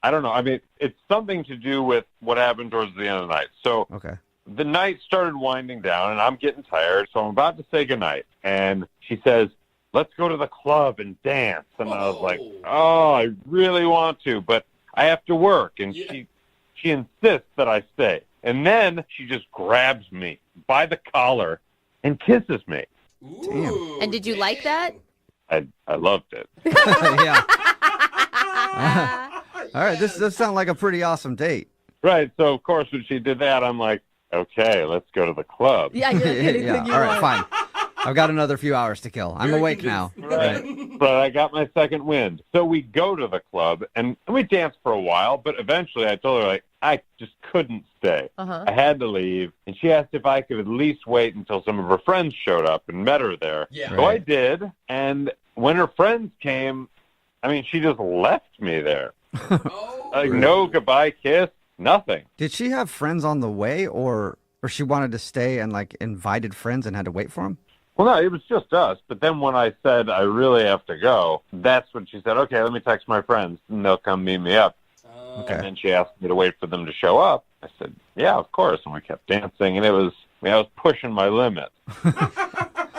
I don't know. I mean, it's something to do with what happened towards the end of the night. So the night started winding down, and I'm getting tired, so I'm about to say goodnight. And she says, let's go to the club and dance. And I was like, oh, I really want to, but I have to work. And she insists that I stay. And then she just grabs me by the collar and kisses me. Damn. And did you like that? I loved it. Yeah. All right, this does sound like a pretty awesome date. Right. So, of course, when she did that, I'm like, okay, let's go to the club. Yeah, yeah. All right, fine. I've got another few hours to kill. I'm awake now. Right. But I got my second wind. So we go to the club, and we danced for a while, but eventually I told her, like, I just couldn't stay. I had to leave. And she asked if I could at least wait until some of her friends showed up and met her there. Yeah. So I did. And when her friends came, I mean, she just left me there. Like, no goodbye kiss, nothing. Did she have friends on the way, or she wanted to stay and, like, invited friends and had to wait for them? Well, no, it was just us. But then when I said I really have to go, that's when she said, okay, let me text my friends, and they'll come meet me up. Okay. And then she asked me to wait for them to show up. I said, yeah, of course. And we kept dancing, and I was pushing my limit.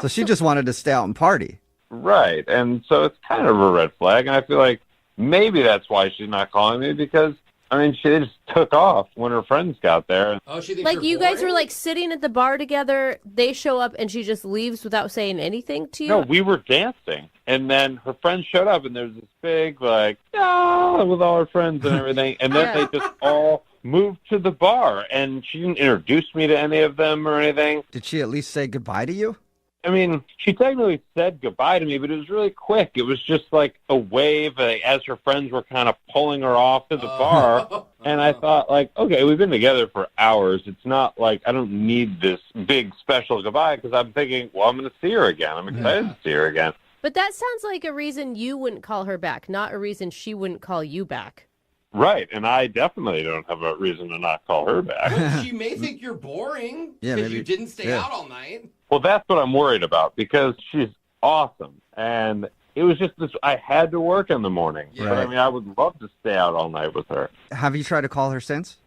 So she just wanted to stay out and party. Right. And so it's kind of a red flag, and I feel like maybe that's why she's not calling me, because, I mean, she just took off when her friends got there. Oh, she thinks Like, you're you guys boring? were, like, sitting at the bar together, they show up, and she just leaves without saying anything to you? No, we were dancing, and then her friends showed up, and there was this big, like, ah, with all her friends and everything, and then they just all moved to the bar, and she didn't introduce me to any of them or anything. Did she at least say goodbye to you? I mean, she technically said goodbye to me, but it was really quick. It was just like a wave as her friends were kind of pulling her off to the bar. And I thought, like, okay, we've been together for hours. It's not like I don't need this big special goodbye, because I'm thinking, well, I'm going to see her again. I'm excited to see her again. But that sounds like a reason you wouldn't call her back, not a reason she wouldn't call you back. Right, and I definitely don't have a reason to not call her back. Well, she may think you're boring because you didn't stay out all night. Well, that's what I'm worried about, because she's awesome. And it was just this, I had to work in the morning. Yeah. But, I mean, I would love to stay out all night with her. Have you tried to call her since?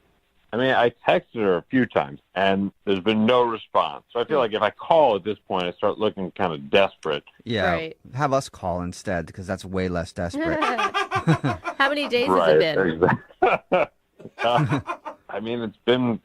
I mean, I texted her a few times, and there's been no response. So I feel like if I call at this point, I start looking kind of desperate. Yeah. Right. Have us call instead, because that's way less desperate. How many days has it been? Exactly. I mean, it's been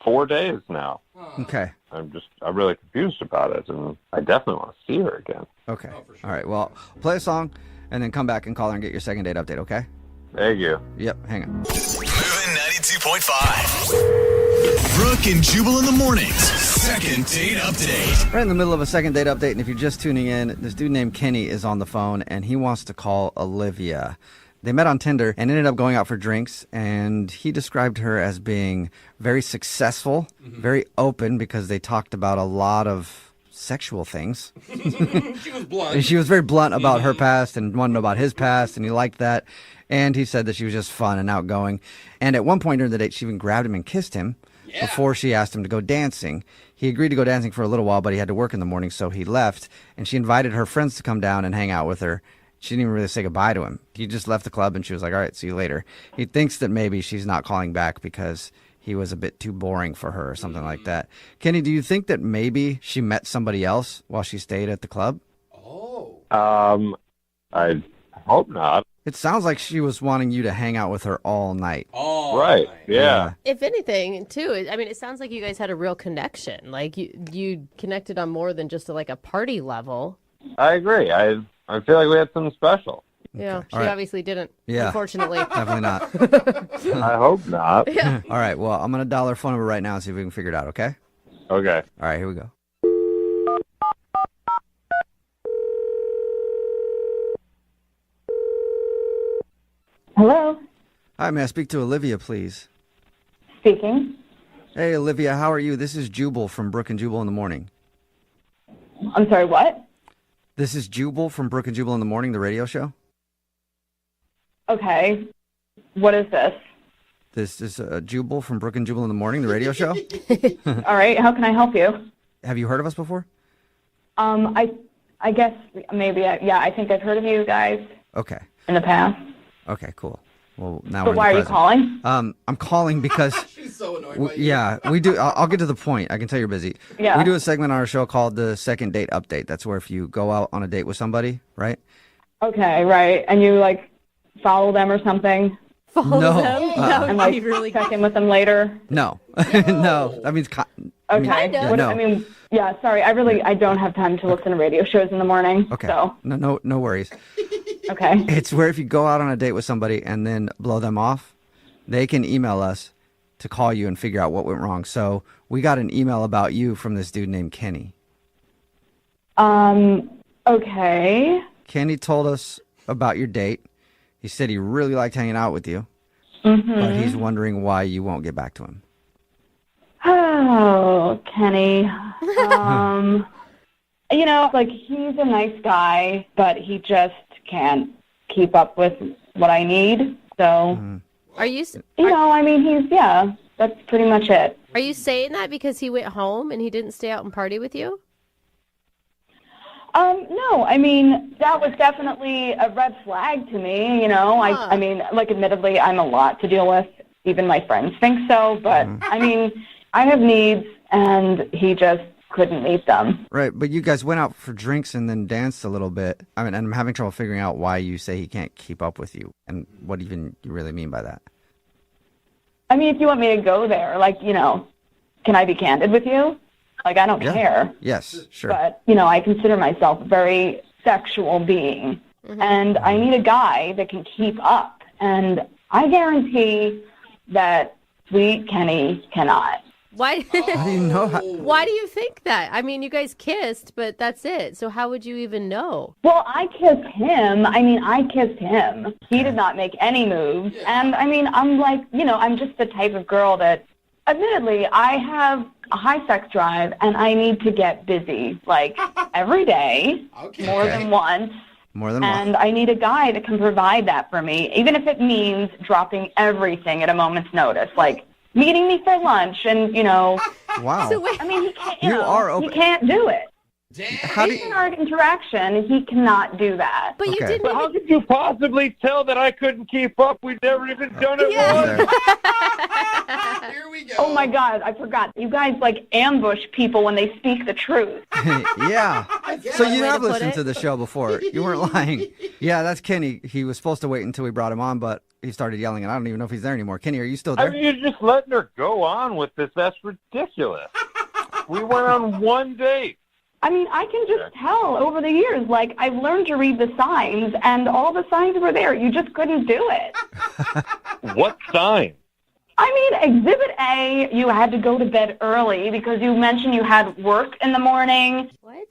4 days now. Okay. I'm really confused about it, and I definitely want to see her again. Okay. All right. Well, play a song, and then come back and call her and get your second date update, okay? Thank you. Yep. Hang on. Moving 92.5. Brooke and Jubal in the mornings. Second date update. We're in the middle of a second date update, and if you're just tuning in, this dude named Kenny is on the phone, and he wants to call Olivia. They met on Tinder and ended up going out for drinks, and he described her as being very successful, very open, because they talked about a lot of sexual things. She was blunt. And she was very blunt about her past and wanted to know about his past, and he liked that. And he said that she was just fun and outgoing. And at one point during the date, she even grabbed him and kissed him before she asked him to go dancing. He agreed to go dancing for a little while, but he had to work in the morning, so he left. And she invited her friends to come down and hang out with her. She didn't even really say goodbye to him. He just left the club, and she was like, all right, see you later. He thinks that maybe she's not calling back because he was a bit too boring for her or something like that. Kenny, do you think that maybe she met somebody else while she stayed at the club? I hope not. It sounds like she was wanting you to hang out with her all night. Right, yeah. If anything, too, I mean, it sounds like you guys had a real connection. Like, you connected on more than just a party level. I agree. I feel like we had something special. Yeah, she All right. obviously didn't, Yeah. unfortunately. Definitely not. I hope not. Yeah. All right, well, I'm going to dial her phone number right now and see if we can figure it out, okay? Okay. All right, here we go. Hello, Hi, may I speak to Olivia, please? speaking. Hey, Olivia, how are you? This is Jubal from Brooke and Jubal in the Morning. I'm sorry, what? This is Jubal from Brooke and Jubal in the Morning, the radio show. Okay, what is this? This is Jubal from Brooke and Jubal in the Morning, the radio show. All right, how can I help you? Have you heard of us before? I guess maybe. I think I've heard of you guys Okay. in the past. Okay, cool. Well, now But we're why are you calling? I'm calling because She's so annoyed. we do. I'll get to the point. I can tell you're busy. Yeah. We do a segment on our show called the Second Date Update. That's where if you go out on a date with somebody, right? Okay, right. And you like follow them or something? Follow No. them? And would like be really check in with them later? No, no. That means Okay. no. I mean, yeah. Sorry, I don't have time to listen to radio shows in the morning. Okay. So No worries. okay. It's where if you go out on a date with somebody and then blow them off, they can email us to call you and figure out what went wrong. So we got an email about you from this dude named Kenny. Okay. Kenny told us about your date. He said he really liked hanging out with you, Mm-hmm. but he's wondering why you won't get back to him. Oh, Kenny. You know, like he's a nice guy, but he just can't keep up with what I need. So, Are you? you know, I mean, that's pretty much it. Are you saying that because he went home and he didn't stay out and party with you? No, I mean, that was definitely a red flag to me, you know. I mean, like, admittedly, I'm a lot to deal with. Even my friends think so. But, I mean, I have needs, and he just couldn't meet them. Right, but you guys went out for drinks and then danced a little bit. I mean, and I'm having trouble figuring out why you say he can't keep up with you and what even you really mean by that. I mean, if you want me to go there, like, you know, can I be candid with you? Like, I don't care. Yes, sure. But, you know, I consider myself a very sexual being. And I need a guy that can keep up. And I guarantee that sweet Kenny cannot. Why? How do you know? Why do you think that? I mean, you guys kissed, but that's it. So how would you even know? Well, I kissed him. I mean, I kissed him. He did not make any moves. And, I mean, I'm like, you know, I'm just the type of girl that, admittedly, I have a high sex drive, and I need to get busy, like, every day, more than once. More than And I need a guy that can provide that for me, even if it means dropping everything at a moment's notice, like meeting me for lunch and, you know. Wow. So, I mean, he can't, You are open. he can't do it. How do In our interaction, he cannot do that. But you Okay. didn't But how could you possibly tell that I couldn't keep up? We've never even done it once. Here we go. Oh, my God, I forgot. You guys, like, ambush people when they speak the truth. Yeah. So you Way have to put listened it. to the show before. You weren't lying. Yeah, that's Kenny. He was supposed to wait until we brought him on, but he started yelling, and I don't even know if he's there anymore. Kenny, are you still I there? mean, you're just letting her go on with this. That's ridiculous. We went on one date. I mean, I can just tell over the years, like, I've learned to read the signs, and all the signs were there. You just couldn't do it. What sign? I mean, Exhibit A, you had to go to bed early because you mentioned you had work in the morning. What?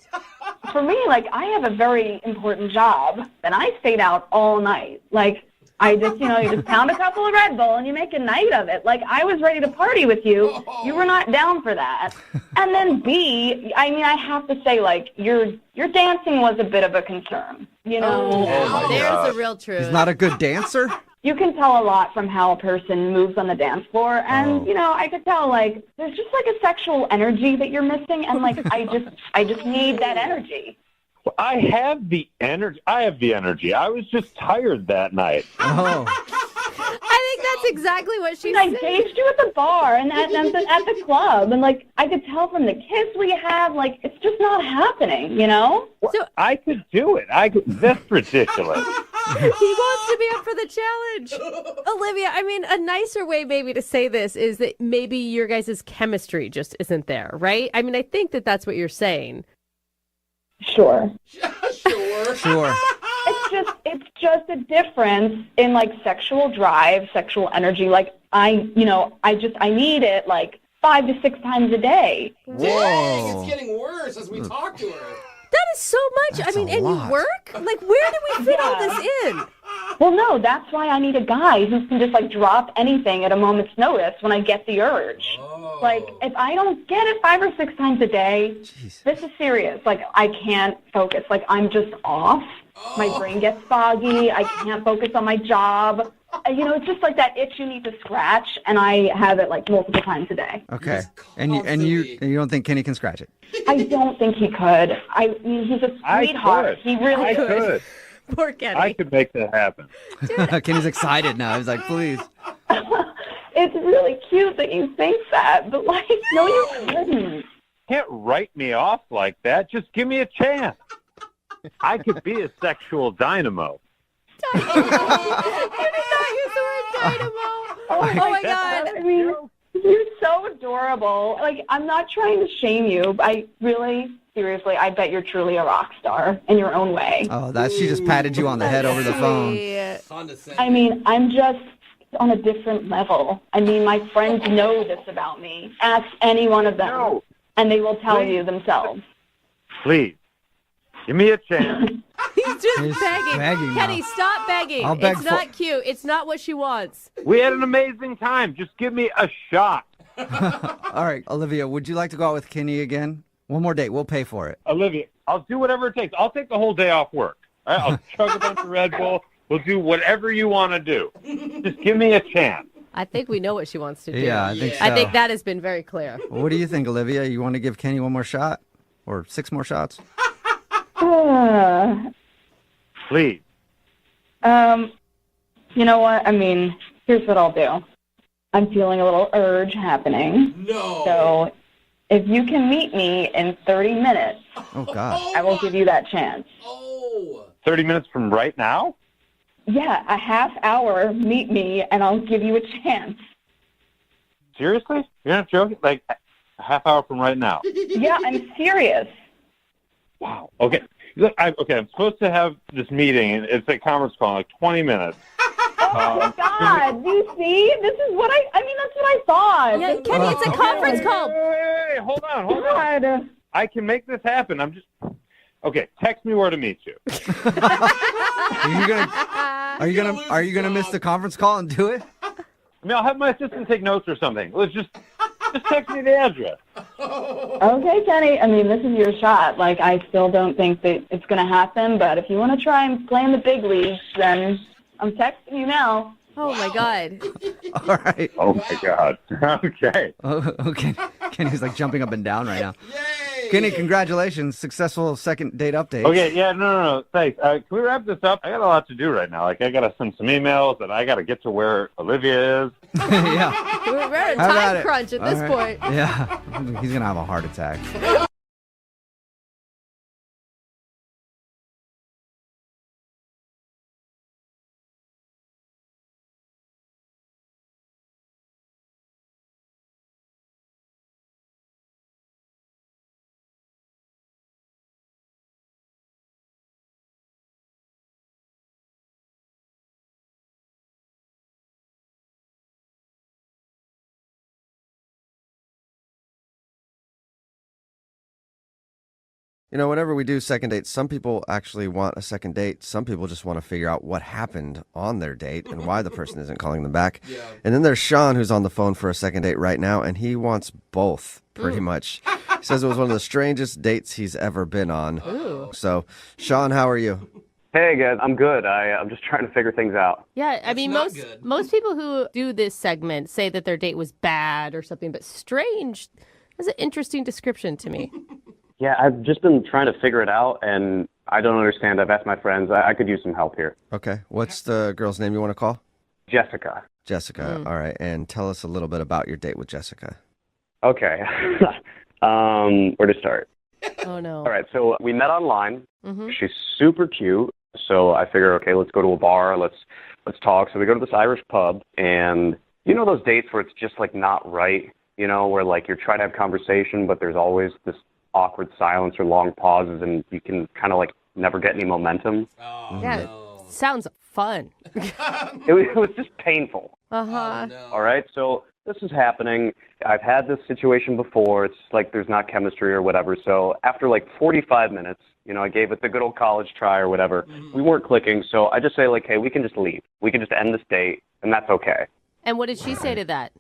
For me, like, I have a very important job, and I stayed out all night. Like, I just, you know, you just pound a couple of Red Bull and you make a night of it. Like, I was ready to party with you. You were not down for that. And then B, I mean, I have to say, like, your dancing was a bit of a concern. You know, There's the real truth. He's not a good dancer? you can tell a lot from how a person moves on the dance floor. And, you know, I could tell, like, there's just, like, a sexual energy that you're missing. And, like, I just need that energy. Well, I have the energy. I was just tired that night. Oh. I think that's exactly what she I said. engaged you at the bar and at the club. And, like, I could tell from the kiss we had, like, it's just not happening, you know? So, I could do it. That's ridiculous. he wants to be up for the challenge. Olivia, I mean, a nicer way maybe to say this is that maybe your guys' chemistry just isn't there, right? I mean, I think that that's what you're saying. Sure. Sure. It's just a difference in, like, sexual drive, sexual energy. Like, I need it, like, 5 to 6 times a day. Dang, it's getting worse as we talk to her. That is so much. That's I mean, a and lot. you work? Like, where do we fit all this in? Well, no, that's why I need a guy who can just, like, drop anything at a moment's notice when I get the urge. Like, if I don't get it 5 or 6 times a day, this is serious. Like, I can't focus. Like, I'm just off. My brain gets foggy. I can't focus on my job. It's just like that itch you need to scratch, and I have it like multiple times a day. Okay. And you don't think Kenny can scratch it? I don't think he could. I mean, he's a sweetheart. He really could. Poor Kenny. I could make that happen. Kenny's excited now. He's like, please. It's really cute that you think that, but like, no, you couldn't. Can't write me off like that. Just give me a chance. I could be a sexual dynamo. You did not use the word dynamo. Oh my God. I mean, you're so adorable. Like, I'm not trying to shame you, but seriously, I bet you're truly a rock star in your own way. Oh, she just patted you on the head over the phone. I mean, I'm just on a different level. I mean, my friends know this about me. Ask any one of them, and they will tell you themselves. Please, give me a chance. He's just begging. now. Kenny, stop begging. I'll beg it's not cute. It's not what she wants. We had an amazing time. Just give me a shot. All right, Olivia, would you like to go out with Kenny again? One more date. We'll pay for it. Olivia, I'll do whatever it takes. I'll take the whole day off work. All right? I'll chug a bunch of Red Bull. We'll do whatever you want to do. Just give me a chance. I think we know what she wants to do. Yeah, I think so. I think that has been very clear. What do you think, Olivia? You want to give Kenny one more shot? Or 6 more shots? Please. You know what? I mean, here's what I'll do. I'm feeling a little urge happening. No. So if you can meet me in 30 minutes, Oh, God. I will give you that chance. 30 minutes from right now? Yeah, a half hour, meet me, and I'll give you a chance. Seriously? You're not joking? Like, a half hour from right now? Yeah, I'm serious. Wow. Okay. Look, I'm supposed to have this meeting, and it's a conference call in like 20 minutes. Oh, my God. Do you see? This is what I mean, that's what I thought. Yeah, Kenny, it's a conference call. Hey, hold on. I can make this happen. Okay, text me where to meet you. Are you gonna miss the conference call and do it? I mean, I'll have my assistant take notes or something. Let's just text me the address. Okay, Kenny. I mean, this is your shot. Like, I still don't think that it's going to happen, but if you want to try and play in the big leagues, then I'm texting you now. Oh, my God. All right. Oh, my God. Okay. Okay. Kenny's like jumping up and down right now. Kenny, congratulations. Successful second date update. Okay, yeah, no. Thanks. Can we wrap this up? I got a lot to do right now. Like, I got to send some emails, and I got to get to where Olivia is. Yeah. We're at a How about time it? crunch at this All right. point. Yeah. He's going to have a heart attack. You know, whenever we do second dates, some people actually want a second date. Some people just want to figure out what happened on their date and why the person isn't calling them back. Yeah. And then there's Sean, who's on the phone for a second date right now, and he wants both, pretty much. He says it was one of the strangest dates he's ever been on. Ooh. So, Sean, how are you? Hey, guys. I'm good. I'm just trying to figure things out. Yeah, I mean, most people who do this segment say that their date was bad or something, but strange is an interesting description to me. Yeah, I've just been trying to figure it out, and I don't understand. I've asked my friends. I could use some help here. Okay. What's the girl's name you want to call? Jessica. Jessica. All right. And tell us a little bit about your date with Jessica. Okay. Where to start? Oh, no. All right. So we met online. Mm-hmm. She's super cute. So I figure, okay, let's go to a bar. Let's talk. So we go to this Irish pub, and you know those dates where it's just like not right, you know, where like you're trying to have conversation, but there's always this awkward silence or long pauses, and you can kind of like never get any momentum. Yeah, sounds fun. It was just painful. Uh-huh. All right, so this is happening. I've had this situation before. It's like there's not chemistry or whatever. So after like 45 minutes, you know, I gave it the good old college try or whatever. We weren't clicking, so I just say like, hey, we can just leave. We can just end this date, and that's okay. And what did she say to that?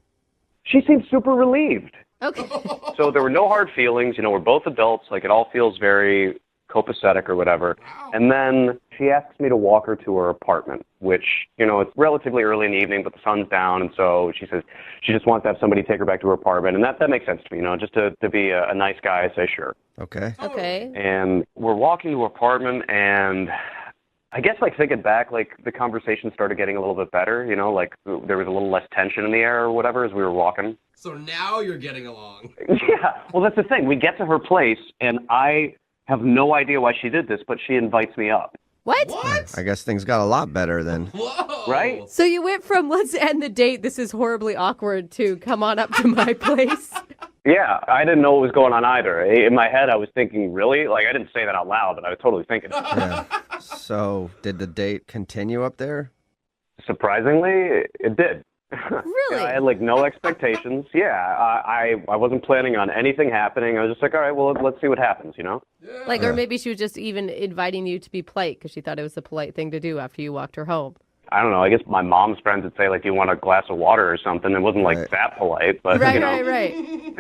She seemed super relieved. Okay. So there were no hard feelings. You know, we're both adults. Like, it all feels very copacetic or whatever. And then She asks me to walk her to her apartment, which, it's relatively early in the evening, but the sun's down, and so she says she just wants to have somebody take her back to her apartment, and that makes sense to me, just to be a nice guy, I say sure. Okay. Okay. And we're walking to her apartment, and I guess, thinking back, the conversation started getting a little bit better, there was a little less tension in the air or whatever as we were walking. So now you're getting along. Yeah, well, that's the thing. We get to her place, and I have no idea why she did this, but she invites me up. What? I guess things got a lot better then. Whoa. Right? So you went from let's end the date, this is horribly awkward, to come on up to my place. Yeah, I didn't know what was going on either. In my head, I was thinking, really? I didn't say that out loud, but I was totally thinking. Yeah. So, did the date continue up there? Surprisingly, it did. Really? I had no expectations. Yeah, I wasn't planning on anything happening. I was just like, all right, well, let's see what happens, Or maybe she was just even inviting you to be polite because she thought it was the polite thing to do after you walked her home. I don't know. I guess my mom's friends would say, do you want a glass of water or something? It wasn't that polite, but Right.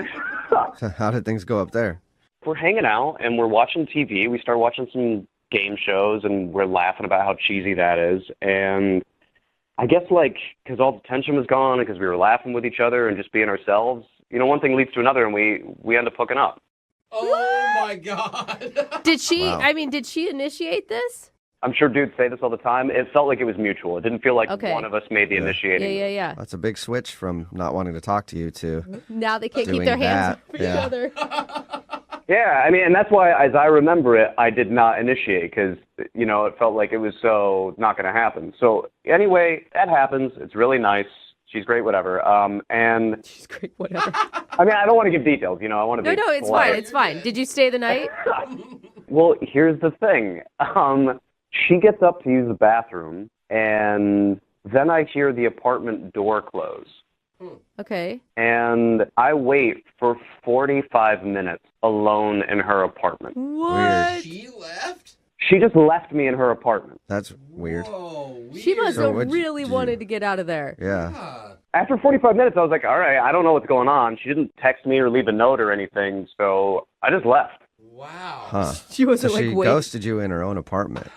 So how did things go up there? We're hanging out and we're watching TV. We start watching some game shows and we're laughing about how cheesy that is. And I guess because all the tension was gone and because we were laughing with each other and just being ourselves, one thing leads to another and we end up hooking up. Oh my God. Did she, Wow. Did she initiate this? I'm sure dudes say this all the time. It felt like it was mutual. It didn't feel like Okay. one of us made the initiating. Yeah. That's a big switch from not wanting to talk to you to Now they can't keep doing their hands that. off each Yeah. other. Yeah, and that's why, as I remember it, I did not initiate because, it felt like it was so not going to happen. So anyway, that happens. It's really nice. She's great, whatever. And she's great, whatever. I don't want to give details. I want to be No, it's polite. fine. It's fine. Did you stay the night? Well, here's the thing. She gets up to use the bathroom, and then I hear the apartment door close. Okay. And I wait for 45 minutes alone in her apartment. What? She left? She just left me in her apartment. That's weird. Whoa, weird. She must So have what'd you really do? wanted to get out of there. Yeah. After 45 minutes, I was like, all right, I don't know what's going on. She didn't text me or leave a note or anything, so I just left. Wow. Huh. She wasn't so she wait. ghosted you in her own apartment.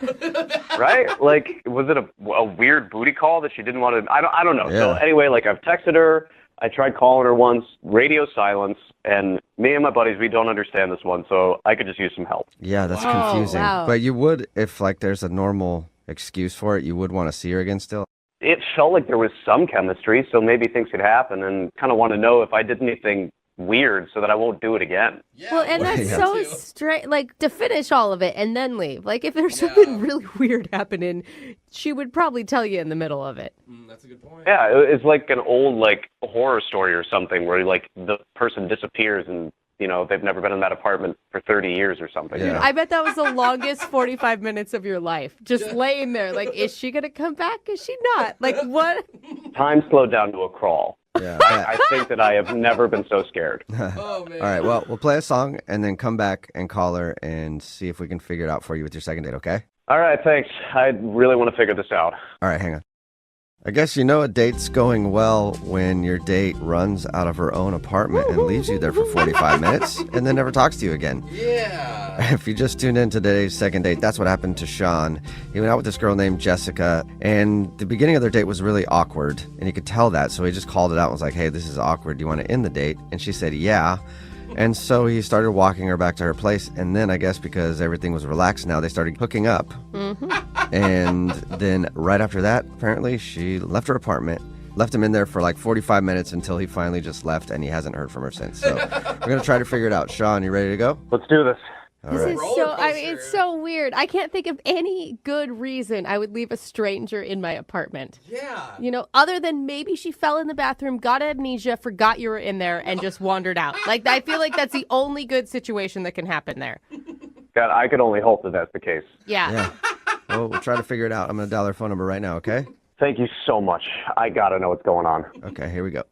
Right? Was it a weird booty call that she didn't want to? I don't know. So Yeah. anyway, I've texted her. I tried calling her once, radio silence, and me and my buddies, we don't understand this one, so I could just use some help. Yeah, that's Wow. confusing. Wow. But you would, if there's a normal excuse for it, you would want to see her again still? It felt like there was some chemistry, so maybe things could happen, and kind of want to know if I did anything weird so that I won't do it again. Yeah, Well, and that's Yeah. so straight. To finish all of it and then leave. If there's something really weird happening, she would probably tell you in the middle of it. That's a good point. Yeah, it's like an old horror story or something where the person disappears and they've never been in that apartment for 30 years or something. Yeah. I bet that was the longest 45 minutes of your life. Just laying there. Is she going to come back? Is she not? What? Time slowed down to a crawl. Yeah. I think that I have never been so scared. Oh, man. All right, well, we'll play a song and then come back and call her and see if we can figure it out for you with your second date, okay? All right, thanks. I really want to figure this out. All right, hang on. I guess a date's going well when your date runs out of her own apartment and leaves you there for 45 minutes and then never talks to you again. Yeah. If you just tuned in to today's second date, that's what happened to Sean. He went out with this girl named Jessica, and the beginning of their date was really awkward, and he could tell that, so he just called it out and was like, hey, this is awkward. Do you want to end the date? And she said, yeah. And so he started walking her back to her place, and then I guess because everything was relaxed now, they started hooking up. And then right after that, apparently, she left her apartment, left him in there for 45 minutes until he finally just left, and he hasn't heard from her since. So we're going to try to figure it out. Sean, you ready to go? Let's do this. All This right. is so, it's so weird. I can't think of any good reason I would leave a stranger in my apartment. Yeah. Other than maybe she fell in the bathroom, got amnesia, forgot you were in there, and just wandered out. I feel like that's the only good situation that can happen there. God, I could only hope that that's the case. Yeah. Well, we'll try to figure it out. I'm going to dial her phone number right now, okay? Thank you so much. I got to know what's going on. Okay, here we go.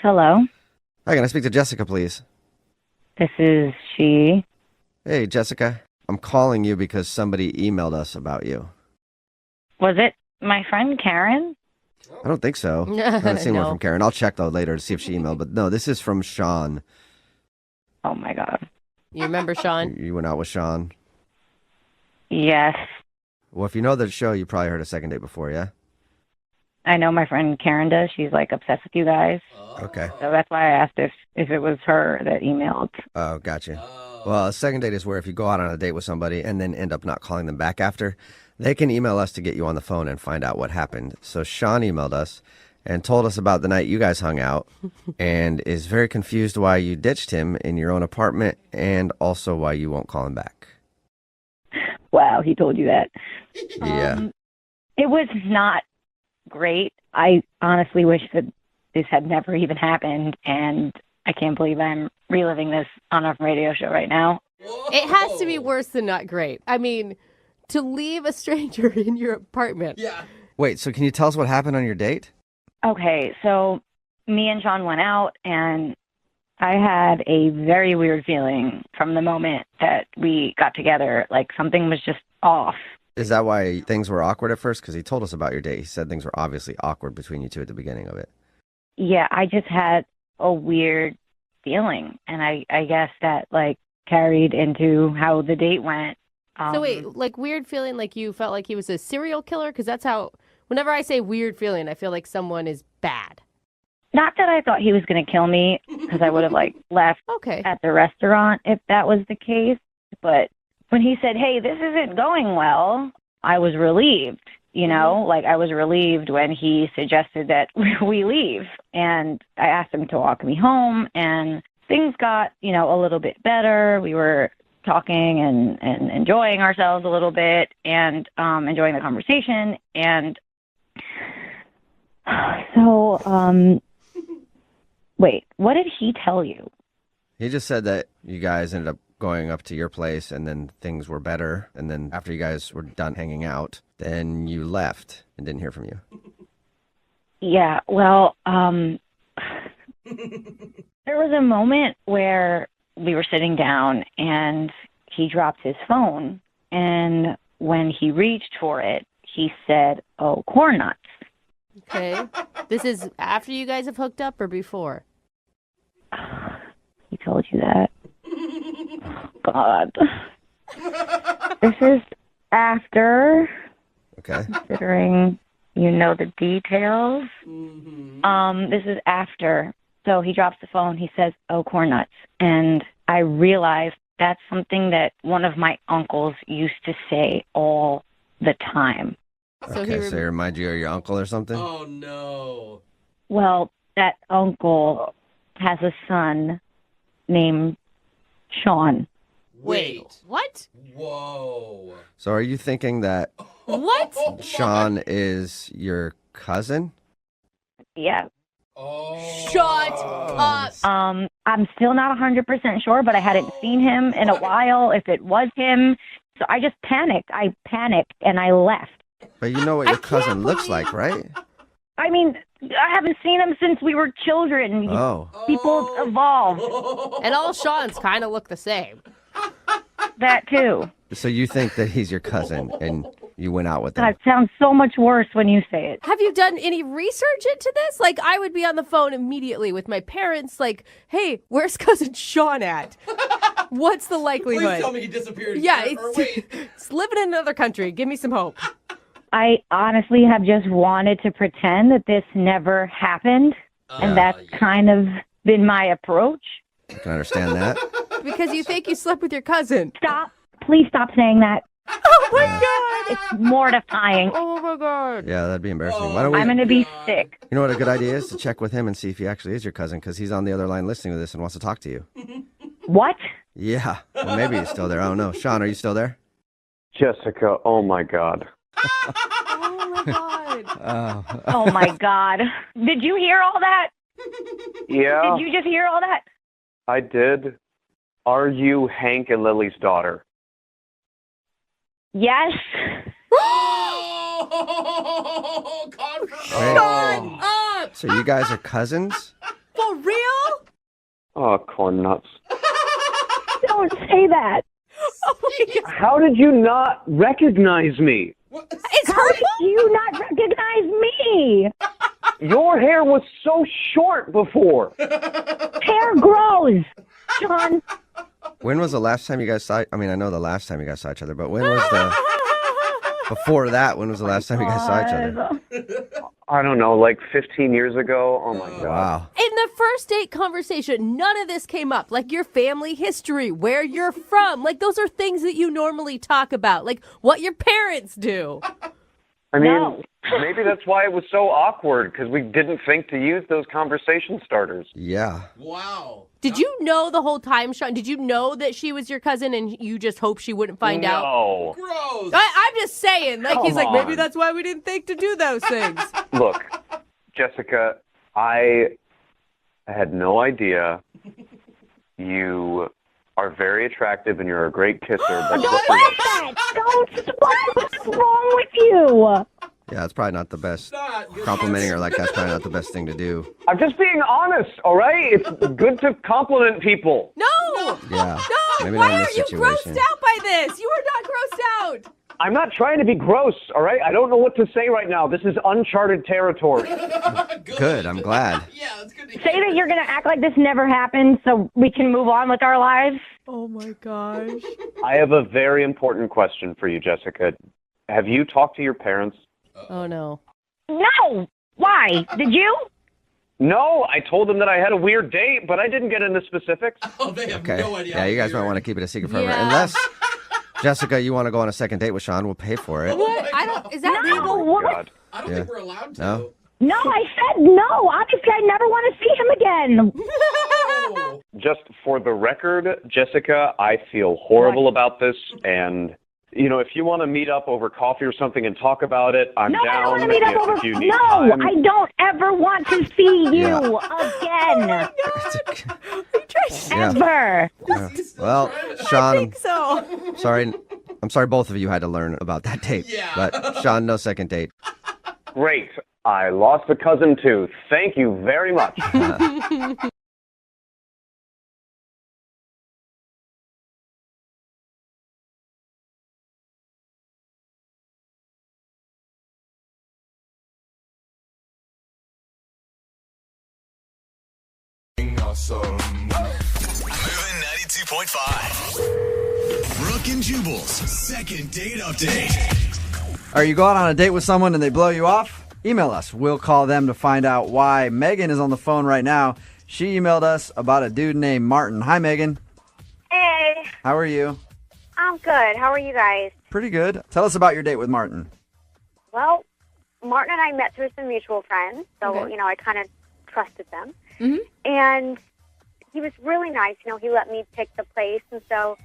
Hello, Hi, can I speak to Jessica, please? this is she. Hey, Jessica. I'm calling you because somebody emailed us about you. Was it my friend Karen? I don't think so. I haven't seen one No. from Karen. I'll check, though, later to see if she emailed. But no, this is from Sean. Oh, my God. You remember Sean? You went out with Sean. Yes. Well, if you know the show, you probably heard a second date before, yeah? I know my friend Karen does. She's like obsessed with you guys. Okay. So that's why I asked if it was her that emailed. Oh, gotcha. Well, a second date is where if you go out on a date with somebody and then end up not calling them back after, they can email us to get you on the phone and find out what happened. So Sean emailed us and told us about the night you guys hung out and is very confused why you ditched him in your own apartment and also why you won't call him back. Wow, he told you that. Yeah. It was not great. I honestly wish that this had never even happened, and I can't believe I'm reliving this on a radio show right now. It has to be worse than not great. I mean, to leave a stranger in your apartment. Yeah. Wait, so can you tell us what happened on your date? Okay, so me and Sean went out, and I had a very weird feeling from the moment that we got together. Like something was just off. Is that why things were awkward at first? Because he told us about your date. He said things were obviously awkward between you two at the beginning of it. Yeah, I just had a weird feeling, and I guess that like carried into how the date went. So wait, like weird feeling like you felt like he was a serial killer? Because that's how, whenever I say weird feeling, I feel like someone is bad. Not that I thought he was going to kill me, because I would have like left at the restaurant if that was the case. But when he said, "Hey, this isn't going well," I was relieved. You know, like I was relieved when he suggested that we leave, and I asked him to walk me home, and things got, you know, a little bit better. We were talking and enjoying ourselves a little bit, and enjoying the conversation. And so, wait, what did he tell you? He just said that you guys ended up going up to your place and then things were better. And then after you guys were done hanging out, then you left and didn't hear from you. Yeah, well, there was a moment where we were sitting down and he dropped his phone. And when he reached for it, he said, "Oh, corn nuts." Okay. This is after you guys have hooked up or before? He told you that. God. This is after. Okay. Considering you know the details. This is after. So he drops the phone. He says, "Oh, corn nuts." And I realized that's something that one of my uncles used to say all the time. So Okay, so he remind you of your uncle or something? Oh, no. Well, that uncle has a son named Sean. Wait. What? Whoa. So are you thinking that What? Sean is your cousin? Yeah. Shut up. I'm still not 100% sure, but I hadn't seen him in a while if it was him. So I just panicked. I panicked and I left. But you know what your cousin looks like, right? I mean, I haven't seen him since we were children. Oh. People evolve. And all Sean's kind of look the same. That too. So you think that he's your cousin and you went out with him? That sounds so much worse when you say it. Have you done any research into this? Like, I would be on the phone immediately with my parents, like, "Hey, where's cousin Sean at? What's the likelihood?" Please tell me he disappeared. Yeah, Or wait. it's living in another country. Give me some hope. I honestly have just wanted to pretend that this never happened. And that's kind of been my approach. I can understand that. Because you think you slept with your cousin. Stop. Please stop saying that. Oh, my God. It's mortifying. Oh, my God. Yeah, that'd be embarrassing. Why don't we? I'm going to be sick. You know what a good idea is? To check with him and see if he actually is your cousin, because he's on the other line listening to this and wants to talk to you. What? Yeah. Well, maybe he's still there. I don't know. Sean, are you still there? Jessica, oh my God. Oh, my God. Oh, my God. Did you hear all that? Yeah, Did you just hear all that? I did. Are you Hank and Lily's daughter? Yes. Shut up. So you guys are cousins? For real? Oh, corn nuts. Don't say that. Oh, my God. How did you not recognize me? It's How hurtful? did you not recognize me? Your hair was so short before. Hair grows, Sean. When was the last time you guys saw? I mean, I know the last time you guys saw each other, but when was the before that? When was the last time you guys saw each other? I don't know, like 15 years ago. Oh my God. Wow. In the first date conversation, none of this came up. Like your family history, where you're from. Like those are things that you normally talk about. Like what your parents do. I mean, maybe that's why it was so awkward, because we didn't think to use those conversation starters. Yeah. Wow. Did you know the whole time, Sean? Did you know that she was your cousin and you just hoped she wouldn't find out? No. Gross. I'm just saying. Like he's Come like, maybe on. that's why we didn't think to do those things. Look, Jessica, I had no idea you are very attractive and you're a great kisser. But Don't like that. Don't. What's wrong with you? Yeah, it's probably not the best. Complimenting her like that's probably not the best thing to do. I'm just being honest, all right? It's good to compliment people. No! Yeah. No! Maybe Why not in are this you situation. grossed out by this? You are not grossed out. I'm not trying to be gross, all right? I don't know what to say right now. This is uncharted territory. Good. I'm glad. Yeah, that's good to hear. Say that you're going to act like this never happened so we can move on with our lives. Oh my gosh. I have a very important question for you, Jessica. Have you talked to your parents? Oh no. No. Why? Did you? No, I told them that I had a weird date, but I didn't get into specifics. Oh, they have Okay. no idea. Yeah, you guys might want to keep it a secret forever. Yeah. Unless, Jessica, you want to go on a second date with Sean, we'll pay for it. What? I don't. Is that No, legal? what? God. I don't Yeah. think we're allowed to. No? No, I said no. Obviously, I never want to see him again. Oh. Just for the record, Jessica, I feel horrible about this, and if you want to meet up over coffee or something and talk about it, I'm No, down. I don't want to meet up over. If you need No, time. I don't ever want to see you Yeah. again. Yeah. Ever. Yeah. Well, Sean, So. I'm sorry both of you had to learn about that date. Yeah. But Sean, no second date. Great. I lost a cousin too. Thank you very much. Moving 92.5. Brooke and Jubal's second date update. Are you going on a date with someone and they blow you off? Email us. We'll call them to find out why. Megan is on the phone right now. She emailed us about a dude named Martin. Hi, Megan. Hey, How are you? I'm good. How are you guys? Pretty good. Tell us about your date with Martin. Well, Martin and I met through some mutual friends, so, Okay. I kind of trusted them. Mhm. And he was really nice. He let me pick the place, and so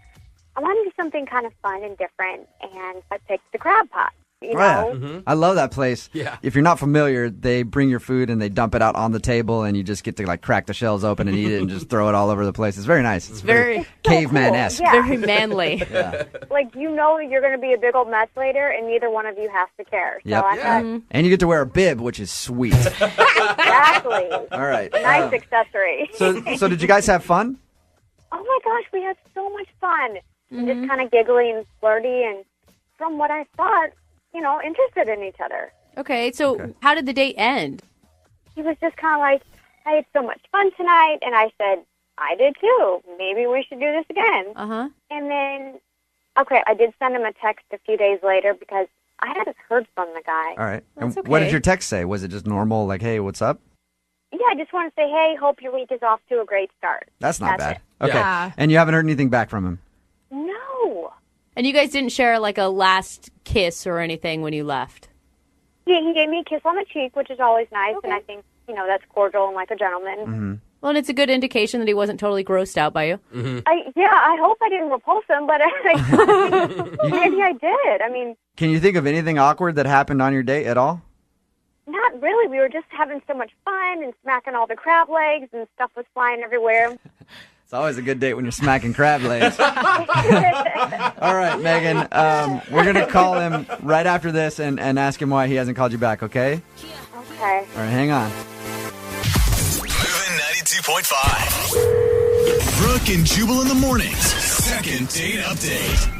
I wanted to do something kind of fun and different, and I picked the crab pot. Oh, yeah. I love that place. Yeah. If you're not familiar, they bring your food and they dump it out on the table, and you just get to crack the shells open and eat it and just throw it all over the place. It's very nice. It's Very caveman-esque. Yeah. Very manly. Yeah. You're going to be a big old mess later, and neither one of you has to care. So Yep. I thought, And you get to wear a bib, which is sweet. exactly. All right. Nice accessory. So did you guys have fun? Oh my gosh, we had so much fun. Just kind of giggly and flirty, and from what I thought, interested in each other. Okay, so how did the date end? He was just kind of like, I had so much fun tonight, and I said, I did too. Maybe we should do this again. Uh-huh. And then, I did send him a text a few days later because I hadn't heard from the guy. All right. That's And what did okay. your text say? Was it just normal, like, hey, what's up? Yeah, I just want to say, hey, hope your week is off to a great start. That's not That's bad. Okay. Yeah. And you haven't heard anything back from him? No. And you guys didn't share a last kiss or anything when you left? Yeah, he gave me a kiss on the cheek, which is always nice, and I think, that's cordial and like a gentleman. Mm-hmm. Well, and it's a good indication that he wasn't totally grossed out by you. I hope I didn't repulse him, but maybe I did. I mean, Can you think of anything awkward that happened on your date at all? not really. We were just having so much fun and smacking all the crab legs, and stuff was flying everywhere. It's always a good date when you're smacking crab legs. All right, Megan. We're going to call him right after this and ask him why he hasn't called you back, okay? Okay. All right, hang on. Moving 92.5. Brooke and Jubal in the mornings. Second date update.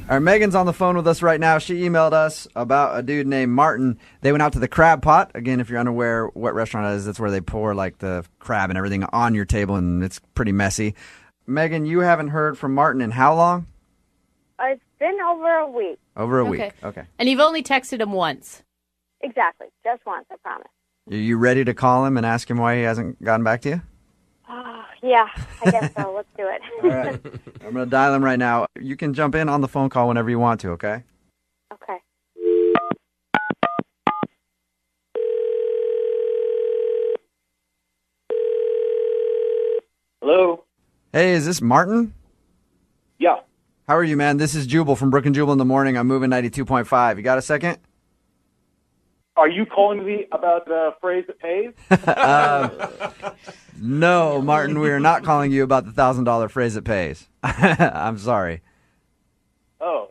All right, Megan's on the phone with us right now. She emailed us about a dude named Martin. They went out to the Crab Pot. Again, if you're unaware what restaurant it is, that's where they pour like the crab and everything on your table, and it's pretty messy. Megan, you haven't heard from Martin in how long? It's been over a week. Over a week. Okay. And you've only texted him once. Exactly. Just once, I promise. Are you ready to call him and ask him why he hasn't gotten back to you? Yeah, I guess so. Let's do it. All right. I'm going to dial him right now. You can jump in on the phone call whenever you want to, okay? Okay. Hello? Hey, is this Martin? Yeah. How are you, man? This is Jubal from Brooke and Jubal in the Morning. I'm moving 92.5. You got a second? Are you calling me about the phrase that pays? No, Martin, we are not calling you about the $1,000 phrase that pays. I'm sorry. Oh,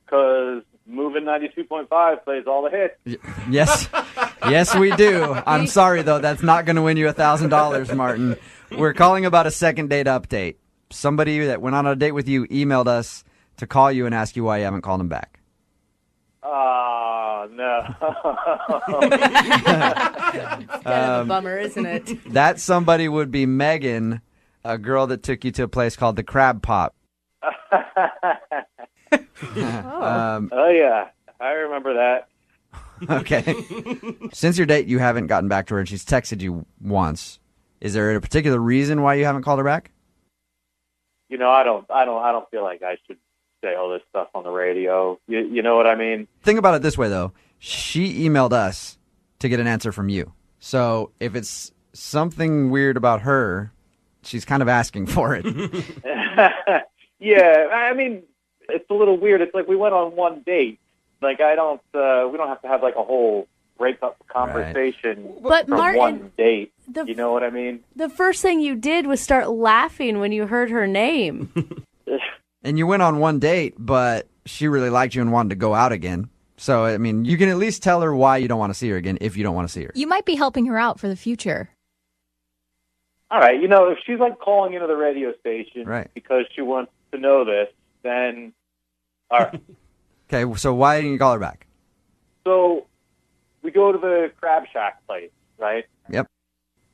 because moving 92.5 plays all the hits. Yes. Yes, we do. I'm sorry, though. That's not going to win you $1,000, Martin. We're calling about a second date update. Somebody that went on a date with you emailed us to call you and ask you why you haven't called him back. Oh, no. It's kind of a bummer, isn't it? That somebody would be Megan, a girl that took you to a place called the Crab Pot. Oh, yeah. I remember that. Okay. Since your date, you haven't gotten back to her, and she's texted you once. Is there a particular reason why you haven't called her back? You know, I don't feel like I should say all this stuff on the radio. You know what I mean? Think about it this way, though. She emailed us to get an answer from you. So if it's something weird about her, she's kind of asking for it. Yeah, I mean, it's a little weird. It's like we went on one date. Like we don't have to have like a whole breakup conversation But from Martin, one date. the- You know what I mean? The first thing you did was start laughing when you heard her name. And you went on one date, but she really liked you and wanted to go out again. So, I mean, you can at least tell her why you don't want to see her again if you don't want to see her. You might be helping her out for the future. All right, you know, if she's like calling into the radio station Right. because she wants to know this, then all right. Okay, so why didn't you call her back? So we go to the Crab Shack place, right? Yep.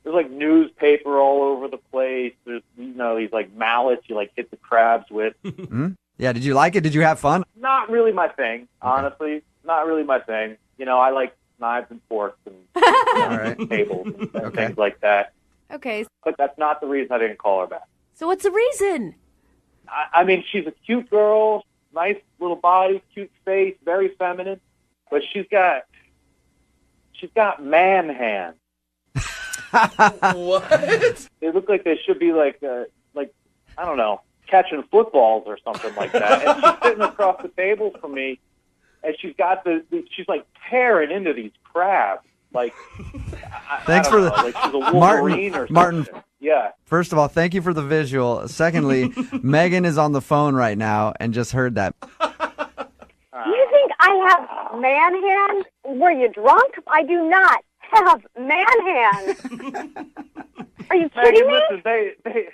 There's like newspaper all over the place. There's, you know, these like mallets you like hit the crabs with. Yeah, did you like it? Did you have fun? Not really my thing, honestly. Not really my thing. You know, I like knives and forks and All right. tables and things like that. Okay. But that's not the reason I didn't call her back. So what's the reason? I mean, she's a cute girl, nice little body, cute face, very feminine, but she's got man hands. What? They look like they should be like I don't know, catching footballs or something like that. And she's sitting across the table from me, and she's got she's like tearing into these crabs. Like, Thanks I for don't the know, like she's a Wolverine or something. Martin. Yeah. First of all, thank you for the visual. Secondly, Megan is on the phone right now and just heard that. You think I have man hands? Were you drunk? I do not have man hands. Are you kidding me? Listen, they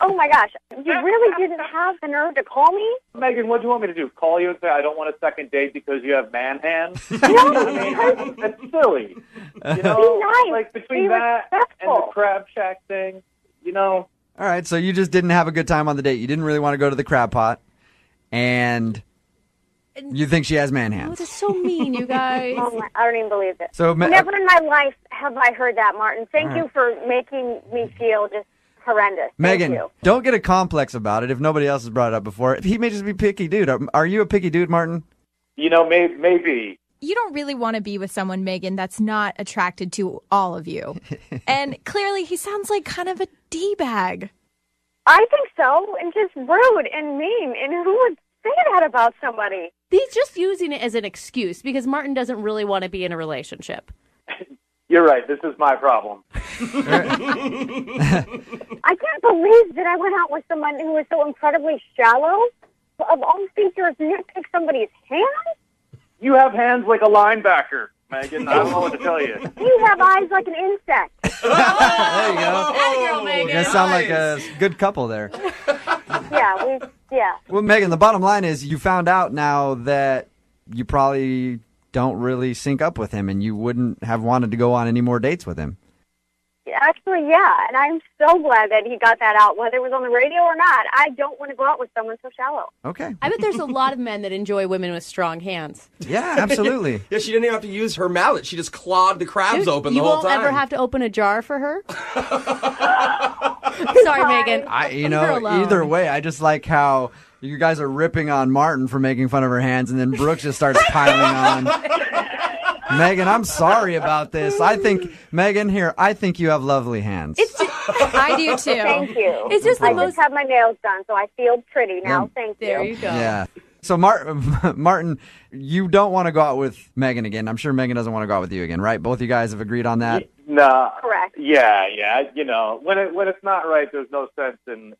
Oh my gosh. You really didn't have the nerve to call me? Megan, what do you want me to do? Call you and say I don't want a second date because you have man hands? No, I mean, that's silly. You know, Be nice. like between Be that and respectful. the Crab Shack thing, you know. All right, so you just didn't have a good time on the date. You didn't really want to go to the Crab Pot, and you think she has man Oh, hands. that's so mean, you guys. Oh my, I don't even believe it. So, Never in my life have I heard that, Martin. Thank All you for making me feel just horrendous. Megan, Thank you. don't get a complex about it if nobody else has brought it up before. He may just be picky dude. Are you a picky dude, Martin? You know, maybe. You don't really want to be with someone, Megan, that's not attracted to all of you. And clearly he sounds like kind of a D-bag. I think so, and just rude and mean. And who would say that about somebody? He's just using it as an excuse because Martin doesn't really want to be in a relationship. You're right. This is my problem. I can't believe that I went out with someone who was so incredibly shallow. Of all features, nitpick somebody's hands? You have hands like a linebacker, Megan. I don't know what to tell you. You have eyes like an insect. There you go. That girl, Megan. You guys sound like a good couple there. Yeah, Yeah. Well, Megan, the bottom line is you found out now that you probably don't really sync up with him and you wouldn't have wanted to go on any more dates with him. Actually, yeah, and I'm so glad that he got that out, whether it was on the radio or not. I don't want to go out with someone so shallow. Okay. I bet there's a lot of men that enjoy women with strong hands. Yeah, absolutely. Yeah, she didn't even have to use her mallet. She just clawed the crabs open the You whole won't time. ever have to open a jar for her? Sorry, Megan. Leave her alone. Either way, I just like how you guys are ripping on Martin for making fun of her hands, and then Brooke just starts piling on. Megan, I'm sorry about this. I think you have lovely hands. I do too. Thank you. It's just I the most. just have my nails done, so I feel pretty now. Yeah. Thank you. There you go. Yeah. So, Martin, you don't want to go out with Megan again. I'm sure Megan doesn't want to go out with you again, right? Both you guys have agreed on that? No. Correct. Yeah. You know, when it's not right, there's no sense in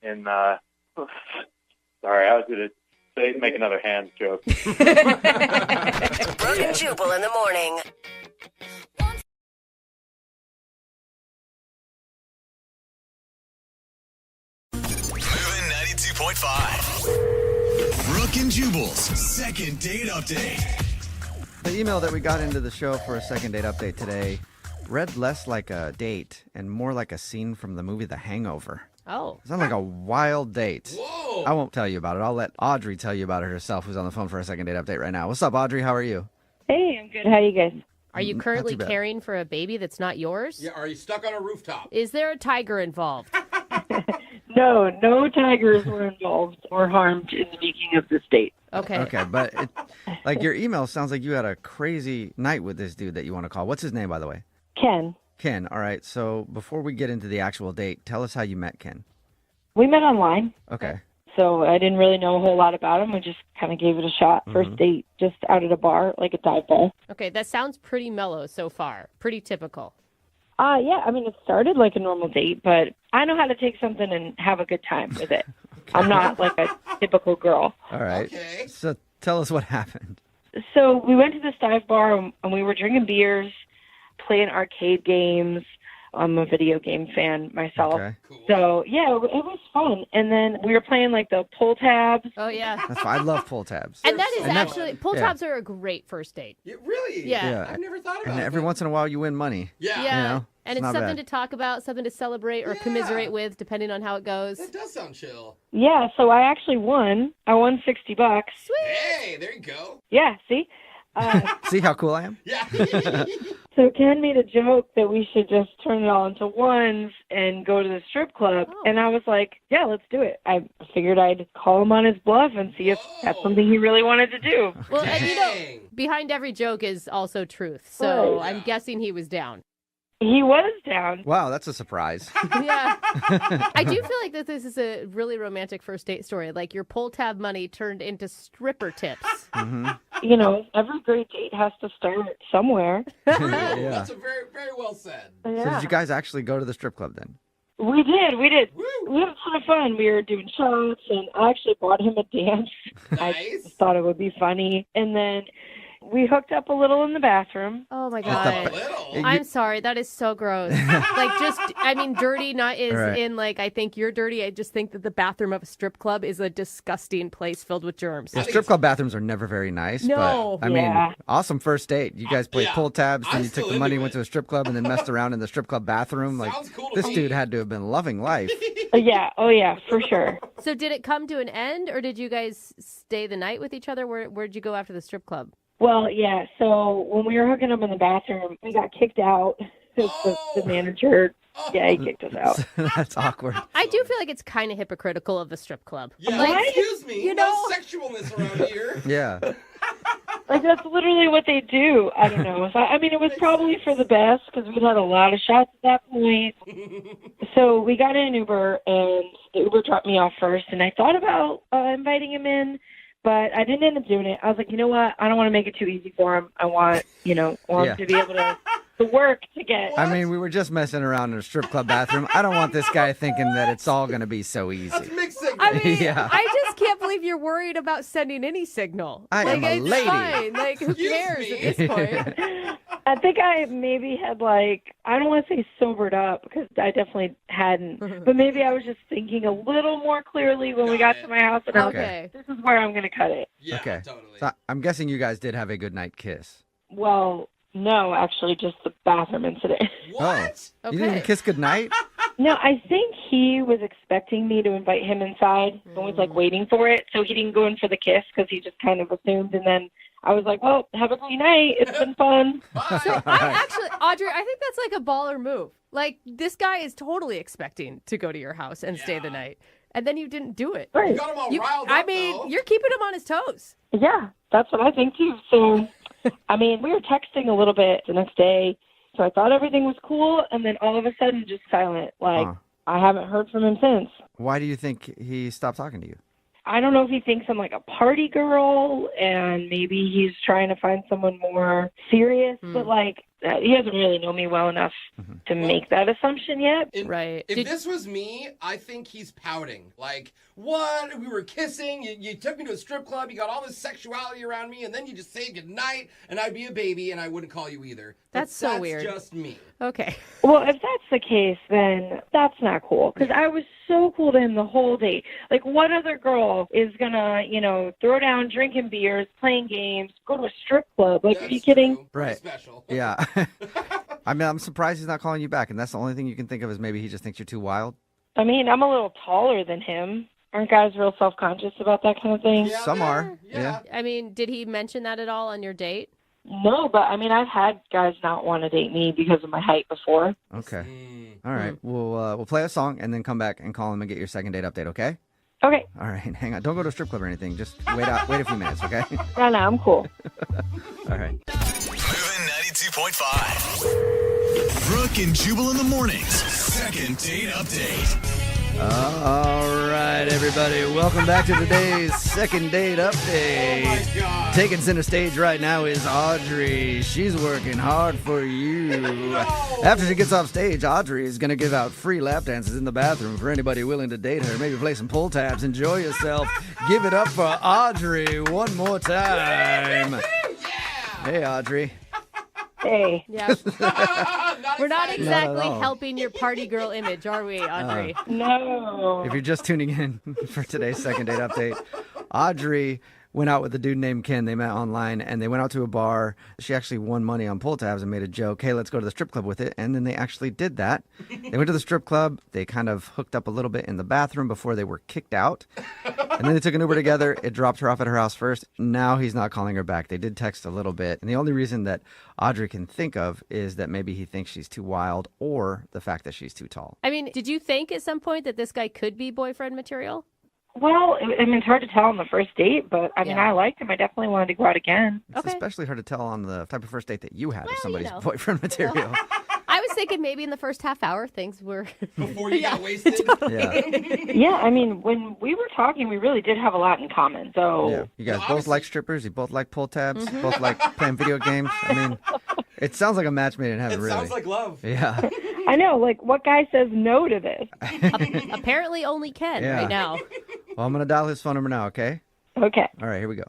sorry, I was going to make another hands joke. Brooke and Jubal in the morning. Moving 92.5. Brooke and Jubal's second date update. The email that we got into the show for a second date update today read less like a date and more like a scene from the movie The Hangover. Oh. It sounded like a wild date. Whoa. I won't tell you about it. I'll let Audrey tell you about it herself, who's on the phone for a second date update right now. What's up, Audrey? How are you? Hey, I'm good. How are you guys? Are you Not currently too bad. caring for a baby that's not yours? Yeah, are you stuck on a rooftop? Is there a tiger involved? No tigers were involved or harmed in the making of this date. Okay. Okay, but like your email sounds like you had a crazy night with this dude that you want to call. What's his name, by the way? Ken, Ken. All right. So before we get into the actual date, tell us how you met Ken. we met online, Okay. so I didn't really know a whole lot about him. We just kind of gave it a shot. First date, just out at a bar, like a dive bar. Okay, that sounds pretty mellow so far. Pretty typical. Yeah, I mean, it started like a normal date, but I know how to take something and have a good time with it. I'm not like a typical girl. All right. Okay. So tell us what happened. So we went to this dive bar and we were drinking beers, playing arcade games. I'm a video game fan myself. Okay. So, yeah, it was fun. And then we were playing like the pull tabs. Oh, yeah. That's fine. I love pull tabs. And that is And that- actually, pull yeah. tabs are a great first date. Really? Yeah. I've never thought about And that. every once in a while you win money. Yeah. Yeah. You know, and it's not something bad. to talk about, something to celebrate or commiserate with, depending on how it goes. That does sound chill. Yeah, so I actually won. I won $60. Hey, there you go. Yeah, see? See how cool I am? Yeah. So Ken made a joke that we should just turn it all into ones and go to the strip club. And I was like, yeah, let's do it. I figured I'd call him on his bluff and see if that's something he really wanted to do. Well, and you know, behind every joke is also truth. So Right. I'm guessing he was down. He was down. Wow, that's a surprise. Yeah. I do feel like that this is a really romantic first date story. Like your pull tab money turned into stripper tips. Mm-hmm. You know, every great date has to start somewhere. Yeah. That's a very, very well said. So did you guys actually go to the strip club then? We did. We had a ton of fun. We were doing shots, and I actually bought him a dance. I just thought it would be funny. And then we hooked up a little in the bathroom. Oh my god! I'm sorry, that is so gross. Dirty. Not is Right. in like I think you're dirty. I just think that the bathroom of a strip club is a disgusting place filled with germs. Yeah, strip club bathrooms are never very nice. No. But, I Yeah. mean, awesome first date. You guys played Yeah. pull tabs, then I'm you took still the money, into went to a strip club, and then messed around in the strip club bathroom. Like, this dude had to have been loving life. Yeah. Oh, yeah, for sure. So did it come to an end, or did you guys stay the night with each other? Where'd you go after the strip club? Well, yeah. So when we were hooking up in the bathroom, we got kicked out. The manager, yeah, he kicked us out. That's awkward. I do feel like it's kind of hypocritical of the strip club. Yeah, Like, excuse me. you no know- sexualness around here. Yeah. Like, that's literally what they do. I don't know. I mean, it was probably for the best because we'd had a lot of shots at that point. So we got in an Uber, and the Uber dropped me off first, and I thought about inviting him in, but I didn't end up doing it. I was like, you know what? I don't want to make it too easy for him. I want, him Yeah. to be able to work to get. I mean, we were just messing around in a strip club bathroom. I don't want this guy thinking that it's all going to be so easy. I mean, Yeah. I just can't believe you're worried about sending any signal. I am a it's lady. fine. Like, who cares at this point? I think I maybe had I don't want to say sobered up because I definitely hadn't, but maybe I was just thinking a little more clearly when we got to my house, and I was like, this is where I'm going to cut it. Yeah, okay. totally. So I'm guessing you guys did have a good night kiss. Well, no, actually, just the bathroom incident. What? Oh. You didn't even kiss goodnight? No, I think he was expecting me to invite him inside and was waiting for it, so he didn't go in for the kiss because he just kind of assumed, and then I was like, well, have a great night. It's been fun. Actually, Audrey, I think that's like a baller move. Like, this guy is totally expecting to go to your house and stay the night. And then you didn't do it. Right. You got him all riled I up, mean, though. you're keeping him on his toes. Yeah, that's what I think, too. So, I mean, we were texting a little bit the next day, so I thought everything was cool, and then all of a sudden, just silent. I haven't heard from him since. Why do you think he stopped talking to you? I don't know if he thinks I'm like a party girl, and maybe he's trying to find someone more serious, but he doesn't really know me well enough to make that assumption yet. Right. If this was me, I think he's pouting. Like, what? We were kissing. You took me to a strip club. You got all this sexuality around me, and then you just say goodnight, and I'd be a baby, and I wouldn't call you either. That's so weird. That's just me. Okay. Well, if that's the case, then that's not cool, because I was so cool to him the whole day. Like, what other girl is going to, throw down drinking beers, playing games, go to a strip club? Like, are you kidding? Right. Special. Yeah. I mean, I'm surprised he's not calling you back, and that's the only thing you can think of is maybe he just thinks you're too wild. I mean, I'm a little taller than him. Aren't guys real self-conscious about that kind of thing? Yeah, Some are. Yeah. I mean, did he mention that at all on your date? No, but I mean, I've had guys not want to date me because of my height before. Okay. All right. We'll play a song and then come back and call him and get your second date update, okay? Okay. All right. Hang on. Don't go to a strip club or anything. Just wait a few minutes, okay? No, I'm cool. All right. Moving 92.5. Brooke and Jubal in the mornings. Second date update. All right, everybody. Welcome back to today's second date update. Oh, my God. Taking center stage right now is Audrey. She's working hard for you. After she gets off stage, Audrey is going to give out free lap dances in the bathroom for anybody willing to date her. Maybe play some pull tabs. Enjoy yourself. Give it up for Audrey one more time. Hey, Audrey. Hey. Yeah. We're not exactly all. helping your party girl image, are we, Audrey? No. If you're just tuning in for today's second date update, Audrey went out with a dude named Ken. They met online, and they went out to a bar. She actually won money on pull tabs and made a joke, hey, let's go to the strip club with it. And then they actually did that. They went to the strip club. They kind of hooked up a little bit in the bathroom before they were kicked out. And then they took an Uber together. It dropped her off at her house first. Now he's not calling her back. They did text a little bit. And the only reason that Audrey can think of is that maybe he thinks she's too wild or the fact that she's too tall. I mean, did you think at some point that this guy could be boyfriend material? Well, I mean, it's hard to tell on the first date, but I mean, I liked him. I definitely wanted to go out again. It's especially hard to tell on the type of first date that you had if somebody's you know. boyfriend material. I was thinking maybe in the first half hour things were... Before you got wasted? Yeah, I mean, when we were talking, we really did have a lot in common. So Yeah. You guys both like strippers. You both like pull tabs. Both like playing video games. I mean, it sounds like a match made in heaven, really. Sounds like love. Yeah. I know, like, what guy says no to this? Apparently only Ken Yeah. right now. Well, I'm going to dial his phone number now, okay? Okay. All right, here we go.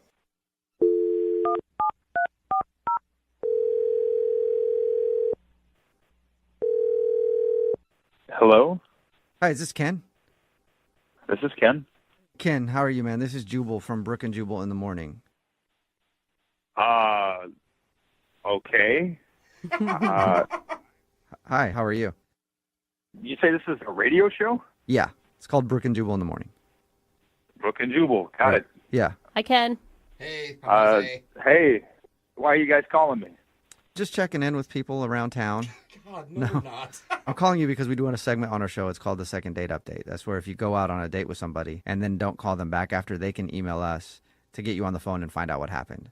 Hello? Hi, is this Ken? This is Ken. Ken, how are you, man? This is Jubal from Brooke and Jubal in the morning. Okay. Hi, how are you? You say this is a radio show? Yeah, it's called Brooke and Jubal in the morning. Brooke and Jubal. Got it. Yeah. Hi, Ken. Hey. Hey, why are you guys calling me? Just checking in with people around town. God, no, we're not. I'm calling you because we do a segment on our show. It's called the Second Date Update. That's where if you go out on a date with somebody and then don't call them back after, they can email us to get you on the phone and find out what happened.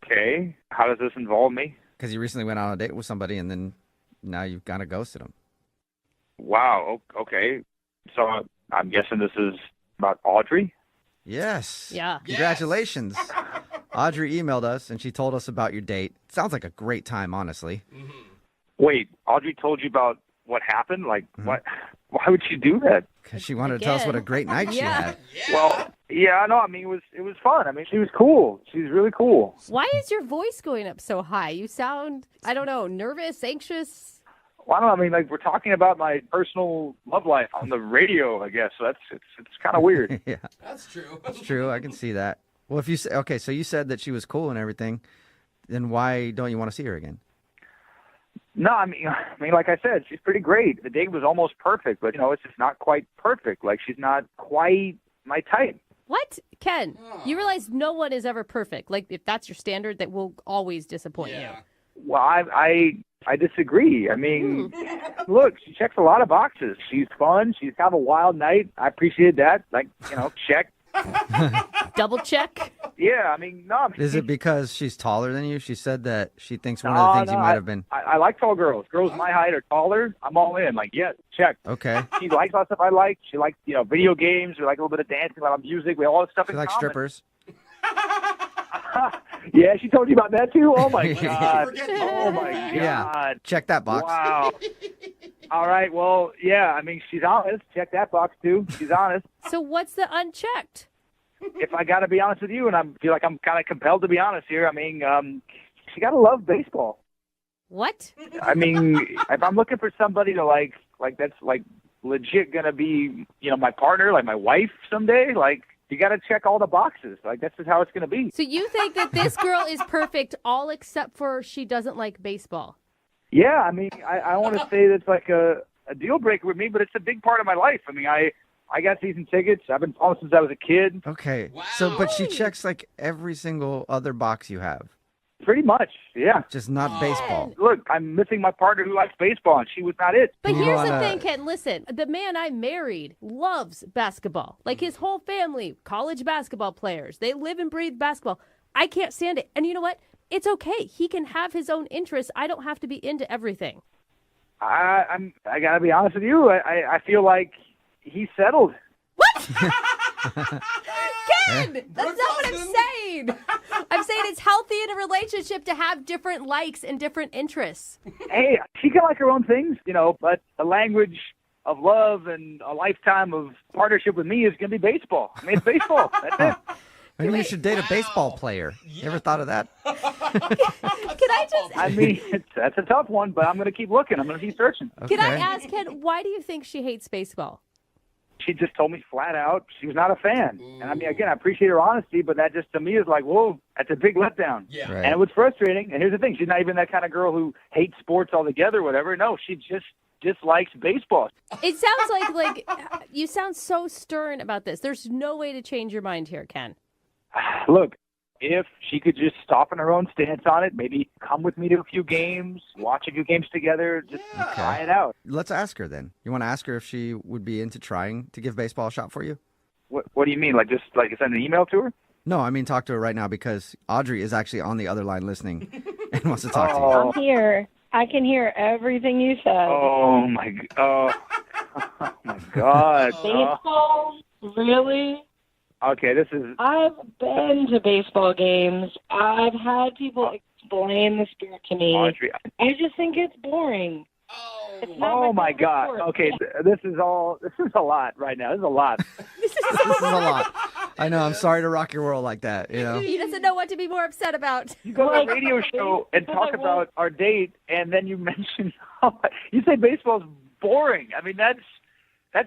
Okay. How does this involve me? Because you recently went on a date with somebody and then now you've kind of ghosted them. Wow, okay. So I'm guessing this is about Audrey? Yes. Yeah. Congratulations. Audrey emailed us and she told us about your date. Sounds like a great time, honestly. Wait, Audrey told you about what happened? Like, what? Why would she do that? Because she wanted to tell us what a great night she had. Well, Yeah, no, I mean, it was fun. I mean, she was cool. She was really cool. Why is your voice going up so high? You sound, I don't know, nervous, anxious? Well, I don't know. I mean, like, we're talking about my personal love life on the radio, I guess. So it's kind of weird. Yeah, That's true. that's true. I can see that. Well, if you say, okay, so you said that she was cool and everything, then why don't you want to see her again? No, I mean, like I said, she's pretty great. The date was almost perfect, but it's just not quite perfect. Like, she's not quite my type. What? Ken, you realize no one is ever perfect. Like, if that's your standard, that will always disappoint you. Well, I disagree. I mean, look, she checks a lot of boxes. She's fun. She's kind of a wild night. I appreciate that. Like, check. Double check? Yeah, I mean, no. Is it because she's taller than you? She said that she thinks one of the things you might have been. I like tall girls. Girls my height are taller. I'm all in. Like, yeah, check. Okay. She likes all the stuff I like. She likes, video games. We like a little bit of dancing, a lot of music. We have all this stuff She in likes common. strippers. Yeah, she told you about that too? Oh, my God. Oh, my God. Yeah. Check that box. Wow. All right. Well, yeah, I mean, she's honest. Check that box, too. She's honest. So what's the unchecked? If I got to be honest with you, and I feel like I'm kind of compelled to be honest here, I mean, she got to love baseball. What? I mean, if I'm looking for somebody to like that's like legit going to be, my partner, like my wife someday, like, you got to check all the boxes. Like, that's just how it's going to be. So you think that this girl is perfect all except for she doesn't like baseball? Yeah, I mean, I want to say that's like a deal breaker with me, but it's a big part of my life. I mean, I got season tickets. I've been following since I was a kid. Okay. So, but she checks like every single other box you have. Pretty much, yeah. Just not baseball. Look, I'm missing my partner who likes baseball, and she was not it. But here's the thing, Ken. Listen, the man I married loves basketball. Like his whole family, college basketball players. They live and breathe basketball. I can't stand it. And you know what? It's okay. He can have his own interests. I don't have to be into everything. I got to be honest with you. I feel like he's settled. Ken, that's not what I'm saying. I'm saying it's healthy in a relationship to have different likes and different interests. Hey, she can like her own things, but the language of love and a lifetime of partnership with me is going to be baseball. I mean, it's baseball. That's it. Maybe you should date a baseball player. You ever thought of that? Can I just... I mean, that's a tough one, but I'm going to keep looking. I'm going to keep searching. Can I ask, Ken, why do you think she hates baseball? She just told me flat out she was not a fan. And I mean, again, I appreciate her honesty, but that just to me is like, whoa, that's a big letdown. Yeah. Right. And it was frustrating. And here's the thing. She's not even that kind of girl who hates sports altogether or whatever. No, she just dislikes baseball. It sounds like you sound so stern about this. There's no way to change your mind here, Ken. Look, if she could just soften her own stance on it, maybe come with me to a few games, watch a few games together, just try it out. Let's ask her then. You want to ask her if she would be into trying to give baseball a shot for you? What do you mean? Like just like send an email to her? No, I mean talk to her right now because Audrey is actually on the other line listening and wants to talk to you. I'm here. I can hear everything you said. Oh my God! Baseball? Really? Okay, this is... I've been to baseball games. I've had people explain the sport to me. Audrey, I just think it's boring. Oh my God! sport. Okay, this is a lot right now. This is a lot. This is a lot. I know. I'm sorry to rock your world like that. He doesn't know what to be more upset about. You go to a radio show and talk about our date, and then you mention you say baseball's boring. I mean, that's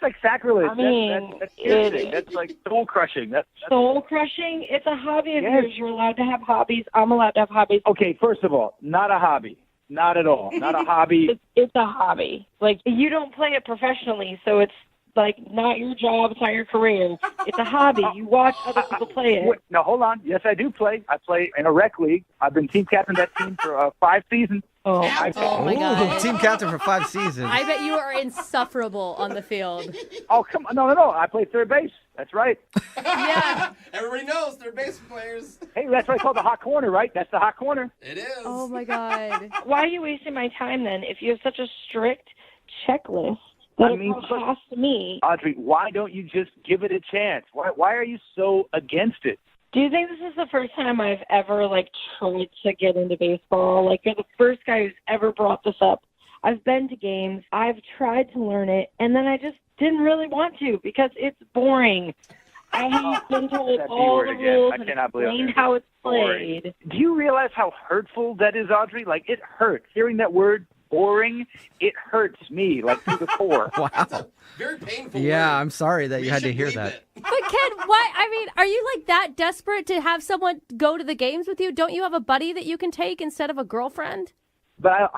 like sacrilege. I mean, that's piercing. That's like soul crushing. That's soul crushing. It's a hobby of yours. You're allowed to have hobbies. I'm allowed to have hobbies. Okay, first of all, not a hobby. Not at all. Not a hobby. It's a hobby. Like, you don't play it professionally, so it's like not your job. It's not your career. It's a hobby. You watch other people play it. Wait, no, hold on. Yes, I do play. I play in a rec league. I've been team captain of that team for 5 seasons. Oh my God. Team captain for 5 seasons. I bet you are insufferable on the field. Oh, come on. No. I play third base. That's right. Yeah. Everybody knows they're base players. Hey, that's what I call the hot corner, right? That's the hot corner. It is. Oh my God. Why are you wasting my time then if you have such a strict checklist that it has to me? Audrey, why don't you just give it a chance? Why are you so against it? Do you think this is the first time I've ever, tried to get into baseball? Like, you're the first guy who's ever brought this up. I've been to games. I've tried to learn it, and then I just didn't really want to because it's boring. I have been told That B all word the again. rules I and cannot believe explained it. how it's Boring. played. Do you realize how hurtful that is, Audrey? Like, it hurts. Hearing that word boring, it hurts me, like, to the core. Wow. Very painful. Yeah, I'm sorry that you had to hear that. But Ken, why? I mean, are you like that desperate to have someone go to the games with you? Don't you have a buddy that you can take instead of a girlfriend? But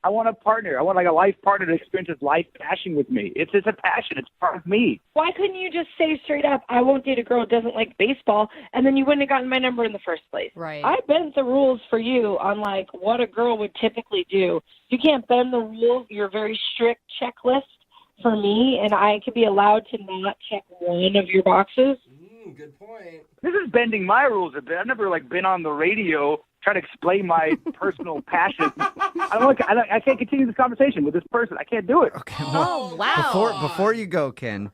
I want a partner. I want, like, a life partner to experience his life passion with me. It's a passion. It's part of me. Why couldn't you just say straight up, I won't date a girl who doesn't like baseball, and then you wouldn't have gotten my number in the first place? Right. I bent the rules for you on, like, what a girl would typically do. You can't bend the rules, your very strict checklist for me, and I could be allowed to not check one of your boxes. Good point. This is bending my rules a bit. I've never, like, been on the radio trying to explain my personal passion. I can't continue this conversation with this person. I can't do it. Okay. Oh, wow. Before you go, Ken,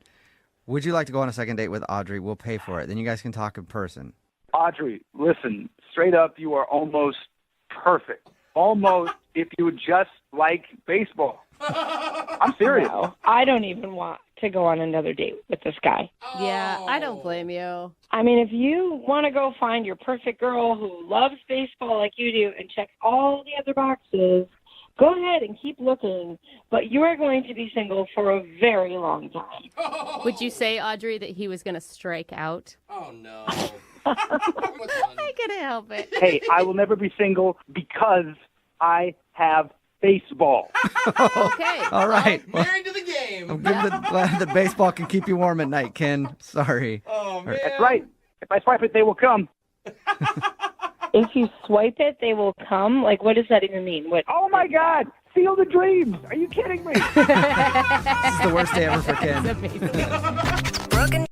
would you like to go on a second date with Audrey? We'll pay for it. Then you guys can talk in person. Audrey, listen, straight up, you are almost perfect. Almost if you would just like baseball. I'm serious. No, I don't even want to go on another date with this guy. Yeah, I don't blame you. I mean, if you want to go find your perfect girl who loves baseball like you do and checks all the other boxes, go ahead and keep looking. But you are going to be single for a very long time. Would you say, Audrey, that he was going to strike out? Oh, no. I couldn't help it. Hey, I will never be single because I have baseball. Okay. All right. Married to the game. I'm glad that baseball can keep you warm at night, Ken. Sorry. Oh, man. That's right. If I swipe it, they will come. If you swipe it, they will come? Like, what does that even mean? What? Oh, my God. Seal the dreams. Are you kidding me? This is the worst day ever for Ken. That's amazing. Brooke and